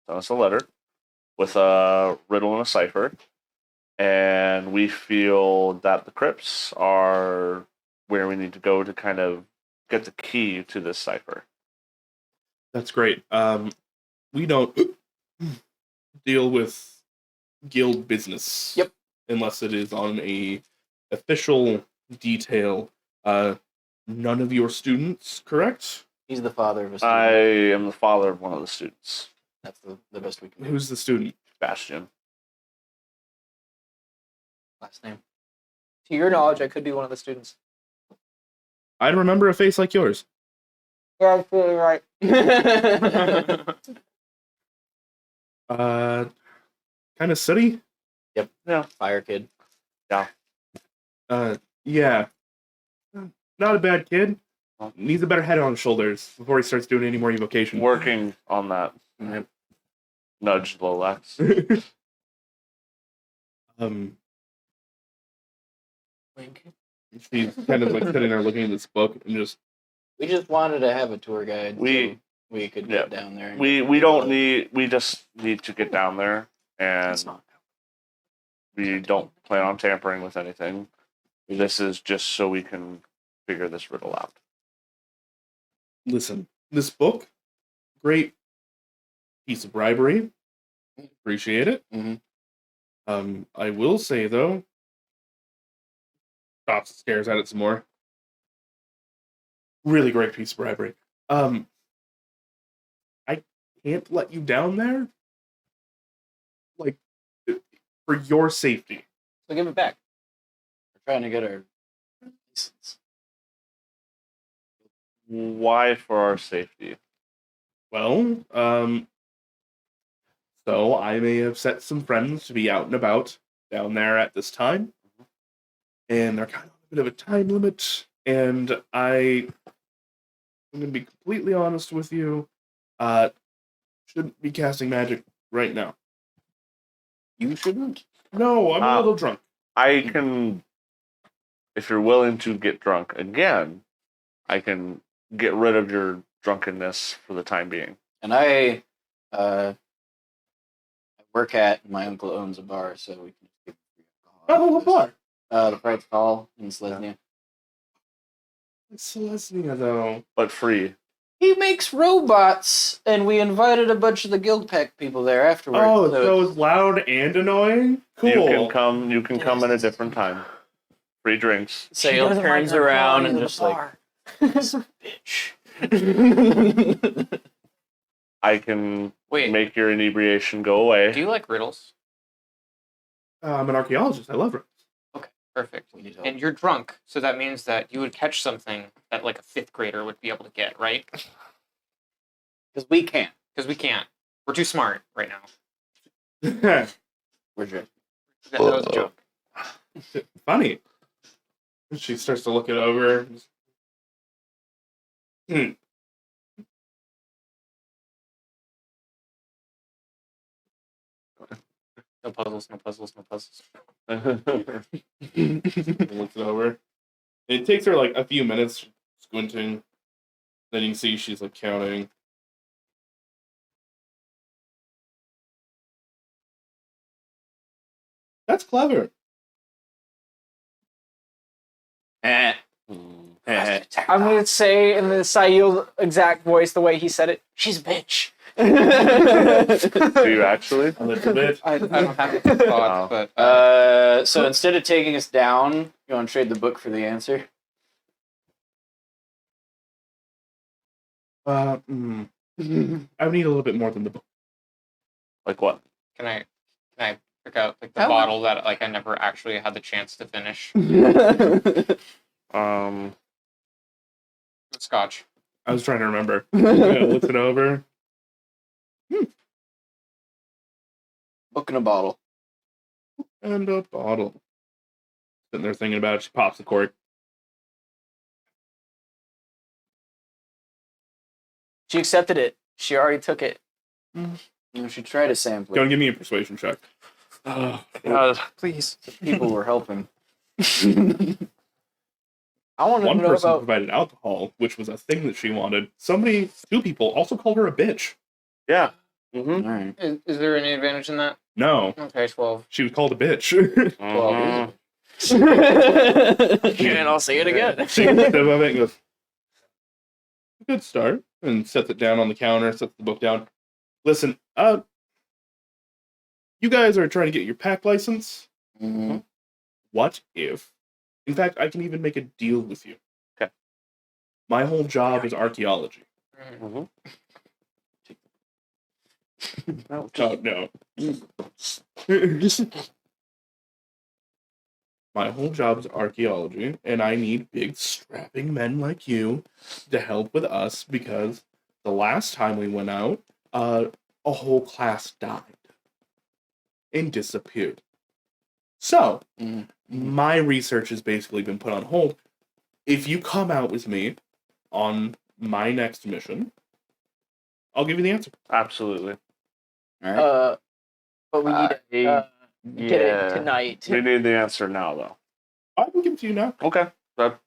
sent us a letter with a riddle and a cipher, and we feel that the crypts are where we need to go to kind of get the key to this cipher. That's great. We don't deal with guild business. Yep. Unless it is on a official detail. None of your students, correct? He's the father of a I student. am the father of one of the students, That's the best we can do. Who's the student? Bastion. Last name. To your knowledge, I could be one of the students. I'd remember a face like yours. Yeah, that's really right. kind of sooty. Fire kid. Yeah. Not a bad kid. Oh. Needs a better head on his shoulders before he starts doing any more evocation. Working on that. Yep. Nudge Lolex. She's kind of like sitting there looking at this book and just We just wanted to have a tour guide. We- so we could yeah. get down there. and We get we people don't up. need. We just need to get down there, and It's not. we don't plan on tampering with anything. This is just so we can figure this riddle out. listen. This book, great piece of bribery. Appreciate it. Mhm. I will say though, stops and stares at it some more. Really great piece of bribery. I can't let you down there. Like, for your safety. So give it back. We're trying to get our license. Why for our safety? Well, so I may have set some friends to be out and about down there at this time, and they're kind of a bit of a time limit. And I'm going to be completely honest with you. Shouldn't be casting magic right now. You shouldn't. No, I'm a little drunk. I can, if you're willing to get drunk again, I can get rid of your drunkenness for the time being. And I work at. My uncle owns a bar, so we can just give Oh, what bar? The Pride Hall in Selesnya. It's Celestia, though. But free. He makes robots, and we invited a bunch of the Guild Pack people there afterwards. Oh, so it's loud and annoying? Cool. You can come at a different time. Free drinks. Sale turns around and just like, bitch. I can Wait, make your inebriation go away. do you like riddles? I'm an archaeologist. I love it. Perfect. We need help. And you're drunk, so that means that you would catch something that like a fifth grader would be able to get, right? Because we can't. Because we can't. We're too smart right now. We're just. That was a joke. Funny. She starts to look it over. No puzzles, no puzzles, no puzzles. Looks it over. It takes her like a few minutes squinting. Then you can see she's like counting. That's clever. Eh. I'm gonna say in the Sayil exact voice, the way he said it, she's a bitch. Do you actually? A little bit. I don't have a thought, Wow. but So instead of taking us down, you want to trade the book for the answer? I would need a little bit more than the book. Like what? can I pick out like the How bottle that like I never actually had the chance to finish? Scotch. I was trying to remember. Looked it over. Book in a bottle. And a bottle. Sitting there thinking about it, she pops the cork. She accepted it. She already took it. You should try to sample Don't it. give me a persuasion check. Please. People were helping. I want to One know person about. provided alcohol, which was a thing that she wanted. Two people also called her a bitch. Yeah. All Mm-hmm. right. Is there any advantage in that? No, Okay, 12. she was called a bitch. Mhm. And I'll say it again. She looked above it and goes, "Good start," and sets it down on the counter, sets the book down. Listen, you guys are trying to get your pack license. Mhm. What if, in fact, I can even make a deal with you. Okay. My whole job is archaeology. Mhm. Oh, no. My whole job is archaeology, and I need big, strapping men like you to help with us because the last time we went out, a whole class died. and disappeared. So, Mm. my research has basically been put on hold. If you come out with me on my next mission, I'll give you the answer. Absolutely. All right. But we need to get it tonight. We need the answer now, though. I can give it to you now. Okay. That,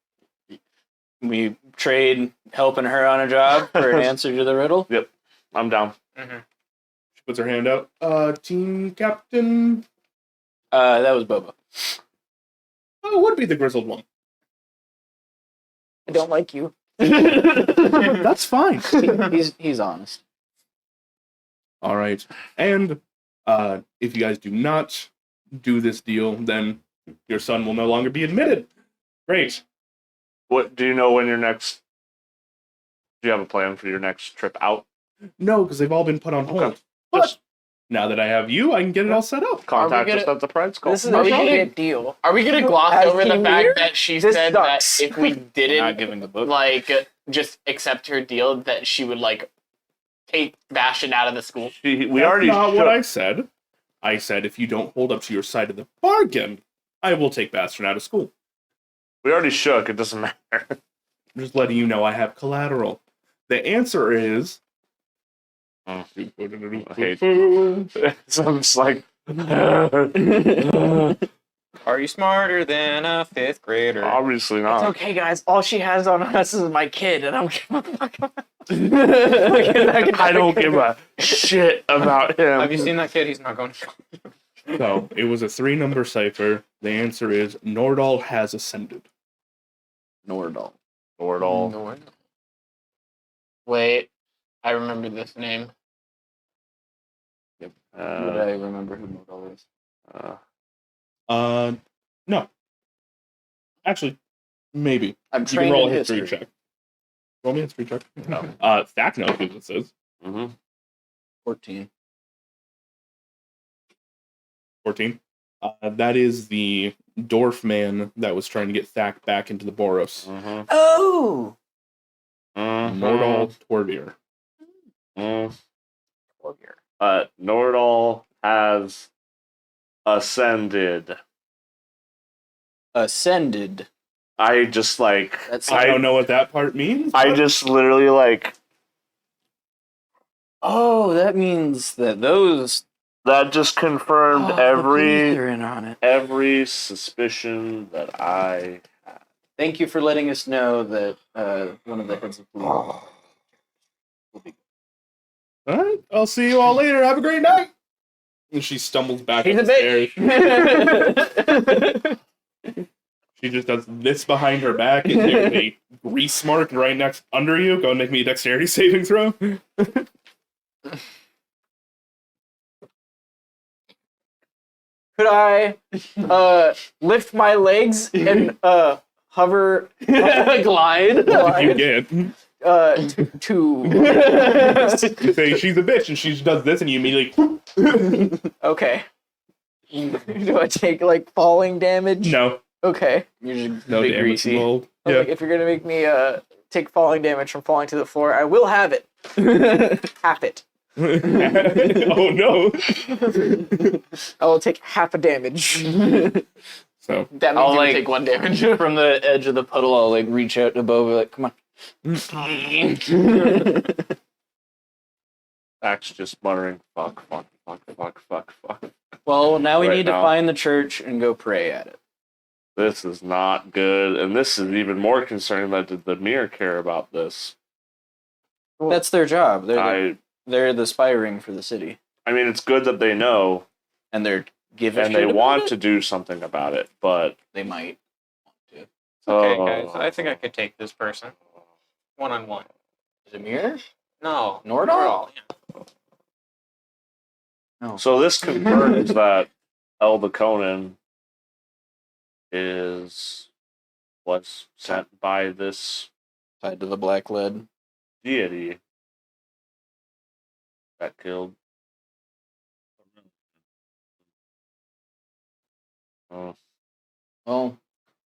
We trade helping her on a job for an answer to the riddle. I'm down. She puts her hand out. Team captain. That was Boba. Oh, would be the grizzled one. I don't like you. That's fine. He's honest. All right. And if you guys do not do this deal, then your son will no longer be admitted. Great. What do you know when your next? Do you have a plan for your next trip out? No, because they've all been put on hold. Okay. But Just now that I have you, I can get it all set up. contact gonna- us at the Pride School. This is Are a we gonna- shit deal. Are we gonna gloss As over the team leader, fact that she this said sucks. that if we We're not didn't giving the book. like just accept her deal, that she would like take Bastion out of the school? we That's already not shook. what I said. I said if you don't hold up to your side of the bargain, I will take Bastion out of school. We already shook. It doesn't matter. I'm just letting you know I have collateral. The answer is. I So I'm just like. Are you smarter than a fifth grader? Obviously It's not. okay, guys. All she has on us is my kid, and I don't give a fuck about I don't give a shit about him. Have you seen that kid? He's not going to school. So it was a 3-number cipher. The answer is Nordal has ascended. Nordal. Nordal. No, wait, I remember this name. Would I remember who Nordal is? No. Actually, maybe. I'm You can trained roll in a history history. check. Roll me a history check. No. Thack knows who this is. Mm-hmm. 14. 14. That is the dwarf man that was trying to get Thack back into the Boros. Mm-hmm. Oh! Nordal Torvir. Nordal has ascended. Ascended. I just like. That's I don't know what that part means. I just literally like. Oh, that means that those That just confirmed the police are in on it. every suspicion that I. Thank you for letting us know that one of the heads of police will be. All right. I'll see you all later. Have a great night. And she stumbles back She's up a the bitch. stairs. She just does this behind her back, and there's a grease mark right next under you. Go and make me a dexterity saving throw. Could I lift my legs and hover Glide. What did you get? to You say she's a bitch, and she does this, and you immediately okay. Do I take like falling damage? no, Okay. You're just no big damage greasy. involved. I was Yeah, like, if you're gonna make me take falling damage from falling to the floor, I will have it. Half it. oh no. I will take half a damage. So That means I'll, you like- would take 1 damage. From the edge of the puddle, I'll like reach out to Boba, like, come on. Axe just muttering, fuck, fuck, fuck, fuck, fuck, fuck. Well, now we Right need to now. find the church and go pray at it. This is not good, and this is even more concerning that did the mirror care about this. That's their job. They're I the spy ring for the city, mean, it's good that they know and they're giving and they want to do something about it, but They might. Okay, guys, I think I could take this person. 1-on-1. Zamir? No. Nordal? So this confirms that Elba Conan was sent by this Tied to the black lead. deity that killed. Oh, Well,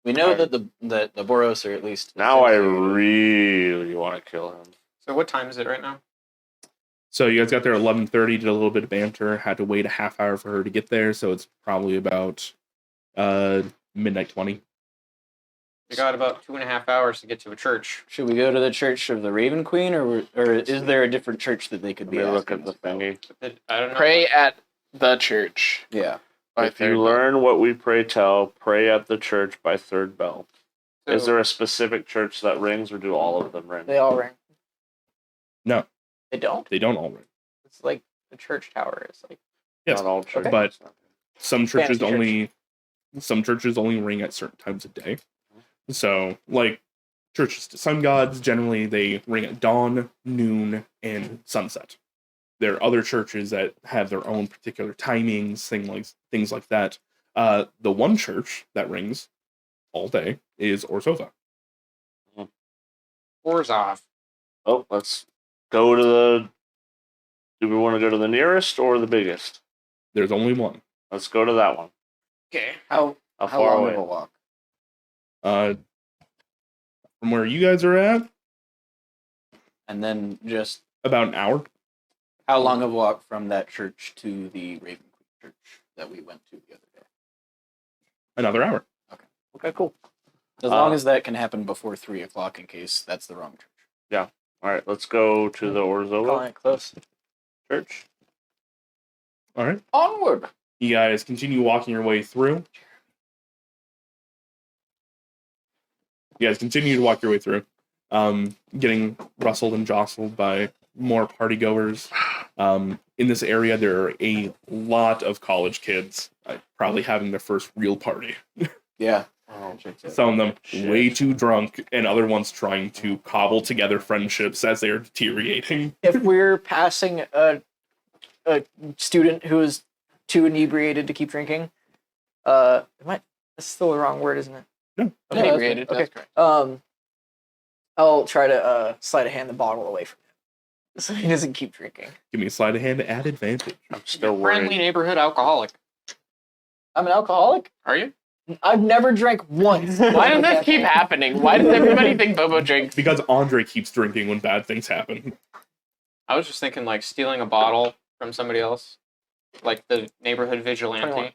we know that the Boros are at least. now I really want to kill him. So what time is it right now? So you guys got there at 11:30, did a little bit of banter, had to wait a half hour for her to get there, so it's probably about midnight 20. We got about 2.5 hours to get to a church. Should we go to the Church of the Raven Queen, or is there a different church that they could be Let me look asking at the us about? thingy. I don't know. Pray at the church. Yeah. by If third you bell. learn what we pray tell, pray at the church by third bell. Is So- there a specific church that rings, or do all of them ring? They all ring. No, They don't. they don't all ring. It's like the church tower is like. Yes, Not all churches. but some churches Fancy only ring at certain times of day. So, like churches to sun gods, generally they ring at dawn, noon, and sunset. There are other churches that have their own particular timings, things like that. The one church that rings all day is Orzova. Orzhov. Oh, let's go to the. Do we want to go to the nearest or the biggest? There's only one. Let's go to that one. Okay. How How how far long away? of a walk? From where you guys are at, And then just about an hour. how long of a walk from that church to the Raven Queen church that we went to the other day? Another hour. Okay, cool. As Uh, long as that can happen before 3:00, in case that's the wrong church. All right, let's go to the Orzova Calling it close. church. All right. Onward. You guys continue walking your way through. You guys continue to walk your way through, getting rustled and jostled by more partygoers. In this area, there are a lot of college kids, probably having their first real party. Yeah. Oh, Some of them shit. way too drunk, and other ones trying to cobble together friendships as they are deteriorating. If we're passing a student who is too inebriated to keep drinking, that's still the wrong word, isn't it? No. Okay. Yeah, that's Inebriated, okay. that's correct. I'll try to sleight of hand the bottle away from him so he doesn't keep drinking. Give me a sleight of hand at advantage. I'm still Friendly worried. neighborhood alcoholic. I'm an alcoholic. Are you? I've never drank once. Why does this keep happening? Why does everybody think Bobo drinks? Because Andre keeps drinking when bad things happen. I was just thinking like stealing a bottle from somebody else, like the neighborhood vigilante. 21.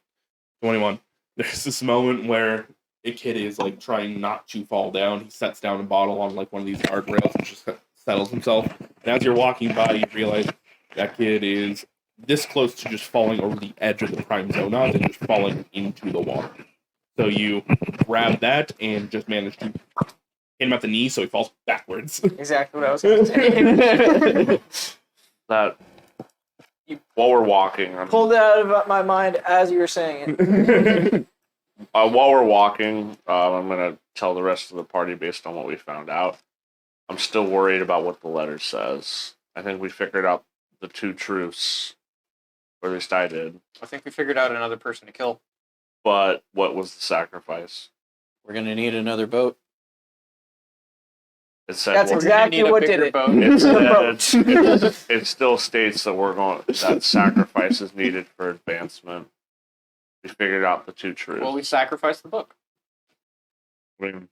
21. There's this moment where a kid is like trying not to fall down. He sets down a bottle on like one of these guardrails and just settles himself. And as you're walking by, you realize that kid is this close to just falling over the edge of the prime zone and just falling into the water. So you grab that and just manage to hit him at the knee so he falls backwards. Exactly what I was going to say. That while we're walking, Pulled it out of my mind as you were saying it. while we're walking, I'm gonna tell the rest of the party based on what we found out. I'm still worried about what the letter says. I think we figured out the two truths, or at least I did. I think we figured out another person to kill. But what was the sacrifice? We're gonna need another boat. It said That's we're- exactly what did it. It said it still states that that sacrifice is needed for advancement. We figured out the two truths. Well, we sacrificed the book. I mean,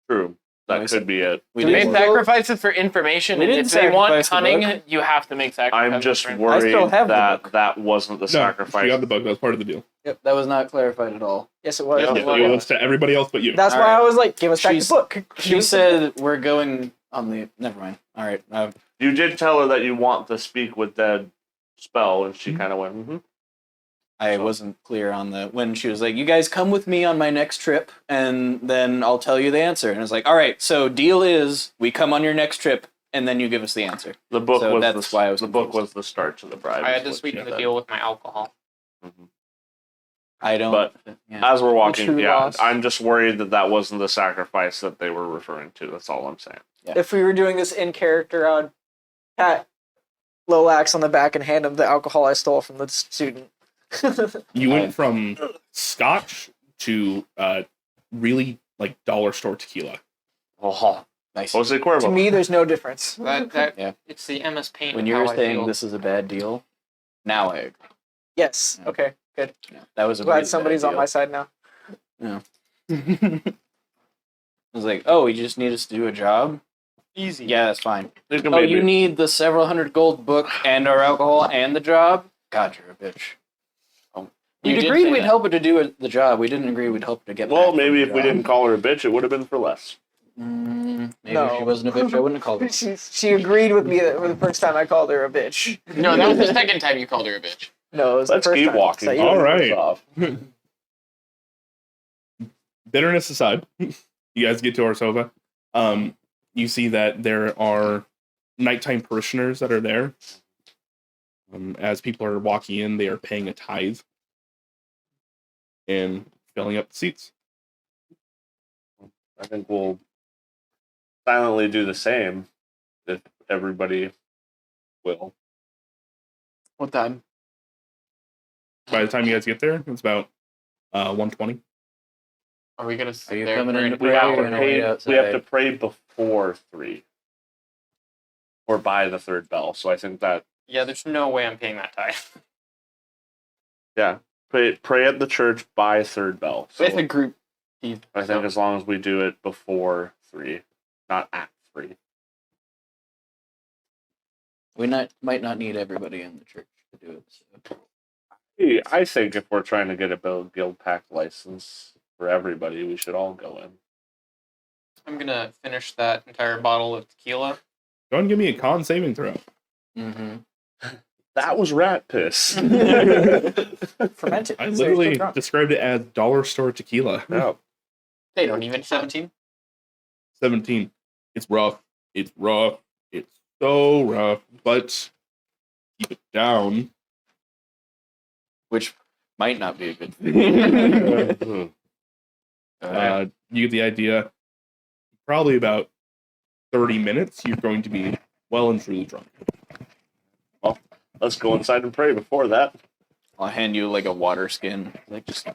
true. That We could said- be it. We We did made work. sacrifices for information. We And didn't if they want sacrifice the cunning, book. you have to make sacrifices. I'm just for information. worried still have the that book. that wasn't the No, sacrifice. you got the book. That's part of the deal. Yep, that was not clarified at all. Yes, it was. Yeah, Yeah, it was to everybody else but you. That's All why right. I was like, give us back She's- the book. She said we're going on the. Never mind. All right. You did tell her that you want to speak with dead spell, and she kind of went, mm-hmm. I wasn't clear on the when she was like, "You guys come with me on my next trip, and then I'll tell you the answer." And I was like, "All right, so deal is we come on your next trip, and then you give us the answer." The book So was that's the, why I was the book confused. was the start to the bribe. I is had to what sweeten she the said. deal with my alcohol. Mhm. I don't. But yeah. As we're walking, true yeah, loss. I'm just worried that that wasn't the sacrifice that they were referring to. That's all I'm saying. If we were doing this in character, I would pat Loax on the back and hand him the alcohol I stole from the student. You went from scotch to really like dollar store tequila. Oh, Nice. Jose To Cuervo. me, there's no difference. That Yeah. It's the MS Paint. When of you how were I saying feel. this is a bad deal, now I agree. Yes. Okay. Good. Yeah, that was a Glad really somebody's bad on my side now. deal. I was like, "Oh, you just need us to do a job." Easy. Yeah, that's fine. You can Oh, maybe- you need the several hundred gold book and our alcohol and the job? God, you're a bitch. You We'd did agreed say we'd that. help her to do the job. We didn't agree we'd help her to get Well, back maybe from if we the didn't call her a bitch, it would have been for less. Maybe No. if she wasn't a bitch, I wouldn't have called her. She agreed with me the first time I called her a bitch. No, that was the second time you called her a bitch. No, it was Let's the first keep time. walking. So you- All right. Off. Bitterness aside, you guys get to Orsova. You see that there are nighttime parishioners that are there. As people are walking in, they are paying a tithe and filling up the seats. I think we'll silently do the same if everybody will. What time? By the time you guys get there, it's about 1:20. Are we gonna Are sit you there? coming for in an- to We pray? have You're to gonna wait pray. outside. We have to pray before 3, or by the third bell. So I think that Yeah, there's no way I'm paying that tithe. pray at the church by third bell. So With a group. I think as long as we do it before 3, not at 3. We might not need everybody in the church to do it. So. Hey, I think if we're trying to get a guild pack license for everybody, we should all go in. I'm gonna finish that entire bottle of tequila. Go and give me a con saving throw. Mm-hmm. That was rat piss. fermented. I So you're literally still drunk. described it as dollar store tequila. No. They don't even 17. 17. It's rough. It's rough. It's so rough. But keep it down. Which might not be a good thing. You get the idea. Probably about 30 minutes, you're going to be well and truly drunk. Let's go inside and pray before that. I'll hand you like a water skin, like just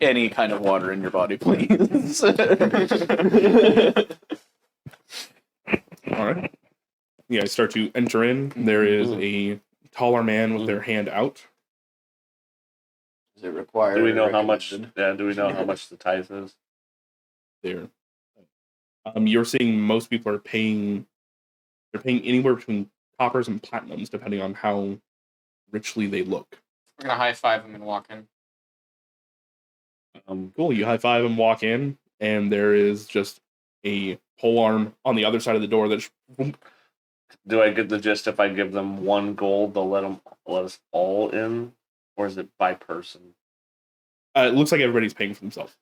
any kind of water in your body, please. All right. You guys start to enter in. There is a taller man with their hand out. Does it require? Do we know how much? recommended? Yeah. Do we know how much the tithe is? There. You're seeing most people are paying. They're paying anywhere between coppers and platinums, depending on how richly they look. We're gonna high five him and walk in. Cool. You high five and walk in, and there is just a pole arm on the other side of the door that's Do I get the gist? If I give them 1 gold, they'll let us all in, or is it by person? it looks like everybody's paying for themselves.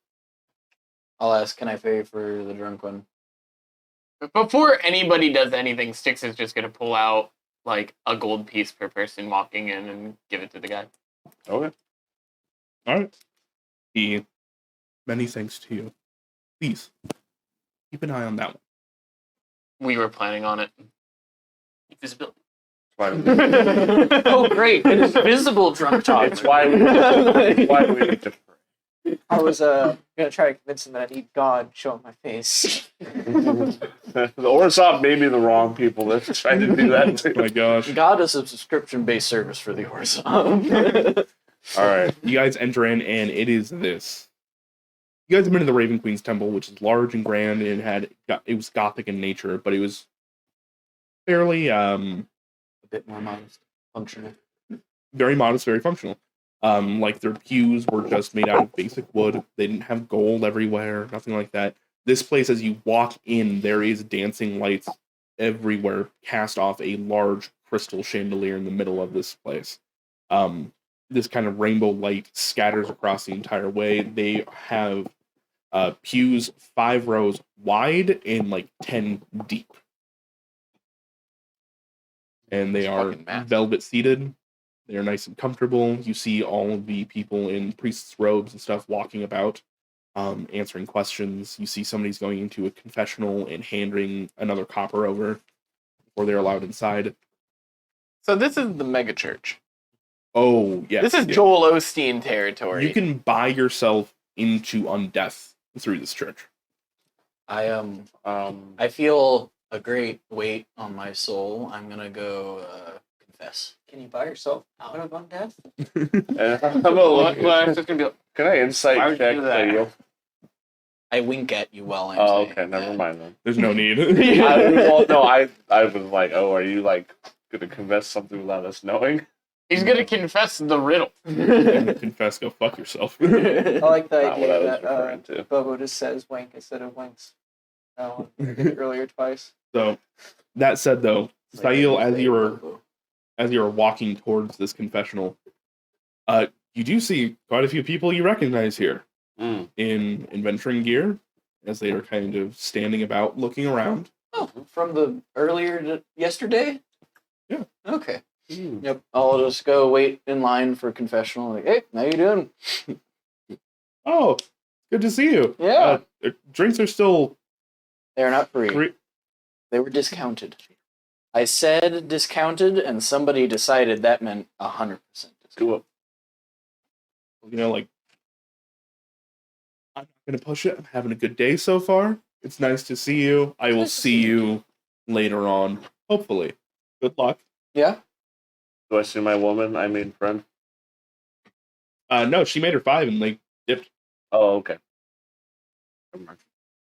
I'll ask. Can I pay for the drunk one? Before anybody does anything, Styx is just gonna pull out like a gold piece per person walking in and give it to the guy. Okay. All right. Many thanks to you. Please keep an eye on that one. We were planning on it. Invisibility. Why do Oh, great! An invisible drunk talk. it's why we need to pray. I was gonna try to convince him that I need God show him my face. The Orsop may be the wrong people that tried to do that Oh my too. gosh. God is a subscription-based service for the Orzhov. All right. You guys enter in, and it is this. You guys have been to the Raven Queen's Temple, which is large and grand, and it was Gothic in nature, but it was fairly A bit more modest, functional. very modest, very functional. Like their pews were just made out of basic wood. They didn't have gold everywhere, nothing like that. This place, as you walk in, there is dancing lights everywhere, cast off a large crystal chandelier in the middle of this place. This kind of rainbow light scatters across the entire way. They have pews 5 rows wide and like 10 deep. And they It's are fucking massive. velvet seated. They're nice and comfortable. You see all of the people in priests' robes and stuff walking about, answering questions. You see somebody's going into a confessional and handing another copper over before they're allowed inside. So this is the mega church. Oh, yes. This is yeah. Joel Osteen territory. You can buy yourself into undeath through this church. I feel a great weight on my soul. I'm gonna go confess. Can you buy yourself out of undeath? I'm gonna look. Well, it's just gonna be like, Can I Why would insight you check do that? you? I wink at you while I'm Oh, saying okay. Never that. mind then. There's no need. Well, no, I was like, oh, are you like gonna confess something without us knowing? He's gonna confess the riddle. Confess, go fuck yourself. I like the Not what I idea was that referring to. Bobo just says wink instead of winks. No, I did it earlier twice. So, that said, though, It's like Sail, I as say, you were Bobo. walking towards this confessional, you do see quite a few people you recognize here Mm. in adventuring gear, as they are kind of standing about, looking around. Oh, from the yesterday? Yeah. Okay. Mm. Yep. I'll just go wait in line for confessional. Like, hey, how you doing? Oh, good to see you. Yeah. Drinks are still They're not free. free. They were discounted. I said discounted, and somebody decided that meant 100% discount. Do it. You know, like, I'm not going to push it. I'm having a good day so far. It's nice to see you. I will Nice to see see you later on, hopefully. Good luck. Yeah? Do I see my woman? I mean, friend. No, she made her 5 and they dipped. Oh, okay. Never mind.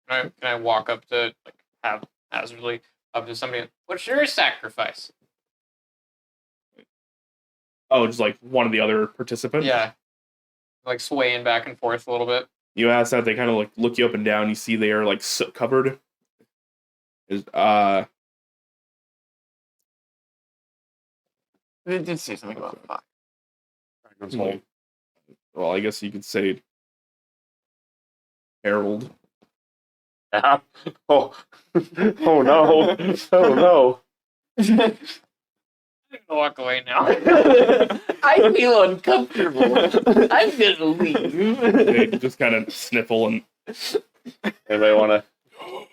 Can I walk up to haphazardly up to somebody? What's your sacrifice? Oh, just like one of the other participants? Yeah, like swaying back and forth a little bit. You ask that, they kind of like look you up and down. You see they are like soot covered. It did say something about fuck. Well, I guess you could say Harold. Yeah. Oh. Oh no. Oh no. I'm gonna walk away now. I feel uncomfortable. I'm gonna leave. They just kind of sniffle and Anybody want to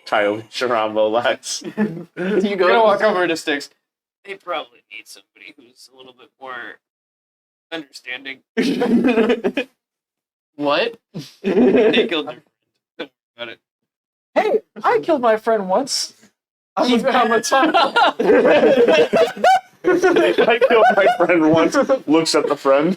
Kyle Sharambo lax? You I'm gonna go. walk over to Sticks. They probably need somebody who's a little bit more understanding. What? They killed their friend. Don't worry about it. Hey, I killed my friend once. I'm a ton. I killed my friend once. Looks at the friend.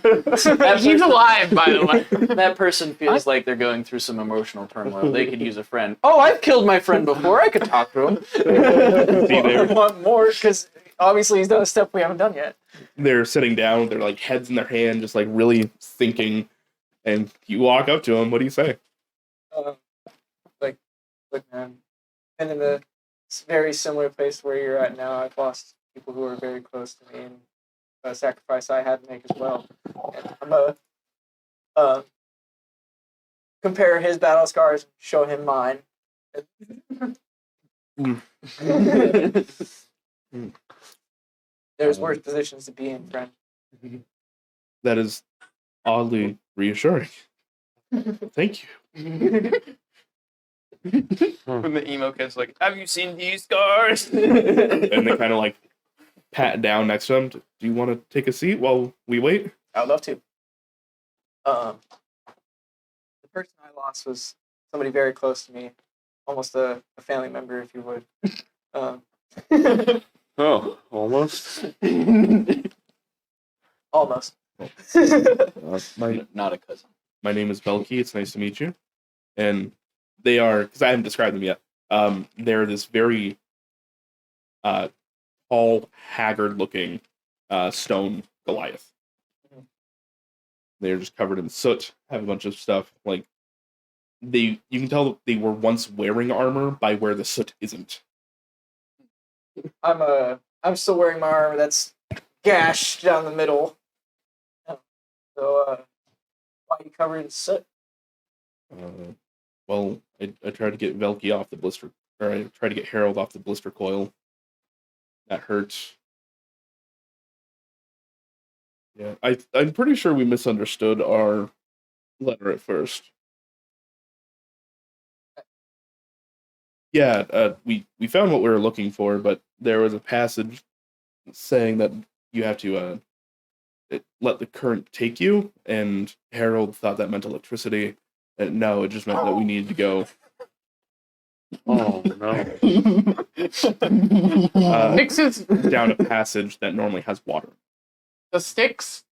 He's alive, by the way. That person feels like they're going through some emotional turmoil. They could use a friend. Oh, I've killed my friend before. I could talk to him. see they're, Want more because obviously he's done a step we haven't done yet. they're sitting down with their like heads in their hand, just like really thinking. And you walk up to them. What do you say? Look, man, been in a very similar place where you're at now. I've lost people who are very close to me, and a sacrifice I had to make as well. And I'm compare his battle scars and show him mine. There's worse positions to be in, friend. That is oddly reassuring. Thank you. When the emo kid's like, "Have you seen these scars?" And they kind of like pat down next to him. Do you want to take a seat while we wait? I would love to. The person I lost was somebody very close to me, almost a family member, if you would. Oh, almost. Almost. Not a cousin. My name is Belky. It's nice to meet you. And they are, because I haven't described them yet. They're this very tall, haggard-looking stone Goliath. They're just covered in soot. Have a bunch of stuff like you can tell that they were once wearing armor by where the soot isn't. I'm still wearing my armor that's gashed down the middle. So why are you covered in soot? Well, I tried to get Velky off the blister, or I tried to get Harold off the blister coil. That hurts. Yeah, I'm pretty sure we misunderstood our letter at first. Yeah, we found what we were looking for, but there was a passage saying that you have to let the current take you, and Harold thought that meant electricity. And no, it just meant that we needed to go. Oh no. Sticks is Down a passage that normally has water. the Sticks.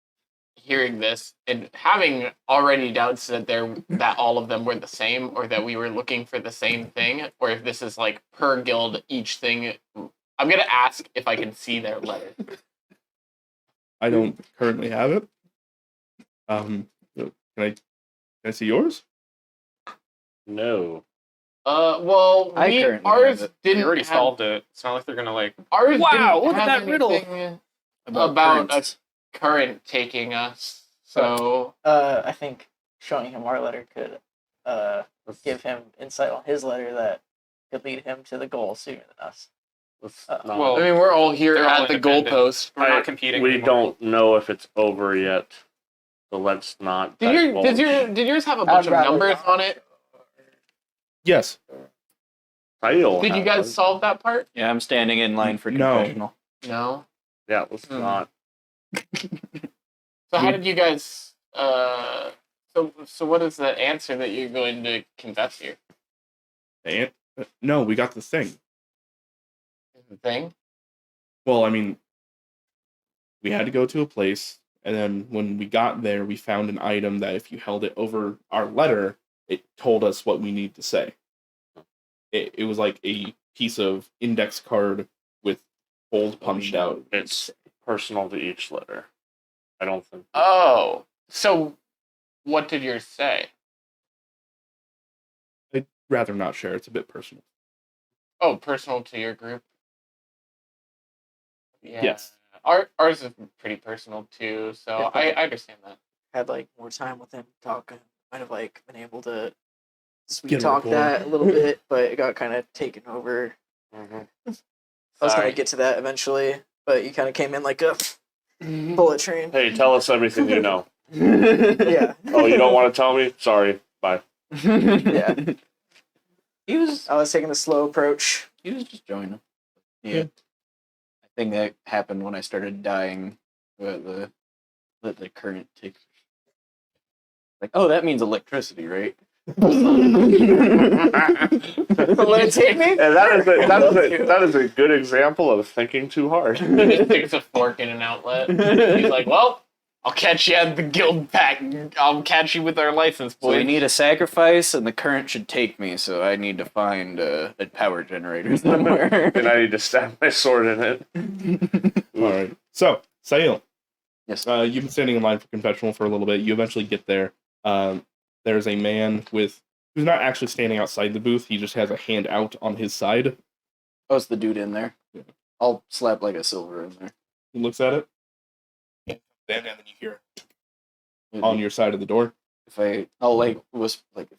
hearing this and having already doubts that all of them were the same, or that we were looking for the same thing, or if this is like per guild each thing. I'm gonna ask if I can see their letter. I don't currently have it. Can I see yours? No. Well, I currently ours have it. They didn't already have, solved it. It's not like they're gonna like. Ours Wow, didn't look at have that riddle. anything about currents. a current taking us. So I think showing him our letter could give him insight on his letter that could lead him to the goal sooner than us. Let's Uh, not. Well, I mean, we're all here they're all at the independent. goalpost. We're not competing. We anymore. don't know if it's over yet, so let's not. divulge. Did yours have a bunch of rather numbers not. on it? Yes. Title Did you has guys it. solve that part? Yeah, I'm standing in line for No. confessional. No. Yeah, let's not. So how did you guys? So what is the answer that you're going to confess here? No, we got the thing. The thing. Well, I mean, we had to go to a place, and then when we got there, we found an item that if you held it over our letter, it told us what we need to say. It was like a piece of index card with holes punched out. It's personal to each letter. I don't think. Oh, so what did yours say? I'd rather not share. It's a bit personal. Oh, personal to your group. Yeah. Yes. Ours is pretty personal too, so Yeah. I understand that. Had like more time with him talking, might have like been able to Get sweet a talk rapport. that a little bit, but it got kind of taken over. Mhm. I was Sorry. gonna get to that eventually, but you kind of came in like a bullet train. Hey, tell us everything you know. Yeah, Oh, you don't want to tell me? Sorry. Bye. yeah. He was I was taking the slow approach. just joining. Yeah. I think that happened when I started dying. The current tick. Like, oh, that means electricity, right? Let it take me. And that is a good example of thinking too hard. He just sticks a fork in an outlet. He's like, well, I'll catch you at the guild pack. I'll catch you with our license, So we boys. need a sacrifice, and the current should take me. So I need to find a power generator somewhere. And I need to stab my sword in it. All right. So, Sail, Yes. you've been standing in line for confessional for a little bit. You eventually get there. There's a man who's not actually standing outside the booth. He just has a hand out on his side. Oh, it's the dude in there. Yeah. I'll slap like a silver in there. He looks at it. And then you hear on your side of the door. If I if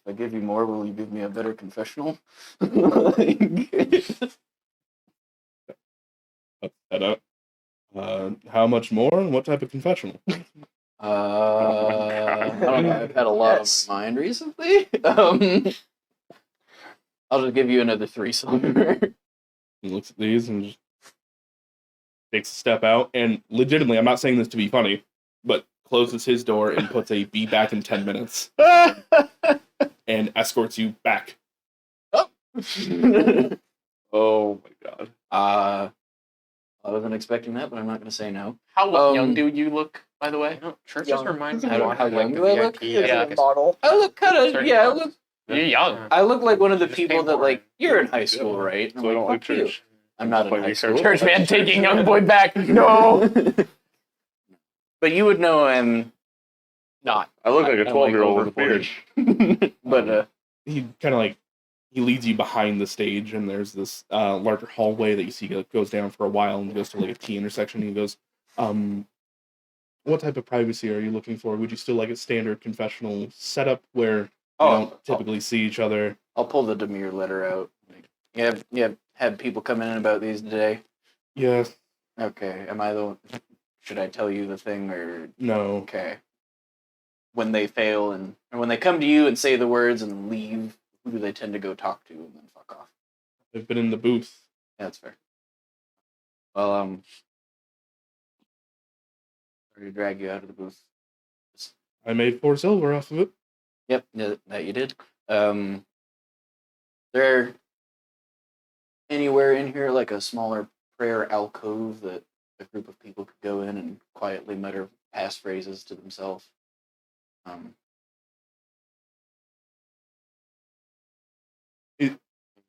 I give you more, will you give me a better confessional? Head up. How much more and what type of confessional? I don't know. I've had a lot Yes. on my mind recently. I'll just give you another 3 silver. He looks at these and just takes a step out. And legitimately, I'm not saying this to be funny, but closes his door and puts a "be back in 10 minutes" and escorts you back. Oh my god. I wasn't expecting that, but I'm not going to say no. How young do you look, by the way? Churches Young. remind me How- of how like young the do I look? VIP, Yeah. Model. I look kind of Certain yeah. jobs. You're young. I look like one of the Just people came that born. like you're in high school, right? And So I I'm don't like "Fuck you." church. I'm not in Like high research. school. Church man taking young boy back. No. But you would know I'm Not. I look like a I'm 12-year-old over with a beard. 40. But He kind of he leads you behind the stage, and there's this larger hallway that you see goes down for a while and goes to like a T intersection. And he goes, what type of privacy are you looking for? Would you still like a standard confessional setup where you don't typically see each other? I'll pull the Demir letter out. Like, you have had people come in about these today. Yeah, Okay, am I the one? Should I tell you the thing or no. okay? When they fail and when they come to you and say the words and leave, who do they tend to go talk to and then fuck off? They've been in the booth. Yeah, that's fair. Well, sorry to drag you out of the booth. I made 4 silver off of it. Yep, that you did. There anywhere in here like a smaller prayer alcove that a group of people could go in and quietly mutter passphrases to themselves.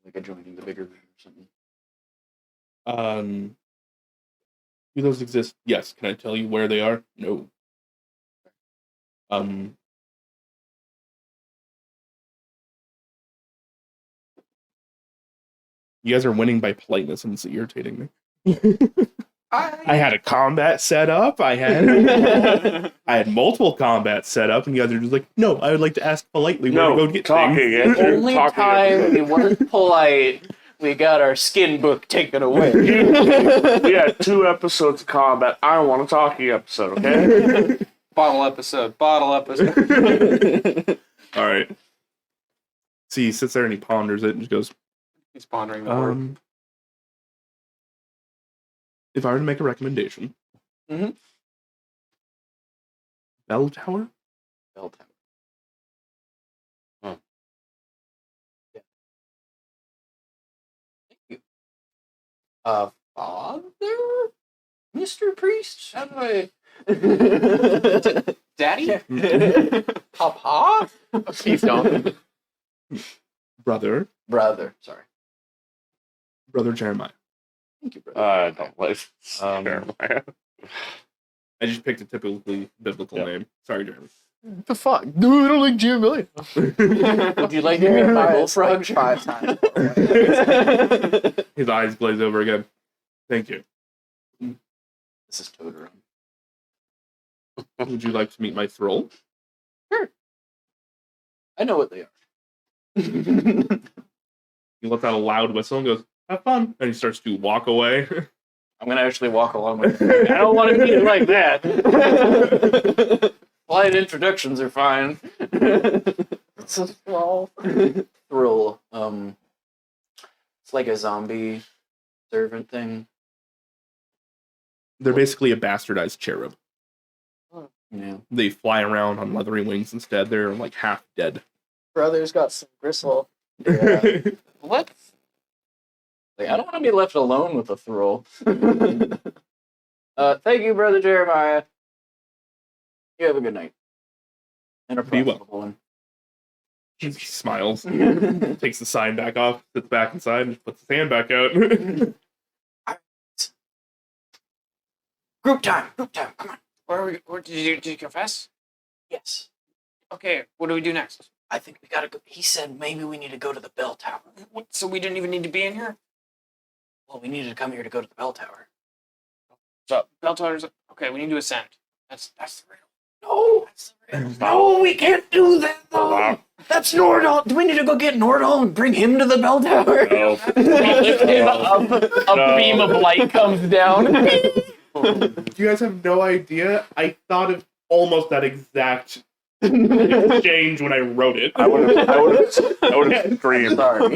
Like adjoining the bigger room or something. Do those exist? Yes. Can I tell you where they are? No. You guys are winning by politeness, and it's irritating me. I had a combat set up. I had multiple combats set up, and you guys are just like, no, I would like to ask politely where to go get talking. things. The only time we weren't polite, we got our skin book taken away. We had 2 episodes of combat. I don't want a talking episode, okay? Bottle episode. All right. See, he sits there and he ponders it and just goes, He's pondering the word. If I were to make a recommendation, Bell Tower? Bell Tower. Huh. Yeah. Thank you. Father? Mr. Priest? How do I... Daddy? Papa? Please don't. Brother Sorry. Jeremiah. Thank you, brother. I don't like Jeremiah. I just picked a typically biblical name. Sorry, Jeremy. What the fuck? Dude, I don't like Jeremiah. Would you like to hear my bullfrog? 5 times. His eyes glaze over again. Thank you. This is Totoro. Would you like to meet my thrall? I know what they are. He lets out a loud whistle and goes, have fun. And he starts to walk away. I'm going to actually walk along with him. I don't want to meet it like that. Polite introductions are fine. It's a small. Thrill. It's like a zombie servant thing. They're basically a bastardized cherub. Yeah. They fly around on leathery wings instead. They're like half dead. Brother's got some gristle. Yeah. What? Like, I don't want to be left alone with a thrill. Thank you, Brother Jeremiah. You have a good night. And a Be well. profitable one. He smiles, takes the sign back off, sits back inside, and just puts his hand back out. Group time. Come on. Where are we? Did you confess? Yes. Okay, what do we do next? I think we gotta go. He said maybe we need to go to the bell tower. What, so we didn't even need to be in here? Well, we needed to come here to go to the bell tower. So, bell towers. Okay, we need to ascend. That's the riddle. No! No, we can't do that, though! That's Nordal! Do we need to go get Nordal and bring him to the bell tower? No. We lift him up, a beam of light comes down. You guys have no idea. I thought of almost that exact exchange when I wrote it. I would have screamed. Sorry.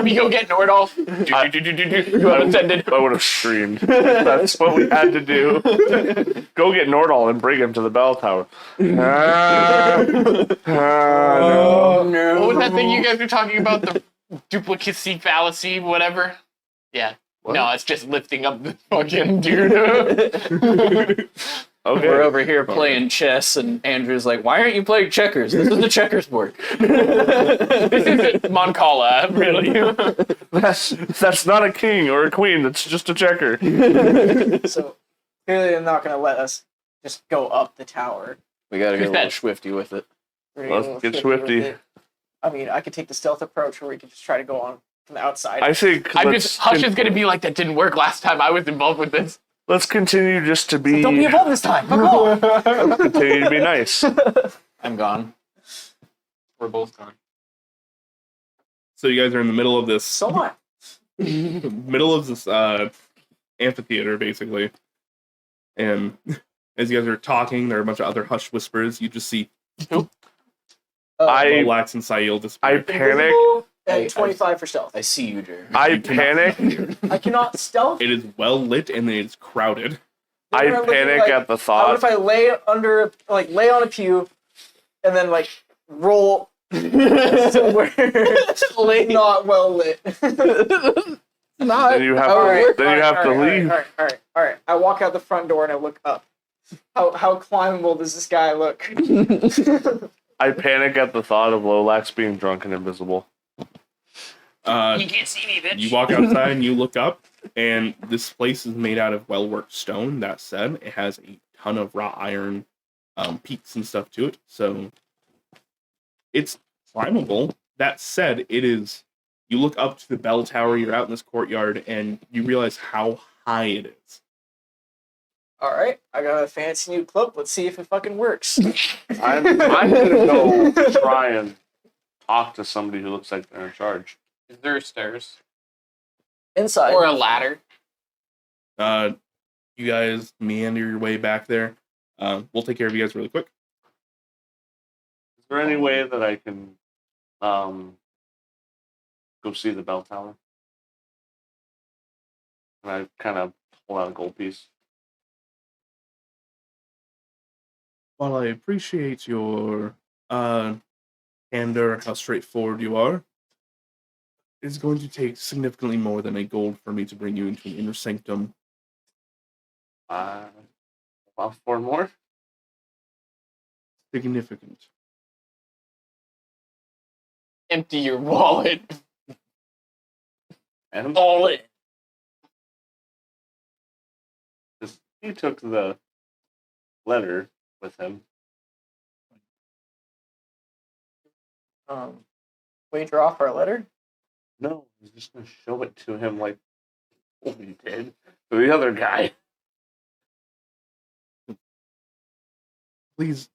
We go get Nordal. You ascended. I would have screamed. That's what we had to do. Go get Nordal and bring him to the bell tower. No. What was that thing you guys were talking about? The duplicacy fallacy, whatever? Yeah. What? No, it's just lifting up the fucking dude. Okay. We're over here playing chess, and Andrew's like, why aren't you playing checkers? This is the checkers board. This isn't Moncala, really. That's not a king or a queen. That's just a checker. So clearly they're not going to let us just go up the tower. We gotta get a Who's little that? swifty with it. We're Let's gonna get flip swifty. with it. I mean, I could take the stealth approach, or we could just try to go on from the outside. I think Hush is gonna be like, that didn't work last time I was involved with this. let's continue just to be. Don't be involved this time. Fuck off. Let's continue to be nice. I'm gone. We're both gone. So you guys are in the middle of this. So what? Middle of this amphitheater, basically. And as you guys are talking, there are a bunch of other hushed whispers. You just see Molax and Sail disappear. I panic. And 25 for stealth. I see you, Jerry. I panic. I cannot stealth. It is well lit and it is crowded. I Then I'm looking panic like, at the How about thought. if I lay under, like, lay on a pew, and then like roll somewhere not well lit. Then you have All right, to leave. All right. I walk out the front door and I look up. How climbable does this guy look? I panic at the thought of Lolax being drunk and invisible. You can't see me, bitch. You walk outside and you look up, and this place is made out of well-worked stone. That said, it has a ton of wrought iron peaks and stuff to it, so it's climbable. That said, it is. You look up to the bell tower. You're out in this courtyard, and you realize how high it is. All right, I got a fancy new cloak. Let's see if it fucking works. I'm gonna go try and talk to somebody who looks like they're in charge. Is there stairs? Inside. Or a ladder. You guys meander your way back there. We'll take care of you guys really quick. Is there any way that I can go see the bell tower? And I kind of pull out a gold piece. While I appreciate your candor, how straightforward you are, it's going to take significantly more than a gold for me to bring you into an inner sanctum. About 4 more? Significant. Empty your wallet. And All in. he took the letter with him. We draw off our letter. No, I was just gonna show it to him like we did to the other guy. Please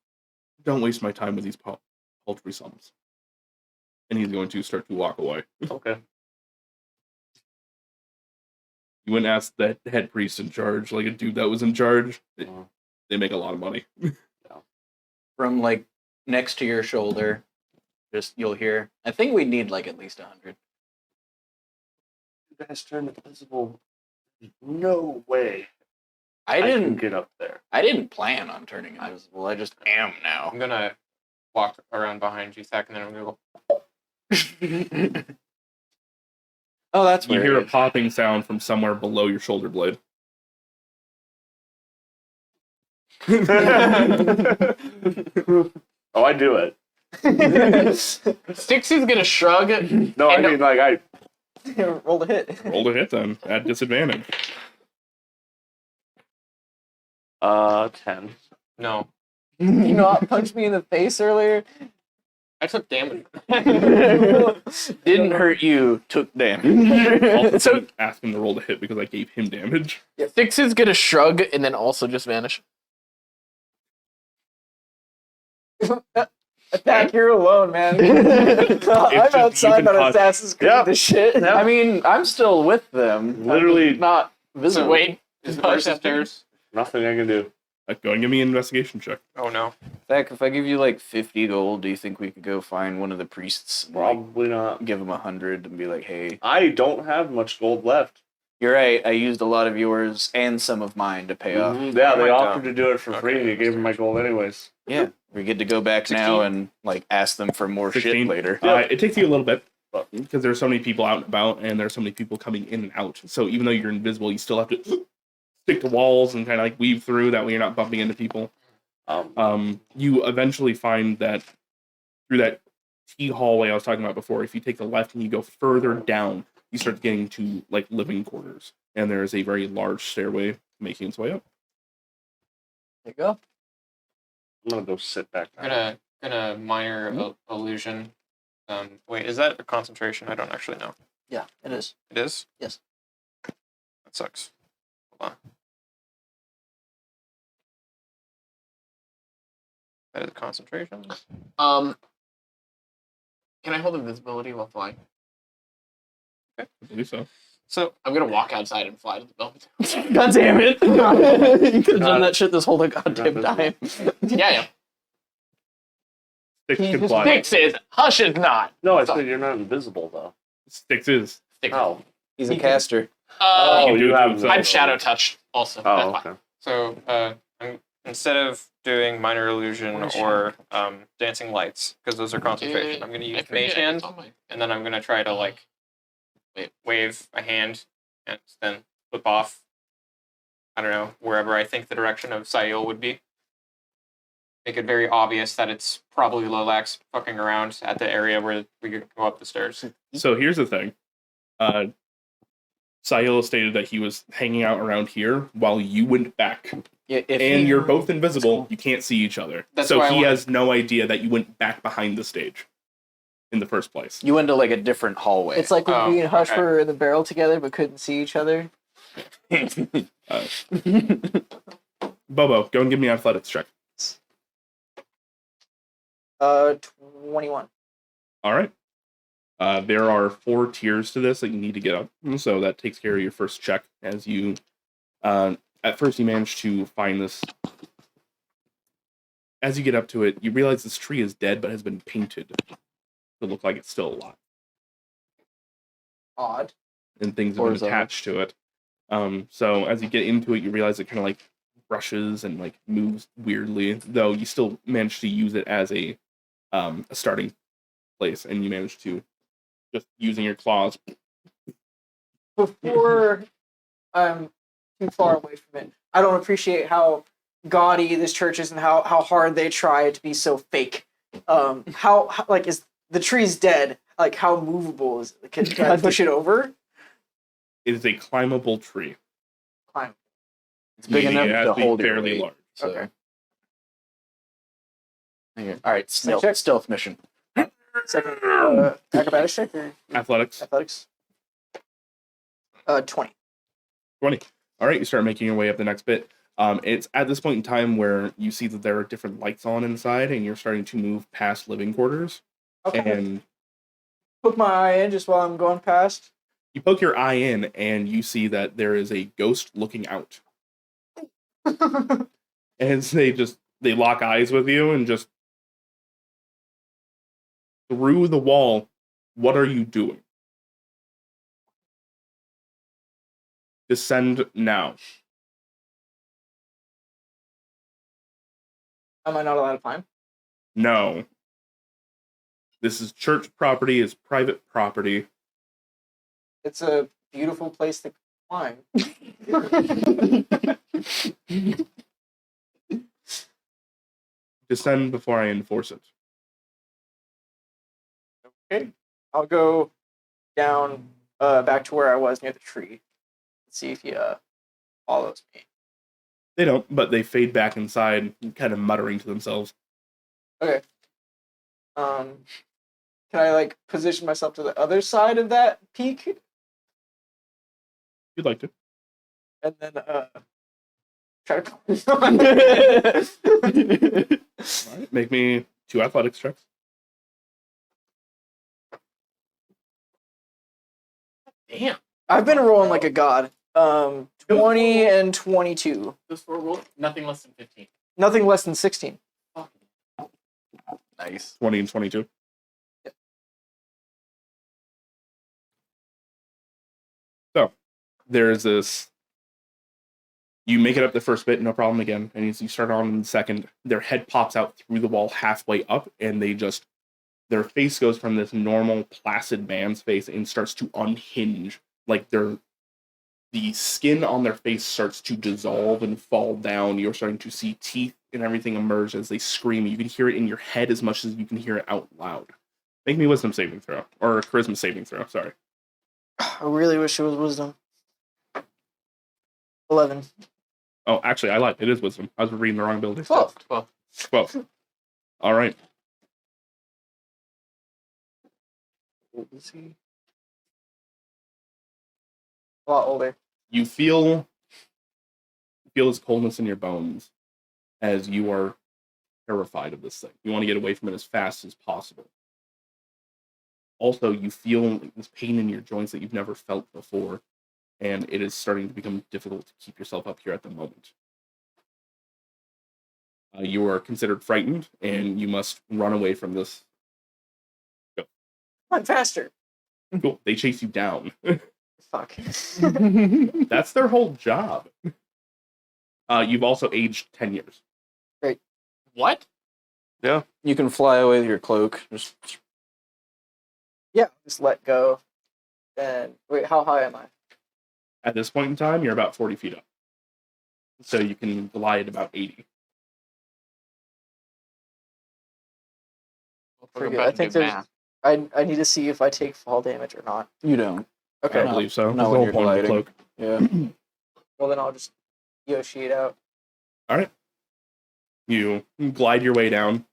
don't waste my time with these paltry sums. And he's going to start to walk away. Okay. You wouldn't ask the head priest in charge, like a dude that was in charge. Uh-huh. They make a lot of money. From like next to your shoulder, just you'll hear. I think we need like at least 100. You guys turned invisible. No way. I can didn't get up there. I didn't plan on turning invisible. I just am now. I'm gonna walk around behind you, Zach, and then I'm gonna go. Oh, that's You weird. hear a popping sound from somewhere below your shoulder blade. Oh, I do it. Six is gonna shrug. No, I And- mean like I. Roll the hit. Roll to hit then, at disadvantage. 10. No, You not punch me in the face earlier? I took damage. Didn't hurt you, took damage. Also, So- didn't ask him to roll to hit because I gave him damage. Six is gonna shrug and then also just vanish. Attack, you're alone, man. I'm just outside you can on punch. Assassin's Creed Yep. this shit. I mean, I'm still with them. Literally- I'm not visible. So wait. Where's the stairs? Nothing I can do. Go and give me an investigation check. Oh no. Zach, if I give you like 50 gold, do you think we could go find one of the priests and like, Probably not. give him 100 and be like, hey, I don't have much gold left. you're right, I used a lot of yours and some of mine to pay off. Mhm. Yeah, Oh they my offered God. to do it for free, and you gave them my gold anyways. Yeah, we get to go back 16. now and like ask them for more 16. shit later. It takes you a little bit because there's so many people out and about, and there's so many people coming in and out. So even though you're invisible, you still have to stick to walls and kind of like weave through. That way, you're not bumping into people. You eventually find that through that T hallway I was talking about before, if you take the left and you go further down, you start getting to like living quarters, and there is a very large stairway making its way up. There you go. I'm gonna go sit back I'm down. gonna minor illusion. Wait, is that a concentration? I don't actually know. Yeah, it is. It is? Yes. That sucks. Hold on. That is a concentration. Can I hold invisibility while flying? I believe so. So I'm gonna walk outside and fly to the building. God damn it. You could have done that shit this whole goddamn time. Yeah. Sticks He can just fly. Six is Hush is not. No, I said you're not invisible though. Sticks is. Six. Oh. He's a caster. You can do you it have. himself. I'm shadow touched also. Oh, That's fine. okay. So, I'm instead of doing minor illusion What is or dancing lights, because those are concentration, I'm going to I use forget, mage hand, it's on my- and then I'm going to try to like wave a hand and then flip off I don't know, wherever I think the direction of Sail would be. Make it very obvious that it's probably Lilacs fucking around at the area where we could go up the stairs. So here's the thing. Sahil stated that he was hanging out around here while you went back. Yeah, And you're both invisible. You can't see each other. That's so why I he wanted- has no idea that you went back behind the stage in the first place. you went to like a different hallway. It's like when Oh, we and Hush okay. were in the barrel together but couldn't see each other. Bobo, go and give me an athletics check. 21. All right. There are 4 tiers to this that you need to get up. So that takes care of your first check as you... at first you manage to find this... As you get up to it, you realize this tree is dead but has been painted to look like it's still alive. Odd. And things have been attached to it. So as you get into it, you realize it kind of like brushes and like moves weirdly, though you still manage to use it as a starting place, and you manage to just using your claws. Before I'm too far away from it, I don't appreciate how gaudy this church is and how hard they try to be so fake. How like is the tree's dead? Like how movable is it? Can I push it over? It is a climbable tree. Climb. It's big Meaning enough it has to be hold your fairly weight. large. So. Okay. Okay. All right, check. stealth mission. Second acrobatics check or Athletics. athletics? 20. 20. All right, you start making your way up the next bit. It's at this point in time where you see that there are different lights on inside, and you're starting to move past living quarters. Okay. And Poke my eye in just while I'm going past. you poke your eye in, and you see that there is a ghost looking out. And they lock eyes with you, and just through the wall, what are you doing? Descend now. Am I not allowed to climb? No. This is church property, is private property. It's a beautiful place to climb. Descend before I enforce it. Okay. I'll go down back to where I was near the tree. See if he follows me. They don't, but they fade back inside, kind of muttering to themselves. Okay. Can I like position myself to the other side of that peak If you'd like to. and then try to All right, make me 2 athletics checks. Damn. I've been rolling like a god. 20 and 22. Those 4 rolls, nothing less than 15. Nothing less than 16. Nice. 20 and 22. Yep. So, there's this... You make it up the first bit, no problem again. And as you start on in the second, their head pops out through the wall halfway up, and they just... Their face goes from this normal, placid man's face and starts to unhinge. Like the skin on their face starts to dissolve and fall down. You're starting to see teeth and everything emerge as they scream. You can hear it in your head as much as you can hear it out loud. Make me wisdom saving throw. Or a charisma saving throw, sorry. I really wish it was wisdom. 11. Oh, actually, I lied. It is wisdom. I was reading the wrong ability. 12. 12. All right. What is he? A lot older. You feel this coldness in your bones as you are terrified of this thing. You want to get away from it as fast as possible. Also, you feel this pain in your joints that you've never felt before, and it is starting to become difficult to keep yourself up here at the moment. You are considered frightened, and you must run away from this. Come on, faster. Cool. They chase you down. Fuck. That's their whole job. You've also aged 10 years. What? You can fly away with your cloak. Just Yeah, just let go. And wait, how high am I? At this point in time, you're about 40 feet up. So you can glide about 80. Pretty good. I think there's. I need to see if I take fall damage or not. You don't. I Okay. don't believe so. Not That's the when whole you're point of the gliding. cloak. Yeah. Well, then I'll just Yoshi it out. You glide your way down,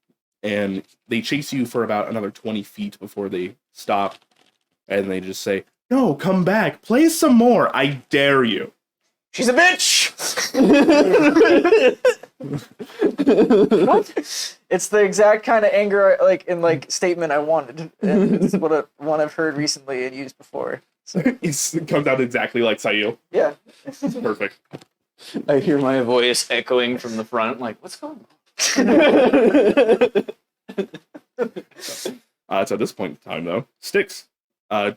and they chase you for about another 20 feet before they stop, and they just say, "No, come back. Play some more. I dare you." She's a bitch. What? It's the exact kind of anger, statement I wanted, and it's one I've heard recently and used before. So It comes out exactly like Sayil. yeah. Perfect. I hear my voice echoing from the front, like, what's going on? So at this point in time, though, Styx, you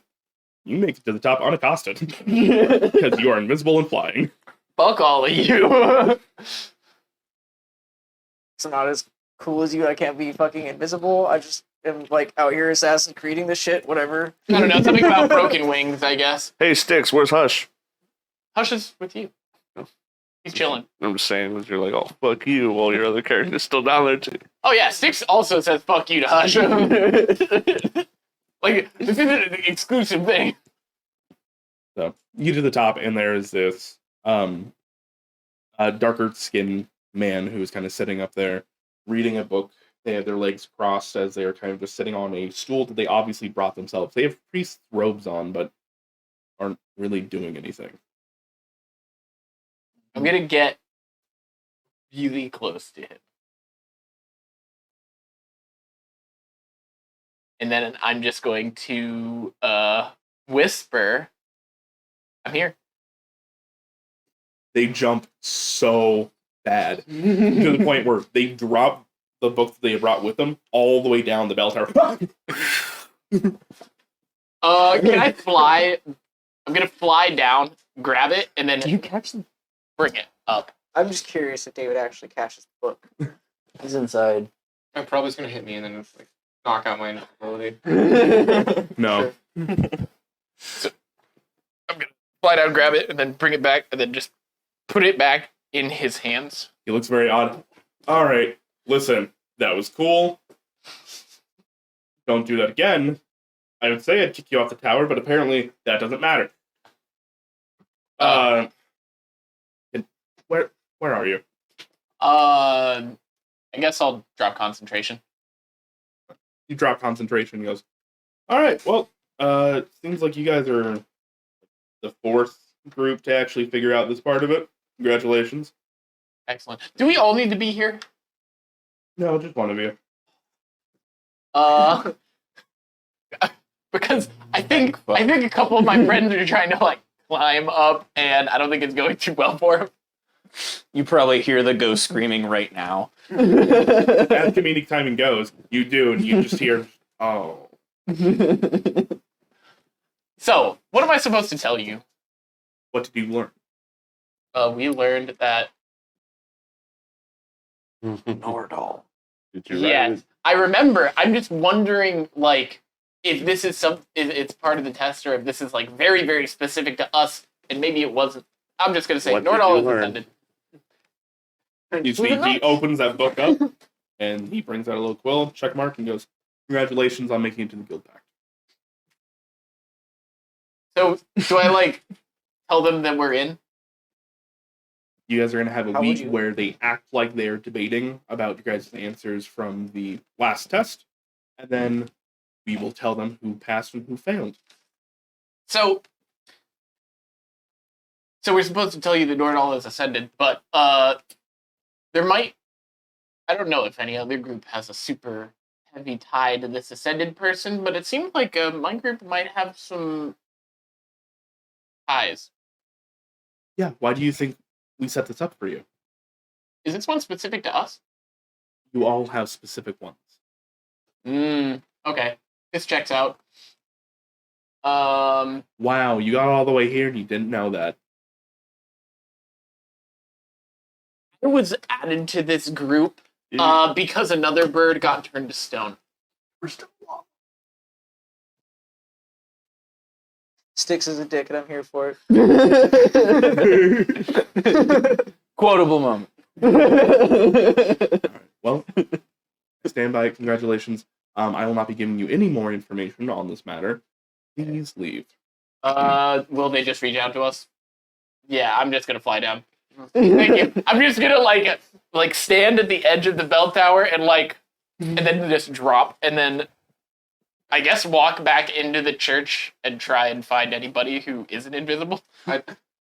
make it to the top unaccosted because you are invisible and flying. Fuck all of you. It's not as cool as you. I can't be fucking invisible. I just am like out here Assassin's Creeding the shit, whatever. I don't know, something about broken wings, I guess. Hey, Styx, where's Hush? Hush is with you. He's chilling. I'm just saying, because you're like, oh, fuck you, while your other character's still down there, too. Oh yeah, Styx also says fuck you to Hush. Like, this isn't an exclusive thing. So you get to the top, and there's this darker skinned man who is kind of sitting up there reading a book. They have their legs crossed as they are kind of just sitting on a stool that they obviously brought themselves. They have priest robes on, but aren't really doing anything. I'm gonna get really close to him. And then I'm just going to whisper, I'm here. They jump so bad to the point where they drop the book that they brought with them all the way down the bell tower. Can I fly? I'm gonna fly down, grab it, and then Do you catch them? bring it up. I'm just curious if David actually catches the book. He's inside. I'm probably just gonna hit me and then like knock out my invisibility. No. So I'm gonna fly down, grab it, and then bring it back, and then just put it back in his hands. He looks very odd. All right, listen, that was cool. Don't do that again. I would say I'd kick you off the tower, but apparently that doesn't matter. Where are you? I guess I'll drop concentration. You drop concentration. He goes, all right, well, seems like you guys are the fourth group to actually figure out this part of it. Congratulations. Excellent. Do we all need to be here? No, just one of you. Because I think a couple of my friends are trying to like climb up, and I don't think it's going too well for them. You probably hear the ghost screaming right now. As comedic timing goes, you do, and you just hear, oh. So, what am I supposed to tell you? What did you learn? We learned that Nordal. Did you write yes, it? I remember. I'm just wondering, like, if this is if it's part of the test, or if this is like very, very specific to us, and maybe it wasn't. I'm just gonna say What did Nordal you is learn? offended. You see, he opens that book up, and he brings out a little quill, check mark, and goes, congratulations on making it to the Guild Pact. So, do I like tell them that we're in? You guys are going to have a How would week you? where they act like they're debating about your guys' answers from the last test, and then we will tell them who passed and who failed. So we're supposed to tell you that Nordal is ascended, but there might. I don't know if any other group has a super heavy tie to this ascended person, but it seems like my group might have some ties. Yeah, why do you think we set this up for you? Is this one specific to us? You all have specific ones. Okay. This checks out. I Wow, you got all the way here and you didn't know that. was added to this group because another bird got turned to stone. Styx is a dick, and I'm here for it. Quotable moment. Well, stand by. Congratulations. I will not be giving you any more information on this matter. Please leave. Will they just reach out to us? Yeah, I'm just gonna fly down. Thank you. I'm just gonna like stand at the edge of the bell tower and then just drop and then I guess walk back into the church and try and find anybody who isn't invisible.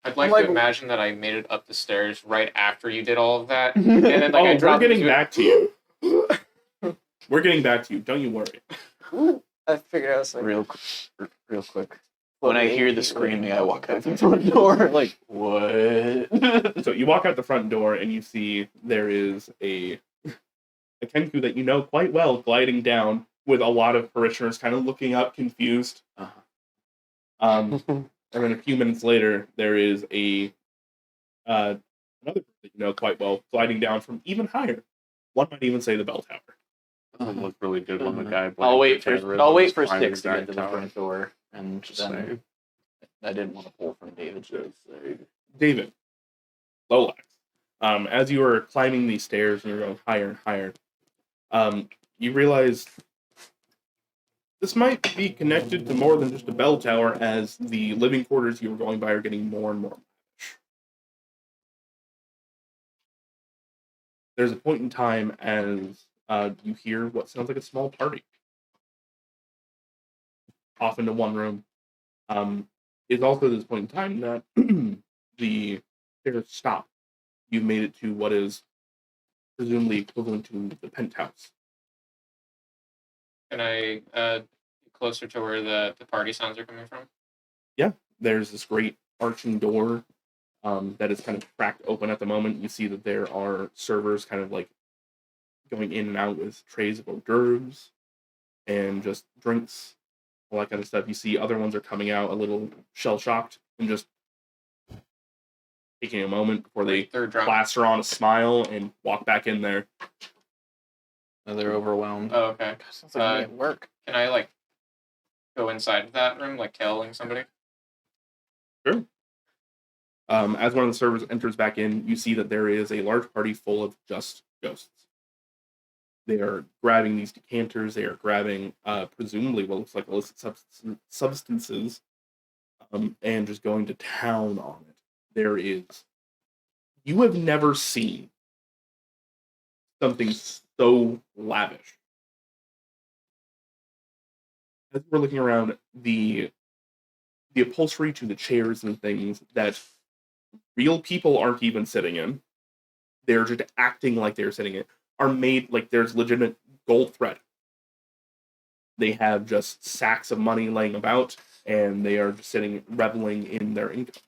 I'd like to imagine that I made it up the stairs right after you did all of that, and then I We're dropped getting into it. back to you. We're getting back to you. Don't you worry. I figured out something. Real quick. When I hear the screaming, I walk out the front door. Like, what? So you walk out the front door and you see there is a Kenku that you know quite well gliding down with a lot of parishioners kind of looking up confused. And then a few minutes later, there is another group that you know quite well gliding down from even higher. One might even say the bell tower. Doesn't look really good when the guy. I'll wait for climbing Six to that get to the tower. front door, and Just then saying. I didn't want to pull from David. David, Lolax, as you are climbing these stairs and you're going higher and higher, you realize this might be connected to more than just a bell tower, as the living quarters you were going by are getting more and more lavish. There's a point in time as you hear what sounds like a small party off into one room. It's also this point in time that the stairs stop. You've made it to what is presumably equivalent to the penthouse. Can I get closer to where the party sounds are coming from? There's this great arching door that is kind of cracked open at the moment. You see that there are servers kind of like going in and out with trays of hors d'oeuvres and just drinks, all that kind of stuff. You see other ones are coming out a little shell-shocked and just taking a moment before they They're drunk. plaster on a smile and walk back in there. They're overwhelmed. Oh, okay. Sounds like it might work. Can I go inside of that room, tailing somebody? Sure. As one of the servers enters back in, you see that there is a large party full of just ghosts. They are grabbing these decanters. They are grabbing, presumably, what looks like illicit substances, and just going to town on it. You have never seen something so lavish. As we're looking around, the upholstery to the chairs and things that real people aren't even sitting in, they're just acting like they're sitting in, are made like there's legitimate gold thread. They have just sacks of money laying about, and they are just sitting, reveling in their income.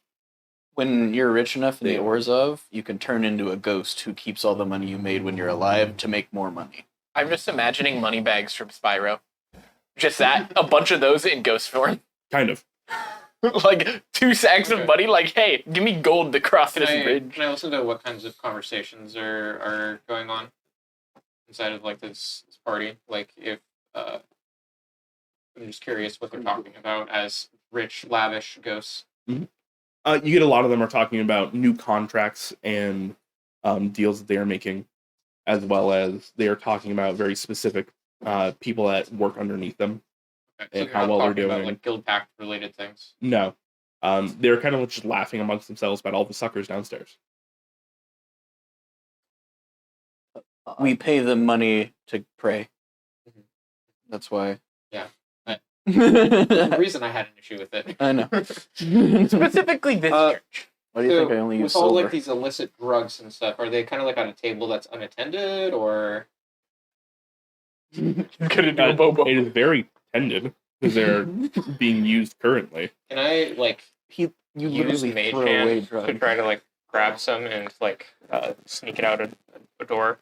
When you're rich enough in the Orzhov, you can turn into a ghost who keeps all the money you made when you're alive to make more money. I'm just imagining money bags from Spyro. Just that, a bunch of those in ghost form. Kind of. 2 sacks of money, hey, give me gold to cross this bridge. Can I listen to what kinds of conversations are going on inside of this party? If I'm just curious what they're talking about as rich, lavish ghosts. Mm-hmm. You get a lot of them are talking about new contracts and deals that they are making, as well as they are talking about very specific people that work underneath them. Okay, and so how well they're doing. about Guild Pact related things. No. They're kind of just laughing amongst themselves about all the suckers downstairs. We pay them money to pray. Mhm. That's why. Yeah. The reason I had an issue with it. I know. Specifically this church. Why do you think I only use with all silver? these illicit drugs and stuff, are they kind of on a table that's unattended, or? Gonna do a bobo. It is very tended because they're being used currently. Can I You use literally mage throw away hand to drugs. try to grab some and sneak it out a door?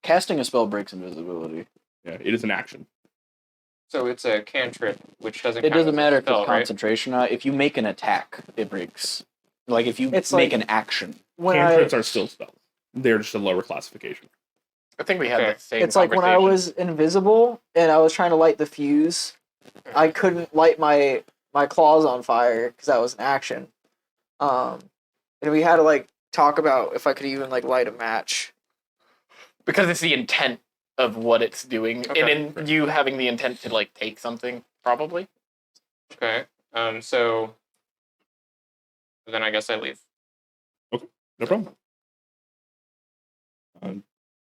Casting a spell breaks invisibility. Yeah, it is an action. So it's a cantrip, which doesn't. It count doesn't as a matter if spell, it's right? concentration or not. If you make an attack, it breaks. If you It's make like- an action. When Cantrips are still spells. They're just a lower classification. I think we had Okay. the same It's like when I conversation. was invisible and I was trying to light the fuse, I couldn't light my my claws on fire because that was an action. And we had to like talk about if I could even like light a match. Because it's the intent of what it's doing, Okay. and in you having the intent to like take something, probably. Okay. So then I guess I leave. No problem.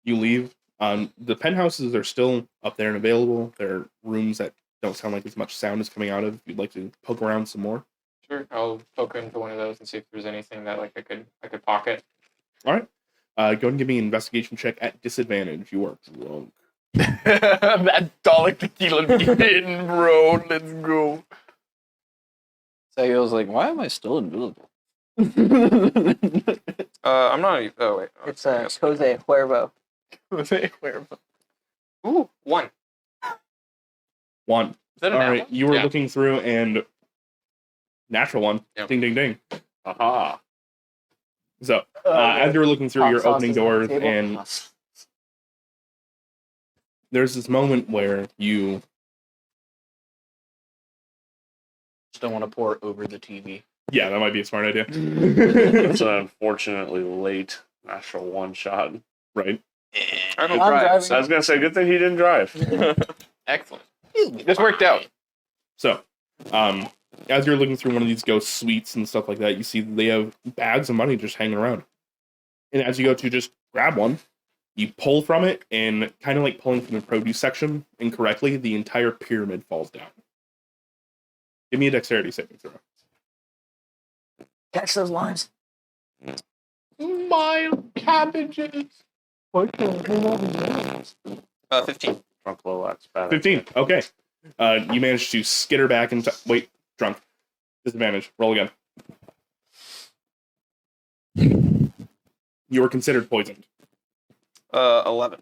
You leave. The penthouses are still up there and available. There are rooms that don't sound like as much sound is coming out of. If you'd like to poke around some more. Sure. I'll poke into one of those and see if there's anything that like I could pocket. All right. Go ahead and give me an investigation check at disadvantage. You are drunk. That Dalek tequila in, bro. Let's go. Sayul's like, why am I still invisible? I'm not. Oh wait. It's I guess- Jose Cuervo. Ooh, 1. 1. Is that All an right. apple? You were Yeah. looking through and natural one. Yep. Ding, ding, ding. Aha. So as you're looking through, hot you're opening sauces on the doors, table. and there's this moment where you Just don't want to pour over the TV. yeah, that might be a smart idea. It's an unfortunately late natural one shot. Right. I don't I'm drive. driving. So I was gonna say, good thing he didn't drive. Excellent. This worked out. So, as you're looking through one of these ghost suites and stuff like that, you see they have bags of money just hanging around. And as you go to just grab one, you pull from it, and kind of like pulling from the produce section incorrectly, the entire pyramid falls down. Give me a dexterity saving throw. Catch those lines. Mild cabbages. 15. Drunk low, that's bad. 15. Okay. You managed to skitter back into. Wait, drunk. Disadvantage. Roll again. You were considered poisoned. 11.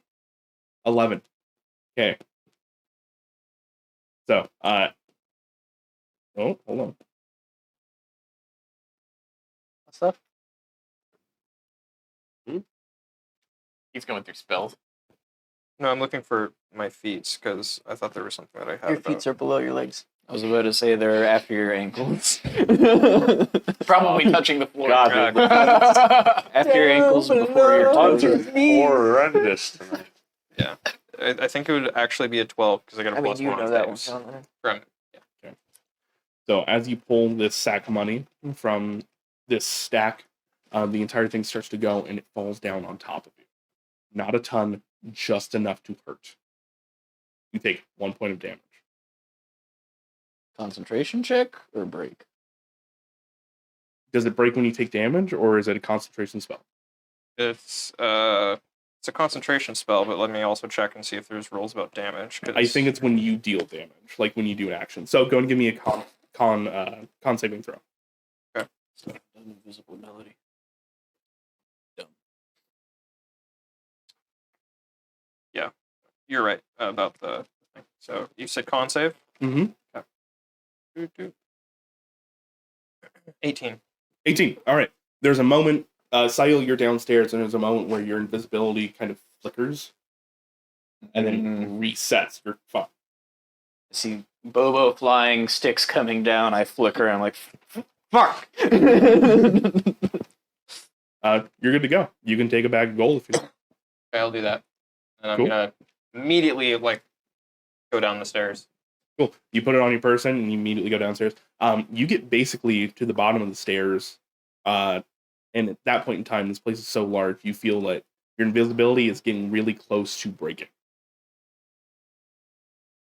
11. Okay. So, oh, hold on. What's up? He's going through spells. No, I'm looking for my feet because I thought there was something that I had. Your about- feet are below your legs. I was about to say they're after your ankles. Probably touching the floor. God, dude, After your ankles and before your puns toes. are horrendous tonight. I think it would actually be a 12 because I got a I mean, plus you 1 know on that one's saves on there. from. So, as you pull this sack of money from this stack, the entire thing starts to go and it falls down on top of you. Not a ton, just enough to hurt. You take 1 point of damage. Concentration check or break? Does it break when you take damage, or is it a concentration spell? It's a concentration spell, but let me also check and see if there's rules about damage. 'cause- I think it's when you deal damage, like when you do an action. So go and give me a con saving throw. Invisibility. You're right about the thing. So you said con save? Mm-hmm. 18. 18. All right. There's a moment, Sayul, you're downstairs, and there's a moment where your invisibility kind of flickers and then resets. You're fine. See Bobo flying, sticks coming down. I flicker. I'm like, fuck. You're good to go. You can take a bag of gold if you want. Okay, I'll do that. And I'm Cool. gonna immediately go down the stairs. Cool. You put it on your person, and you immediately go downstairs. You get basically to the bottom of the stairs, and at that point in time, this place is so large, you feel like your invisibility is getting really close to breaking.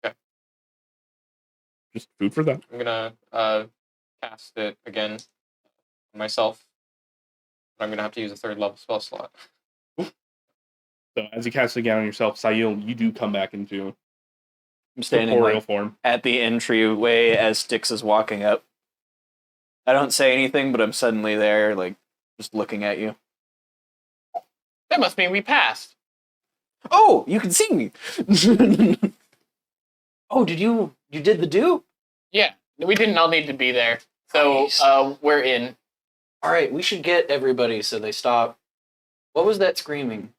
Okay. Just food for thought. I'm gonna cast it again on myself. But I'm gonna have to use a 3rd level spell slot. So as you cast it again on yourself, Sayil, you do come back into I'm standing corporeal like, form. at the entryway as Styx is walking up. I don't say anything, but I'm suddenly there, like, just looking at you. That must mean we passed. Oh, you can see me. Oh, you did the do? Yeah, we didn't all need to be there. So Nice. we're in. All right, we should get everybody so they stop. What was that screaming?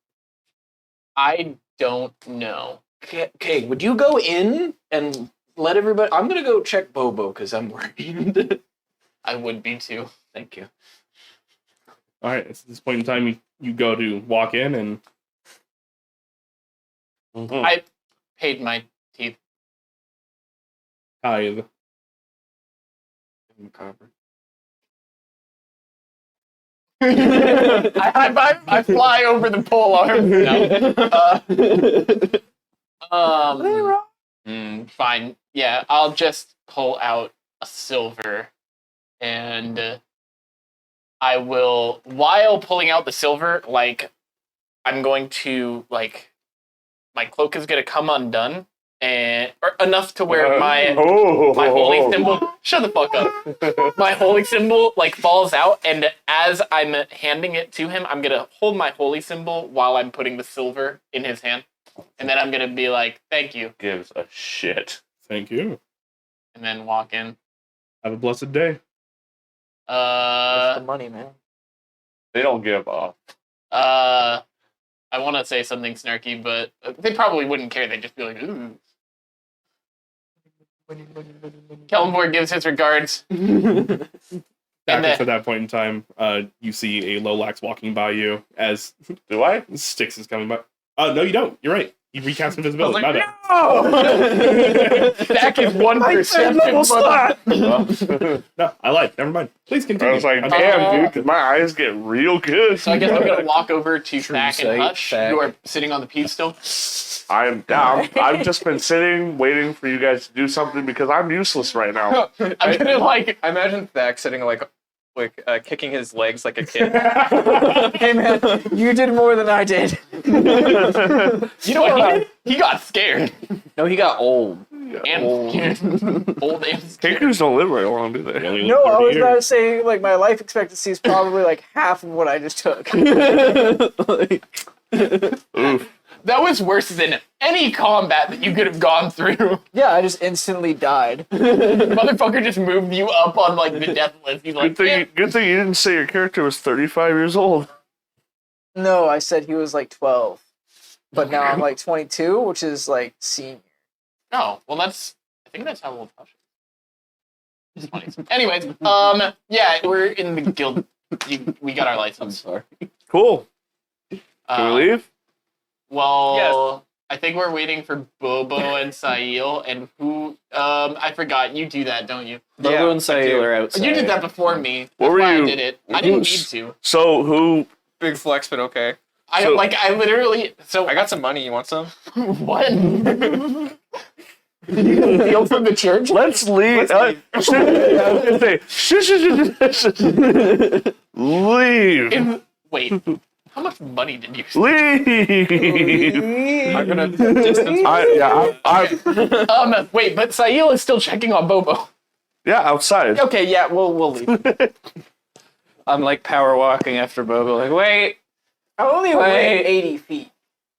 I don't know. Okay, would you go in and let everybody. I'm gonna go check Bobo because I'm worried. I would be too. Thank you. All right, at this point in time, you go to walk in, and Mhm. I paid my teeth. tithe. I fly over the pole arm. No. Fine. Yeah, I'll just pull out a silver, and I will. While pulling out the silver, like I'm going to like my cloak is gonna come undone, and or enough to where my holy symbol. Shut the fuck up. My holy symbol like falls out, and as I'm handing it to him, I'm gonna hold my holy symbol while I'm putting the silver in his hand, and then I'm gonna be like, "Thank you," Gives a shit. Thank you. and then walk in. Have a blessed day. That's the money, man. They don't give up. I want to say something snarky, but they probably wouldn't care. They'd just be like, "Ooh." Kellenborg gives his regards. Back then- at that point in time, you see a Lolax walking by you as Do I? Styx is coming by. No, you don't. You're right. You recast invisibility. My bad. Stack is 1%. No, I lied. Never mind. Please continue. I was like, I'm damn, dude, my eyes get real good. So I guess I'm gonna walk over to Stack and sight, Hush, Stack. who are sitting on the pew still. I'm down. I've just been sitting, waiting for you guys to do something because I'm useless right now. I'm gonna like, I imagine Thack sitting like kicking his legs like a kid. Hey man, you did more than I did. you know what he did? He got scared. No, he got old. And scared. Old and scared. Kangaroos don't live very long, do they? only No, I 30 was years. about to say like my life expectancy is probably like half of what I just took. Oof. That was worse than any combat that you could have gone through. Yeah, I just instantly died. Motherfucker just moved you up on like the death list. He's like, Good thing you didn't say your character was 35 years old. No, I said he was like 12, but now I'm like 22, which is like senior. no. Well, I think that's how old Hush is. 20s. Anyways, yeah, we're in the guild. We got our I'm license. sorry. Cool. Can we leave? Well, Yes. I think we're waiting for Bobo and Sail, and who? I forgot. You do that, don't you? Bobo and I Sail do. are outside. You did that before me. What That's were why you- I did it. I didn't need who's- to. So who? Big flex, but okay. I So- I literally. So I got some money. You want some? what? You steal from the church? Let's leave. I was gonna say, leave. Wait, how much money did you steal? Leave. I'm gonna distance. Wait, but Sail is still checking on Bobo. Yeah, outside. Okay, yeah, we'll leave. I'm like power walking after Bobo. Like, wait. I only weigh 80 feet.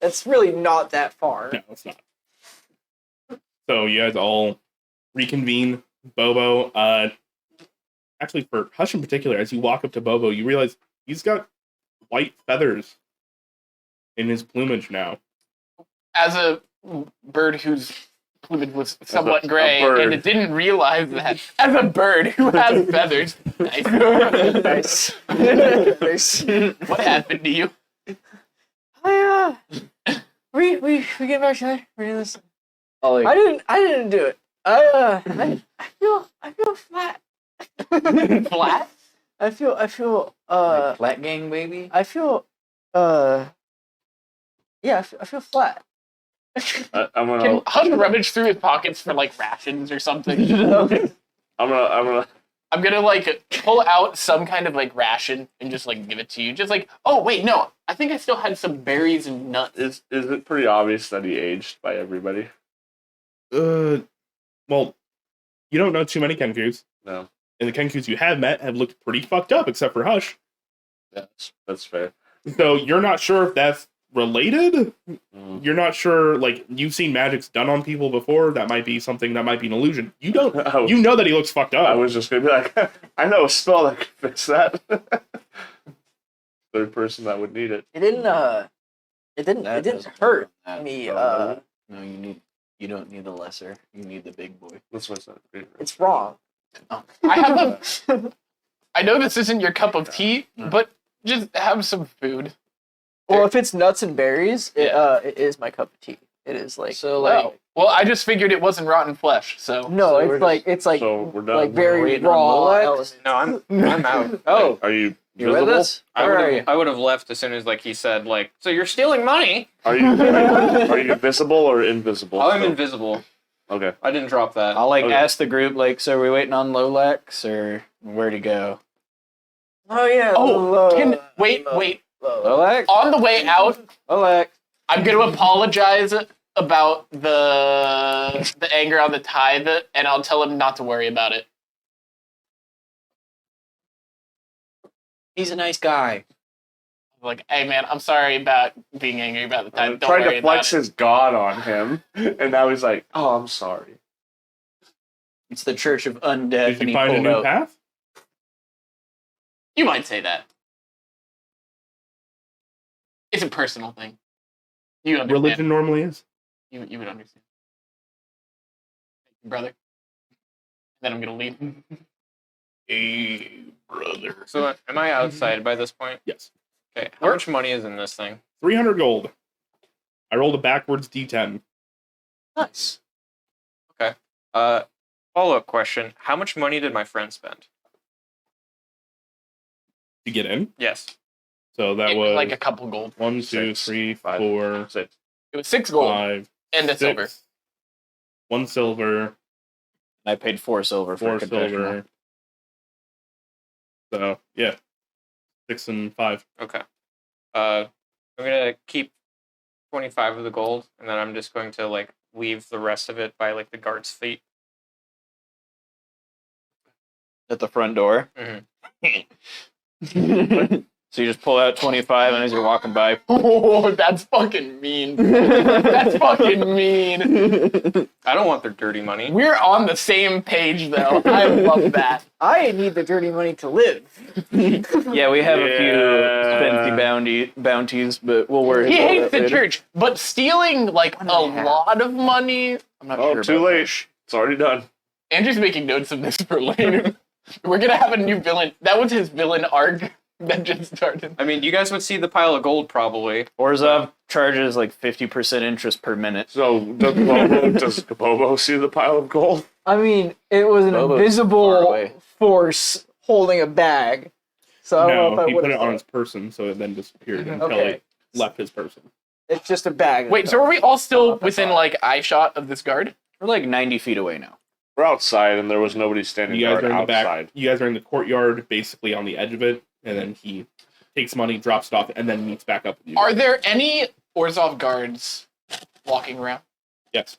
That's really not that far. No, it's not. So you guys all reconvene. Bobo, actually for Hush in particular, as you walk up to Bobo, you realize he's got white feathers in his plumage now. As a bird whose plumage was somewhat a gray, bird. and it didn't realize that. As a bird who has feathers. Nice. Nice. Nice. What happened to you? We get back to that. We're this. Ollie, I didn't do it. I feel flat. Flat? I feel like flat gang, baby. I feel yeah, I feel flat. I'm Can gonna. Hush rummage through his pockets for like rations or something? I'm gonna. I'm gonna like pull out some kind of like ration and just like give it to you. Just like, oh wait, no, I think I still had some berries and nuts. Is it pretty obvious that he aged by everybody? Well, you don't know too many Kenkus, No. and the Kenkus you have met have looked pretty fucked up, except for Hush. That's fair. So you're not sure if that's related. Mm. You're not sure, like, you've seen magics done on people before. That might be something, that might be an illusion. You don't. You know that he looks fucked up. I was just gonna be like, I know a spell that could fix that. Third person that would need it. It didn't That it didn't doesn't hurt that. me. No, you You don't need the lesser. You need the big boy. That's what I said. It's wrong. I have a. I know this isn't your cup of tea, but just have some food. Well, if it's nuts and berries, it is my cup of tea. It is like So like, Oh, well, I just figured it wasn't rotten flesh, so. no, so it's like So we're done. like very waiting on raw. Lolex? elements. No, I'm out. oh, Are you you visible? with us? Where are you? I would have left as soon as like he said like, so you're stealing money. Are you visible or invisible? I'm So- invisible. Okay. I didn't drop that. I'll like Okay. ask the group like, so are we waiting on Lolex or where to go? Oh yeah. Oh, wait. Lolex? On the way out, Lolex. I'm going to apologize about the anger on the tithe, and I'll tell him not to worry about it. He's a nice guy. Like, hey man, I'm sorry about being angry about the tithe. I'm Don't trying worry to flex about it. his god on him, and now he's like, "Oh, I'm sorry." It's the Church of Undeath. Did and you he find a pulled new out- path? You might say that. It's a personal thing. You understand. Religion normally is. You would understand. Brother. Then I'm going to leave. Hey, brother. So am I outside by this point? Yes. Okay. How much money is in this thing? 300 gold. I rolled a backwards d10. Nice. Follow-up question. How much money did my friend spend? To get in. Yes. So that It was like a couple gold. 1, 2, 6, 3, 5, 4, 6. It was 6 gold 5, and a 6, silver. 1 silver, I paid 4 silver for 4 a confessional. silver. So yeah, 6 and 5. Okay. I'm gonna keep 25 of the gold, and then I'm just going to like leave the rest of it by like the guard's feet. At the front door. Mhm. So you just pull out 25, and as you're walking by, Oh, that's fucking mean. That's fucking mean. I don't want their dirty money. We're on the same page, though. I love that. I need the dirty money to live. yeah, we have a few Yeah. fancy bounties, but we'll worry He about hates that the later. church, but stealing like One a and a half. lot of money. I'm not Oh, sure too about late. It's already done. Andrew's making notes of this for later. We're gonna have a new villain. That was his villain arc that just started. I mean, you guys would see the pile of gold probably. that. Orzhov charges like 50% interest per minute. So does Bobo see the pile of gold? I mean, it was an Bobo's far invisible away. force holding a bag. So I don't know No, if I he would put have. it on his person, so it then disappeared until Okay. it left his person. It's just a bag. Wait, so are we all still that's within all. like eye shot of this guard? We're like 90 feet away now. We're outside, and there was nobody standing You guys guard are in the outside. back. You guys are in the courtyard, basically on the edge of it, and then he takes money, drops it off, and then meets back up with you. Are there any Orzhov guards walking around? Yes.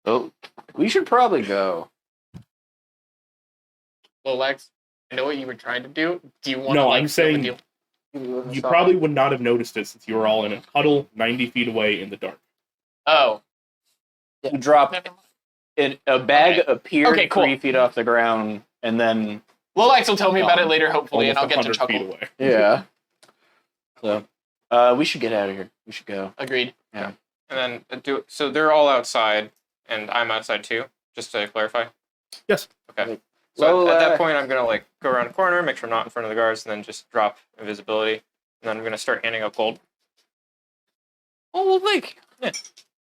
Oh, we should probably go. Lolex, I know what you were trying to do. Do you want No, to like I'm seal the saying- deal? You probably would not have noticed it since you were all in a huddle 90 feet away in the dark. Oh, You drop never mind. a bag Okay. appeared Okay, cool. 3 feet off the ground, and then Lolex will tell me about it later, hopefully, and I'll Almost get to 100 feet chuckle. away. yeah. So, we should get out of here. We should go. Agreed. And then so they're all outside, and I'm outside too. Just to clarify. Yes. Okay. Well, So at that point, I'm gonna like go around the corner, make sure I'm not in front of the guards, and then just drop invisibility, and then I'm gonna start handing out gold. Oh, well, thank you.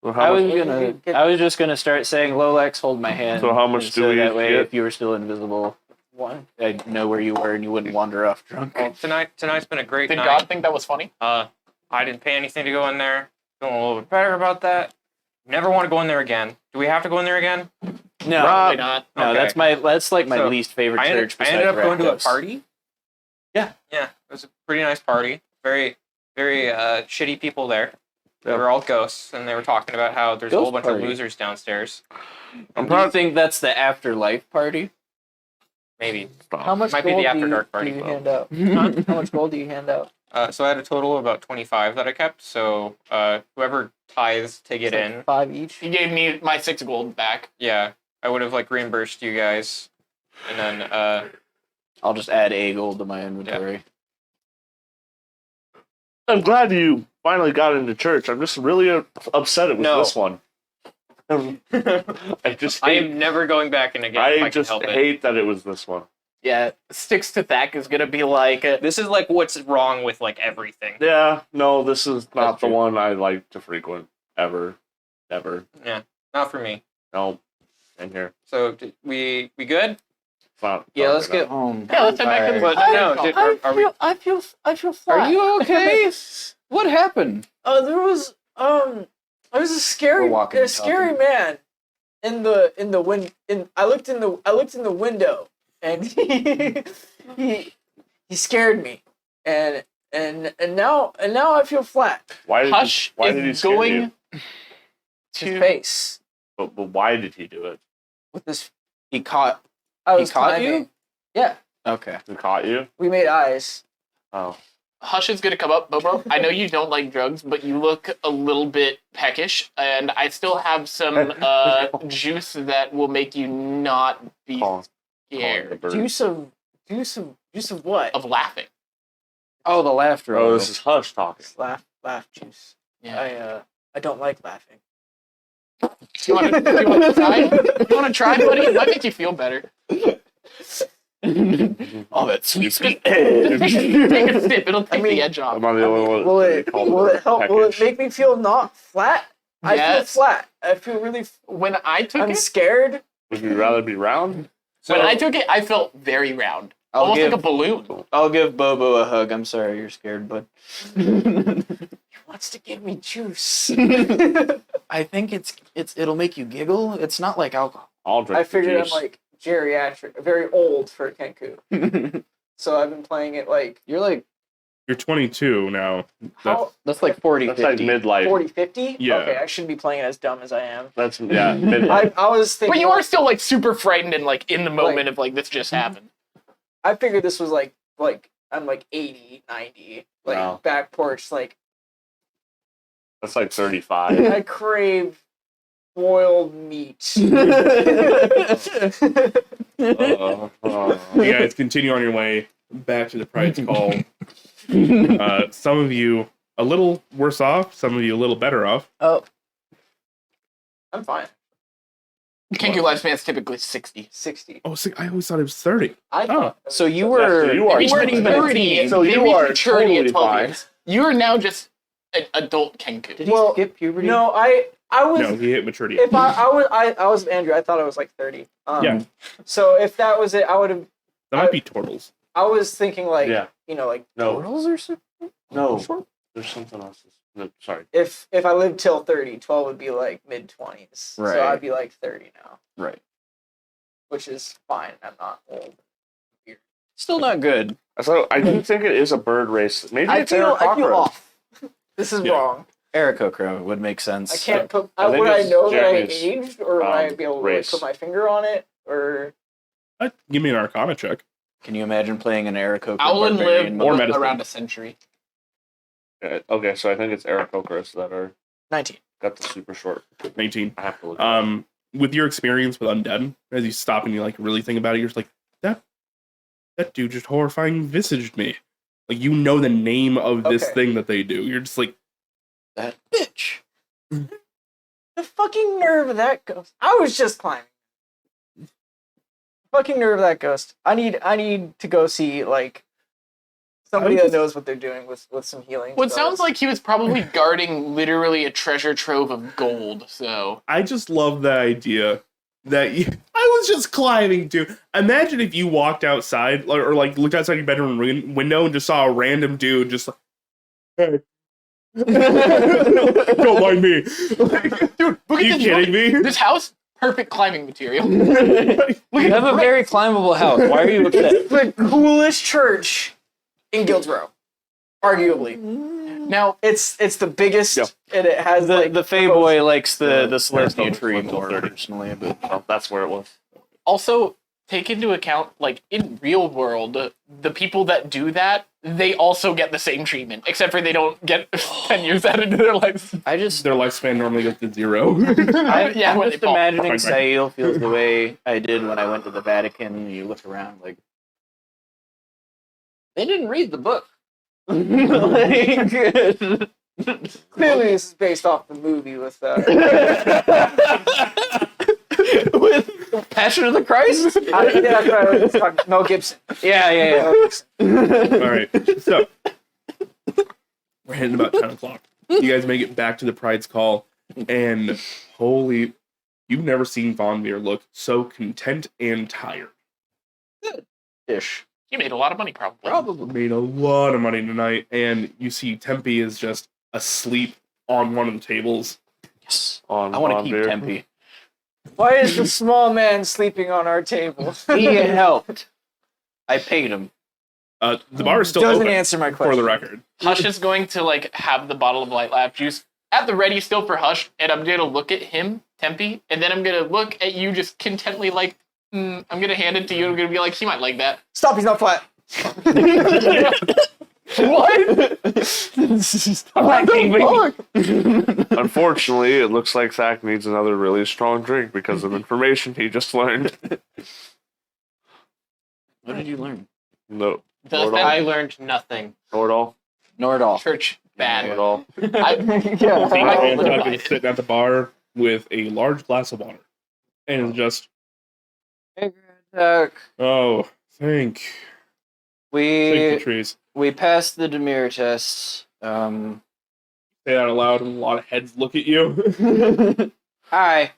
So I how was much, I was just gonna start saying, "Lolex, hold my hand." So how much and do so we that way, get? if you were still invisible, I'd know where you were and you wouldn't wander off drunk. Well, tonight's been a great Did night. God think that was funny? I didn't pay anything to go in there. Feeling a little bit better about that. Never want to go in there again. Do we have to go in there again? No, Probably not. no, Okay. that's like my So, least favorite I church. ended up going to a Rakdos. party. Yeah. Yeah, it was a pretty nice party. Very, very shitty people there. They Yeah. were all ghosts, and they were talking about how there's a Ghost whole bunch party. of losers downstairs. I'm Do you proud. think that's the afterlife party? Maybe. How much Might be the gold After do you, Dark party do you club. hand out? How much gold do you hand out? So I had a total of about 25 that I kept. So whoever tithes to get It's like in, 5 each. He gave me my 6 gold back. yeah, I would have like reimbursed you guys, and then I'll just add a gold to my inventory. I'm glad you finally got into church. I'm just really upset it was No. this one. I just I hate, am never going back in again if I I can just help it. hate that it was this one. Yeah, Sticks to Thack is gonna be like, This is like what's wrong with like everything. Yeah, no, this is not That's the true. one I like to frequent ever, never. Yeah, not for me. No, in here. So we good? It's not. Yeah, dark let's enough. get home. yeah, let's head back to the. But no, dude, are we? I feel flat. Are you okay? What happened? There was a We're scary walking and scary talking. man in the wind. I looked in the window and he scared me and now I feel flat. Why did Hush why did he is scare going you? His to. face But why did he do it? with this. He caught. I He was caught climbing. you? Yeah, Okay. He caught you? we made eyes. Oh, Hush is gonna come up, Bobo. I know you don't like drugs, but you look a little bit peckish, and I still have some juice that will make you not be calling the scared bird. Juice of what? of laughing. Oh, the laughter. Oh, oil. this is Hush talking. Laugh juice. Yeah. I don't like laughing. You want to try? You want to try, buddy? It might make you feel better. Oh, that sweet, sweet. Take a sip. It'll take I mean, the edge off. Am I the only one? Will that it called will it help? Will it peckish? make me feel not flat? I feel Yes. flat. I feel really. When I took I'm it, scared. Would you rather be round? when I took it, I felt very round, I'll almost give like a balloon. I'll give Bobo a hug. I'm sorry you're scared, bud. He wants to give me juice. I think it'll make you giggle. It's not like alcohol. I'll drink I the figured I'm juice. like geriatric, very old for Kenku. So I've been playing it like You're like You're 22 now. how that's like 40, That's like 50. midlife. 40, 50? Yeah. Okay, I shouldn't be playing it as dumb as I am. That's midlife. I was thinking. But you are still like super frightened and like in the moment Like- of like this just happened. I figured this was like I'm like 80, 90, like Wow. back porch. Like That's like 35. I crave boiled meat. You guys continue on your way back to the Pride's Call. Some of you a little worse off, some of you a little better off. Oh, I'm fine. Kenku lifespan's typically 60. 60. Oh, see, I always thought it was 30. I thought So you Yeah, were so you are They reach 20. maturity. So they you reach are maturity totally at 12 fine. years. You are now just an adult Kenku. Did he Well, skip puberty? No, I was. No, he hit maturity. If I was Andrew, I thought I was like 30. Yeah. So if that was it, I would have. That might be turtles. I was thinking like, Yeah. like No, Turtles or something? no. There's something else. No, sorry. if I lived till 30, 12 would be like mid 20s. So Right. I'd be like 30 now, Right. which is fine. I'm not old. Still not good. So I do think it is a bird race. Maybe I it's feel Aarakocra. off. This is Yeah. wrong. Aarakocra would make sense. I can't put. I think would I it's know that I Jeremy's, aged, or would I be able to like, race. put my finger on it, or Give me an Arcana check. Can you imagine playing an Aarakocra Owlin barbarian? lived Or medicine. around a century. Okay, so I think it's Aarakocras that are 19? got the super short. 19. I have to look. With your experience with undead, as you stop and you like really think about it, you're just like, that dude just horrifying visaged me. Like you know the name of this Okay. thing that they do. You're just like, That bitch. The fucking nerve of that ghost! I was just climbing. Fucking nerve of that ghost! I need to go see like somebody that knows what they're doing with some healing. Well, it spells. sounds like he was probably guarding literally a treasure trove of gold. So I just love the idea that I was just climbing too. Imagine if you walked outside or like looked outside your bedroom window and just saw a random dude just like, hey. Don't mind me. Like, dude, look are you at this. kidding me? This house, perfect climbing material. You have a very climbable house. Why are you upset? the coolest church in Guilds Row, arguably. Now, It's the biggest, Yep. and it has The like Fey boy likes the There's Celestia no tree Windows more 30. personally, but Oh, that's where it was. also take into account, like in real world, the people that do that, they also get the same treatment, except for they don't get 10 years added to their lives. I just Their lifespan normally goes to 0. Yeah, I'm when just they fall. imagining Fine. Sail feels the way I did when I went to the Vatican. And you look around like they didn't read the book. Like, Clearly, this is based off the movie with With Passion of the Christ? Mel Gibson. Yeah. Mel Gibson. All right, so we're hitting about 10 o'clock. You guys make it back to the Pride's Call, and holy, you've never seen Von Meer look so content and tired. Ish. He made a lot of money, probably. Probably made a lot of money tonight, and you see Tempe is just asleep on one of the tables. Yes. On I want to Von keep Beer. Tempe. Why is the small man sleeping on our table? He helped. I paid him. The bar is still Doesn't open, answer my for question. the record. Hush is going to like have the bottle of light laugh juice at the ready still for Hush, and I'm gonna look at him, Tempe, and then I'm gonna look at you just contently like, I'm gonna hand it to you. I'm gonna be like, he might like that. Stop, he's not flat. What? Unfortunately, it looks like Zach needs another really strong drink because of information he just learned. What did you learn? No. Does Nor I that learned nothing. at all. Nor at all. church bad? Nor at all. Yeah. Seeing I- Nantucket is sitting at the bar with a large glass of water, and is just, oh, thank you, We trees. passed the Demir tests. Say that aloud, and a lot of heads look at you. Hi.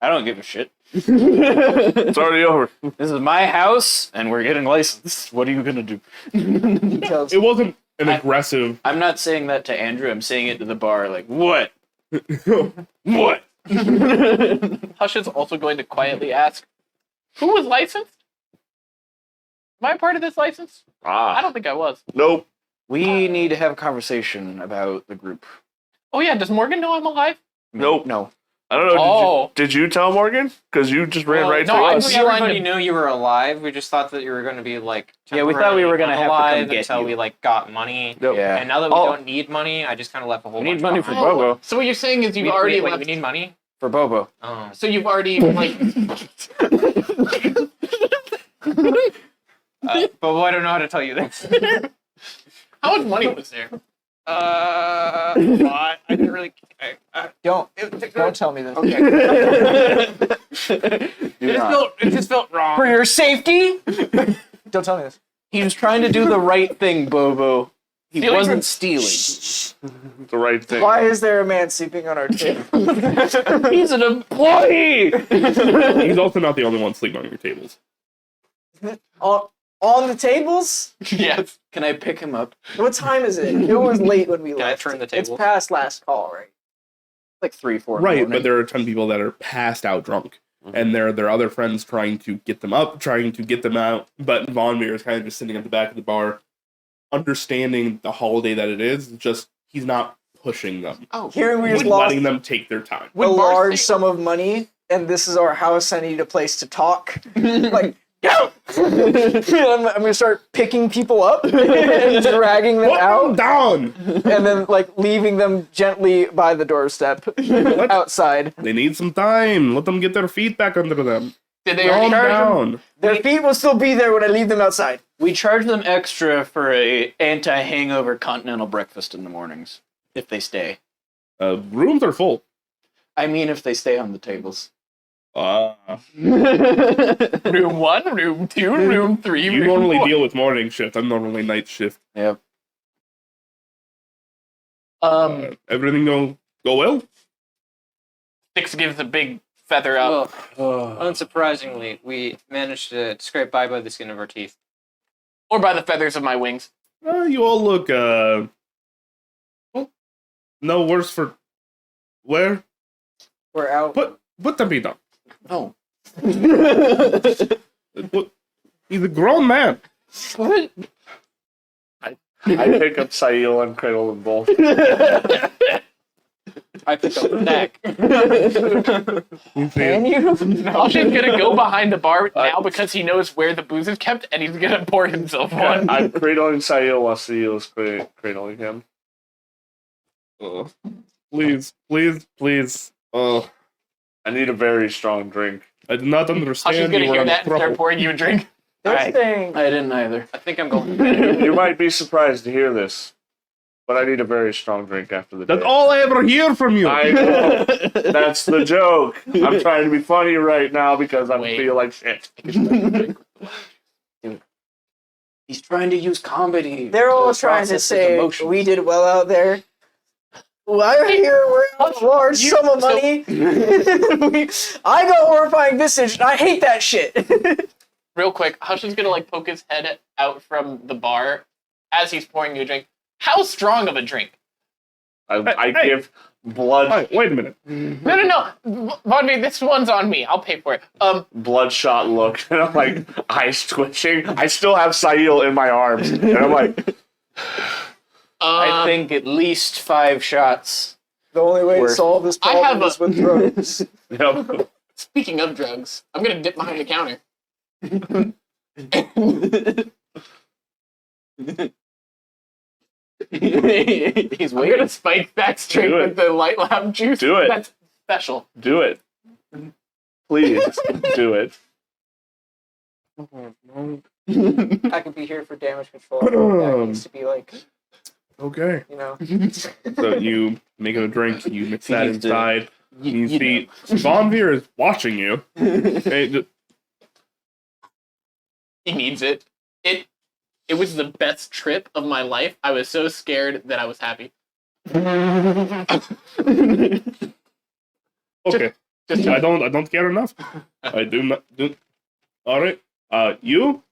I don't give a shit. It's already over. This is my house, and we're getting licensed. What are you gonna do? It wasn't an aggressive. I'm not saying that to Andrew. I'm saying it to the bar. Like, what? What? Hush is also going to quietly ask, who was licensed? Am I a part of this license? I don't think I was. Nope. We need to have a conversation about the group. Oh yeah, does Morgan know I'm alive? Nope. No. I don't know. Oh. Did you tell Morgan? Because you just ran right no, to I us. knew- Everybody knew you were alive. We just thought that you were going to be like. Yeah, we thought we were gonna have to come alive get until you. we like got money. Nope. Yeah. And now that we Oh. don't need money, I just kind of left a whole. We need bunch money for behind. Bobo. So what you're saying is you've We, already wait, left. we need money. For Bobo. Oh. So you've already like. But I don't know how to tell you this. How much money was there? I didn't really. Don't tell me this. It just felt wrong. For your safety? Don't tell me this. He was trying to do the right thing, Bobo. He Stealing wasn't from- stealing. The right thing. Why is there a man sleeping on our table? He's an employee! He's also not the only one sleeping on your tables. On the tables? Yes. Can I pick him up? What time is it? It was late when we Can I left. turn the It's tables? past last call, right? Like 3, 4. Right, but there are a ton of people that are passed out drunk. And there are their other friends trying to get them up, trying to get them out. But Von Meer is kind of just sitting at the back of the bar, understanding the holiday that it is. Just he's not pushing them. Oh. Hearing we He's just lost letting them take their time. a Would Bar large say- sum of money, and this is our house. I need a place to talk. Like, go! I'm gonna start picking people up and dragging them Put them out, down! and then like leaving them gently by the doorstep outside. They need some time. Let them get their feet back under them. Did they Calm already charge him? down. Their feet will still be there when I leave them outside. We charge them extra for a anti-hangover continental breakfast in the mornings. If they stay. Rooms are full. I mean, if they stay on the tables. Room 1, room 2, room 3. You room normally 4. deal with morning shift. I'm normally night shift. Yep. Everything go well? Six gives a big feather out. Well, unsurprisingly, we managed to scrape by the skin of our teeth. Or by the feathers of my wings. You all look, well, no worse for where? We're out. Put them feet down. No. He's a grown man. What? I pick up Sail and cradle them both. I picked up the neck. Can you? Alshin's gonna go behind the bar now because he knows where the booze is kept, and he's gonna pour himself one. I'm cradling Sail while Sail is cradling him. Please. Oh, I need a very strong drink. I did not understand Alshin's gonna you were hear on that and start trouble. pouring you a drink. This thing. I didn't either. I think I'm going. You might be surprised to hear this, but I need a very strong drink after the That's day. all I ever hear from you. I know. That's the joke. I'm trying to be funny right now because I Wait. feel like shit. He's trying to use comedy. They're all trying to process his say emotions. we did well out there. Well, I hear we're out a large sum of money. I got horrifying visage, and I hate that shit. Real quick, Hush is gonna like poke his head out from the bar as he's pouring you a drink. How strong of a drink? I Hey. give blood Hey, wait a minute. No. Bonvi, this one's on me. I'll pay for it. bloodshot look, and I'm like eyes twitching. I still have Sail in my arms, and I'm like, I think at least 5 shots. The only way to Worth. solve this I problem have is with drugs. yep. Speaking of drugs, I'm gonna dip behind the counter. He's I'm waiting. gonna spike that straight Do it. with the light lab juice. Do it. That's special. Do it, please. Do it. I could be here for damage control. That needs to be like, Okay. you know. So you make him a drink, you mix that Needs to- inside. You You see, Von Veer is watching you. Hey, He needs it. It was the best trip of my life. I was so scared that I was happy. okay. Just I don't care enough. I do not do. All right. You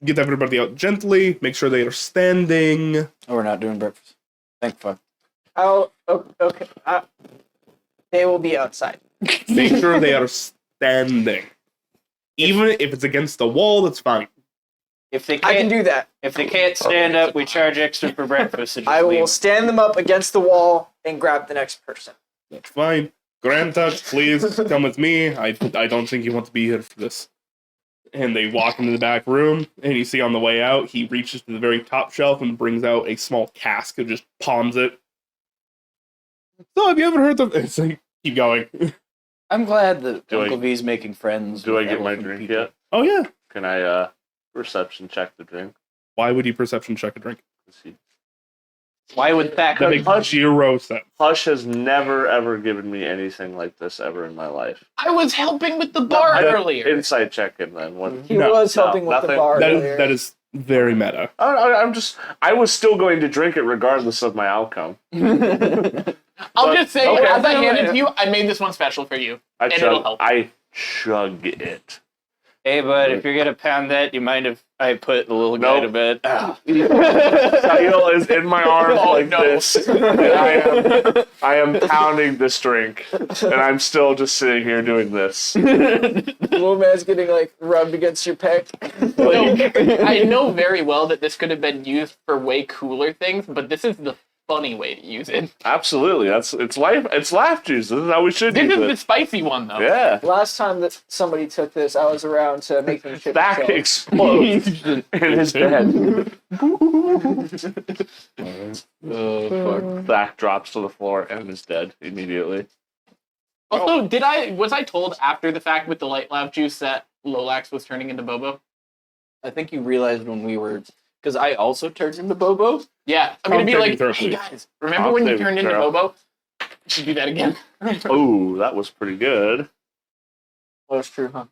get everybody out gently. Make sure they are standing. Oh, we're not doing breakfast. Thank fuck. Okay. They will be outside. Make sure they are standing. Even if it's against the wall, that's fine. If they I can can't, do that. if they can't stand up, we charge extra for breakfast. So just I will leave. stand them up against the wall and grab the next person. That's fine. Granta, please come with me. I don't think you want to be here for this. And they walk into the back room, and you see on the way out, he reaches to the very top shelf and brings out a small cask and just palms it. So, have you ever heard of? It's like, keep going. I'm glad that Do I- Uncle V's making friends. Do I with get my elephant drink people. yet? Oh yeah. Can I perception check the drink? Why would you perception check a drink? Let's see. Why would that That makes 0 sense. Hush has never ever given me anything like this ever in my life. I was helping with the bar I- earlier. Insight check in then. What? He No, was helping with the nothing. bar That earlier. is very meta. I was still going to drink it regardless of my outcome. I'll but- just say, okay. as I hand it to you, I made this one special for you. I And it'll chug, help. I chug it. Hey, bud, if you're gonna pound that, you mind if I put the little guy Nope. to bed? Sail is in my arms Oh, like no. this. And I am pounding this drink. And I'm still just sitting here doing this. Little man's getting like rubbed against your pec. No, I know very well that this could have been used for way cooler things, but this is the funny way to use it. Absolutely. It's laugh juice. This is how we should This use is the it. spicy one, though. Yeah. Last time that somebody took this, I was around to make them shit Back themselves. explodes in his head. Oh, fuck. Back drops to the floor and is dead immediately. Also, was I told after the fact with the light lab juice that Lolax was turning into Bobo? I think you realized when we were... Because I also turned into Bobo. Yeah, I'm gonna be I'll like, take your hey throat, guys, remember I'll when you take turned your into throat. Bobo? You should do that again. Ooh, that was pretty good. Oh, that's true, huh?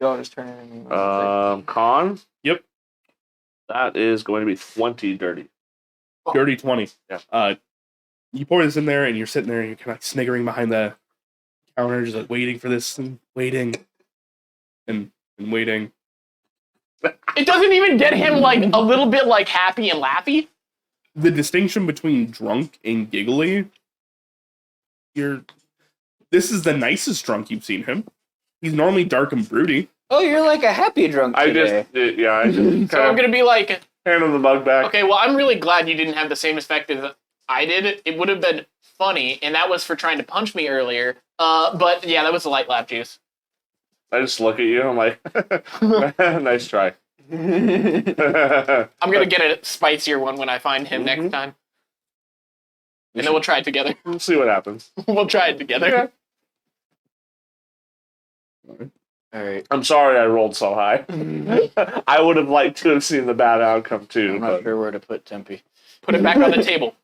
Y'all just turn it into Con? Yep. That is going to be 20 dirty. Dirty 20. Yeah. You pour this in there, and you're sitting there, and you're kind of sniggering behind the counter, just like waiting for this, and waiting, and waiting. It doesn't even get him like a little bit like happy and laughy. The distinction between drunk and giggly, this is the nicest drunk you've seen him. He's normally dark and broody. Oh, you're like a happy drunk I today. just So I'm gonna be like, hand him the mug back. okay, well, I'm really glad you didn't have the same effect as I did. It would have been funny, and that was for trying to punch me earlier. But yeah, that was the light lab juice. I just look at you and I'm like, nice try. I'm gonna get a spicier one when I find him next time. And then we'll try it together. We'll see what happens. We'll try it together. All right. I'm sorry I rolled so high. I would have liked to have seen the bad outcome too. I'm not But sure where to put Tempe. Put it back on the table.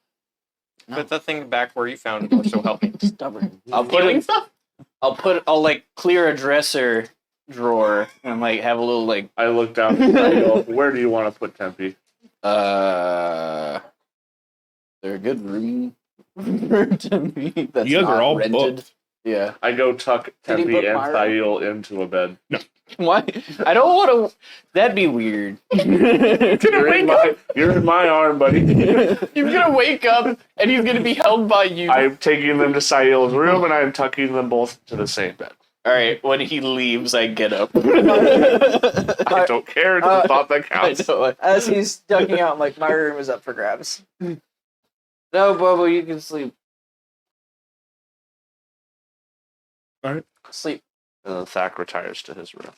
Put the thing back where you found it, or so help me. Stubborn. I'll put Stealing it. stuff? I'll like clear a dresser drawer and like have a little like I look down and I go, where do you want to put Tempe? they're a good room to me. That's You guys not are all rented. booked. Yeah. I go tuck Did he Tempe book and Myra? Thail into a bed. Why? I don't want to. That'd be weird. You're in my arm, buddy. He's gonna wake up and he's gonna be held by you. I'm taking them to Sail's room and I'm tucking them both to the same bed. All right. When he leaves, I get up. I don't care. It's the thought that I counts. know. As he's ducking out, I'm like, my room is up for grabs. No, Bobo, you can sleep. Sleep. And then Thack retires to his room.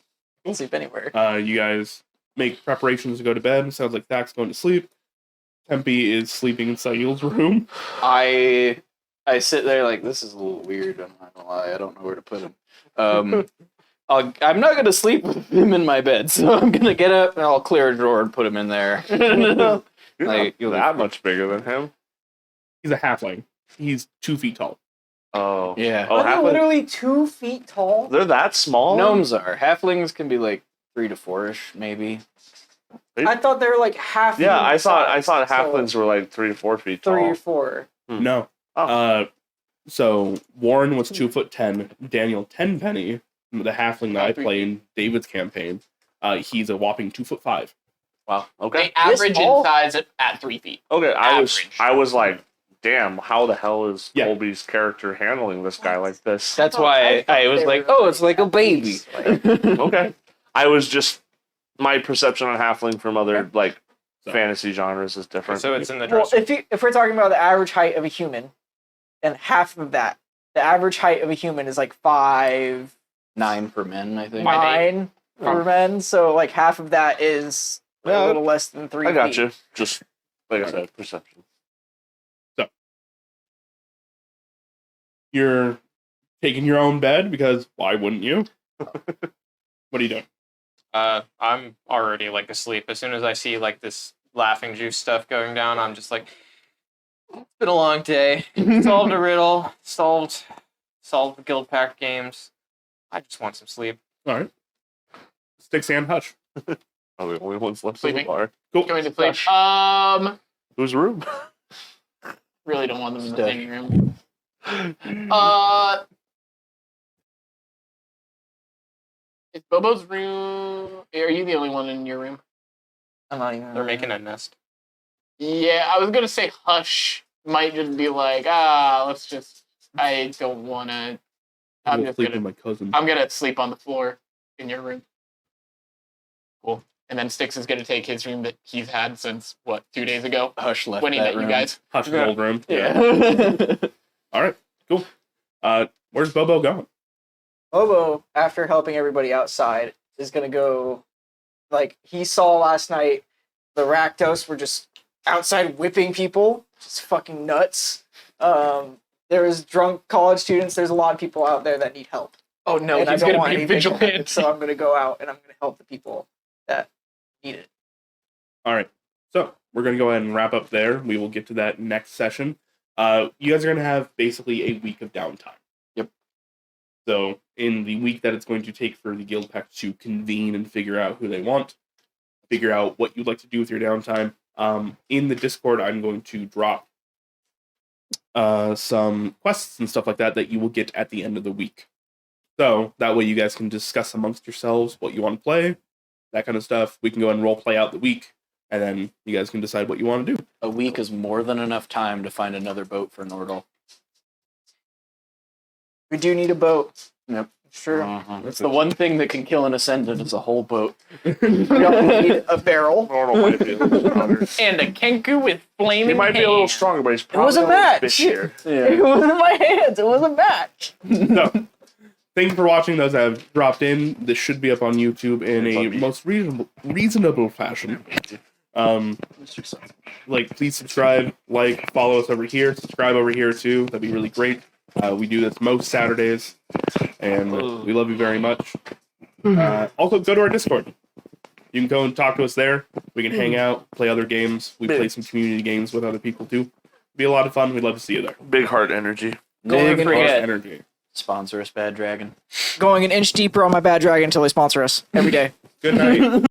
Sleep anywhere. You guys make preparations to go to bed. Sounds like Thak's going to sleep. Tempe is sleeping in Sail's room. I sit there like, this is a little weird. I'm not gonna lie. I don't know where to put him. I'm not gonna sleep with him in my bed, so I'm gonna get up and I'll clear a drawer and put him in there. You're Like, not that much bigger than him. He's a halfling. He's 2 feet tall. Oh. Yeah. Oh, Are they halfling- literally 2 feet tall? They're that small? Gnomes are. Halflings can be like 3 to 4-ish, maybe. I thought they were like half. Yeah, human I thought size, so halflings were like 3 to 4 feet tall. 3 or 4. No. Oh. So Warren was 2'10". Daniel Tenpenny, the halfling that I play in David's campaign, he's a whopping 2'5". Wow. Okay. They average in tall? size at 3 feet. Okay. Average. I was like, damn, how the hell is Yeah. Colby's character handling this guy like this? That's why I was like, oh, it's like a baby. Okay. I was just my perception on halfling from other like So- fantasy genres is different. So it's in the Well, dresser. if we're talking about the average height of a human, and half of that, the average height of a human is like 5'9" 9 for men, I think. Why? for men. So like half of that is Yeah, a little less than 3 I got feet. you. Just like I said, perception. You're taking your own bed because why wouldn't you? What are you doing? I'm already like asleep. As soon as I see like this laughing juice stuff going down, I'm just like, it's been a long day. Solved a riddle. Solved the guild pack games. I just want some sleep. All right. Sticks and Hutch. Oh, the only ones left in the Sleeping. bar. Cool. Going to sleep. Whose room? Really don't want them in the Stuff. hanging room. Is Bobo's room? Are you the only one in your room? I'm not even. They're making a nest. Yeah, I was gonna say Hush might just be like, let's just. I don't wanna. I'm We'll just sleep gonna. with my cousin. I'm gonna sleep on the floor in your room. Cool. And then Styx is gonna take his room that he's had since what 2 days ago Hush left when he that met room. you guys. Hutch's Yeah. old room. Yeah. All right. Cool. Where's Bobo going? Bobo, after helping everybody outside, is gonna go. Like he saw last night, the Rakdos were just outside whipping people, just fucking nuts. There was drunk college students. There's a lot of people out there that need help. Oh no, and I he's don't gonna want be anything to happen, vigilant. so I'm gonna go out and I'm gonna help the people that need it. All right. So we're going to go ahead and wrap up there. We will get to that next session. You guys are going to have basically a week of downtime. Yep. So in the week that it's going to take for the guild pack to convene and figure out who they want, figure out what you'd like to do with your downtime, in the Discord, I'm going to drop some quests and stuff like that you will get at the end of the week. So that way you guys can discuss amongst yourselves what you want to play, that kind of stuff. We can go and role play out the week, and then you guys can decide what you want to do. A week is more than enough time to find another boat for Nordal. We do need a boat. Yep. Sure. It's the one thing that can kill an ascendant is a whole boat. We also need a barrel. Normal might be a little stronger. And a Kenku with flaming. He might be a little hands. stronger, but he's It probably was a a little match. bitchier. It wasn't my hands. It was a match. So, thank you for watching. Those that have dropped in, this should be up on YouTube in It's a on me. most reasonable fashion. Please subscribe, follow us over here, subscribe over here too. That'd be really great. We do this most Saturdays, and we love you very much. Also, go to our Discord. You can go and talk to us there. We can hang out, play other games. We play some community games with other people too. Be a lot of fun. We'd love to see you there. Big heart energy. Big Going Heart forget. energy. Sponsor us, Bad Dragon. Going an inch deeper on my bad dragon until they sponsor us every day. Good night.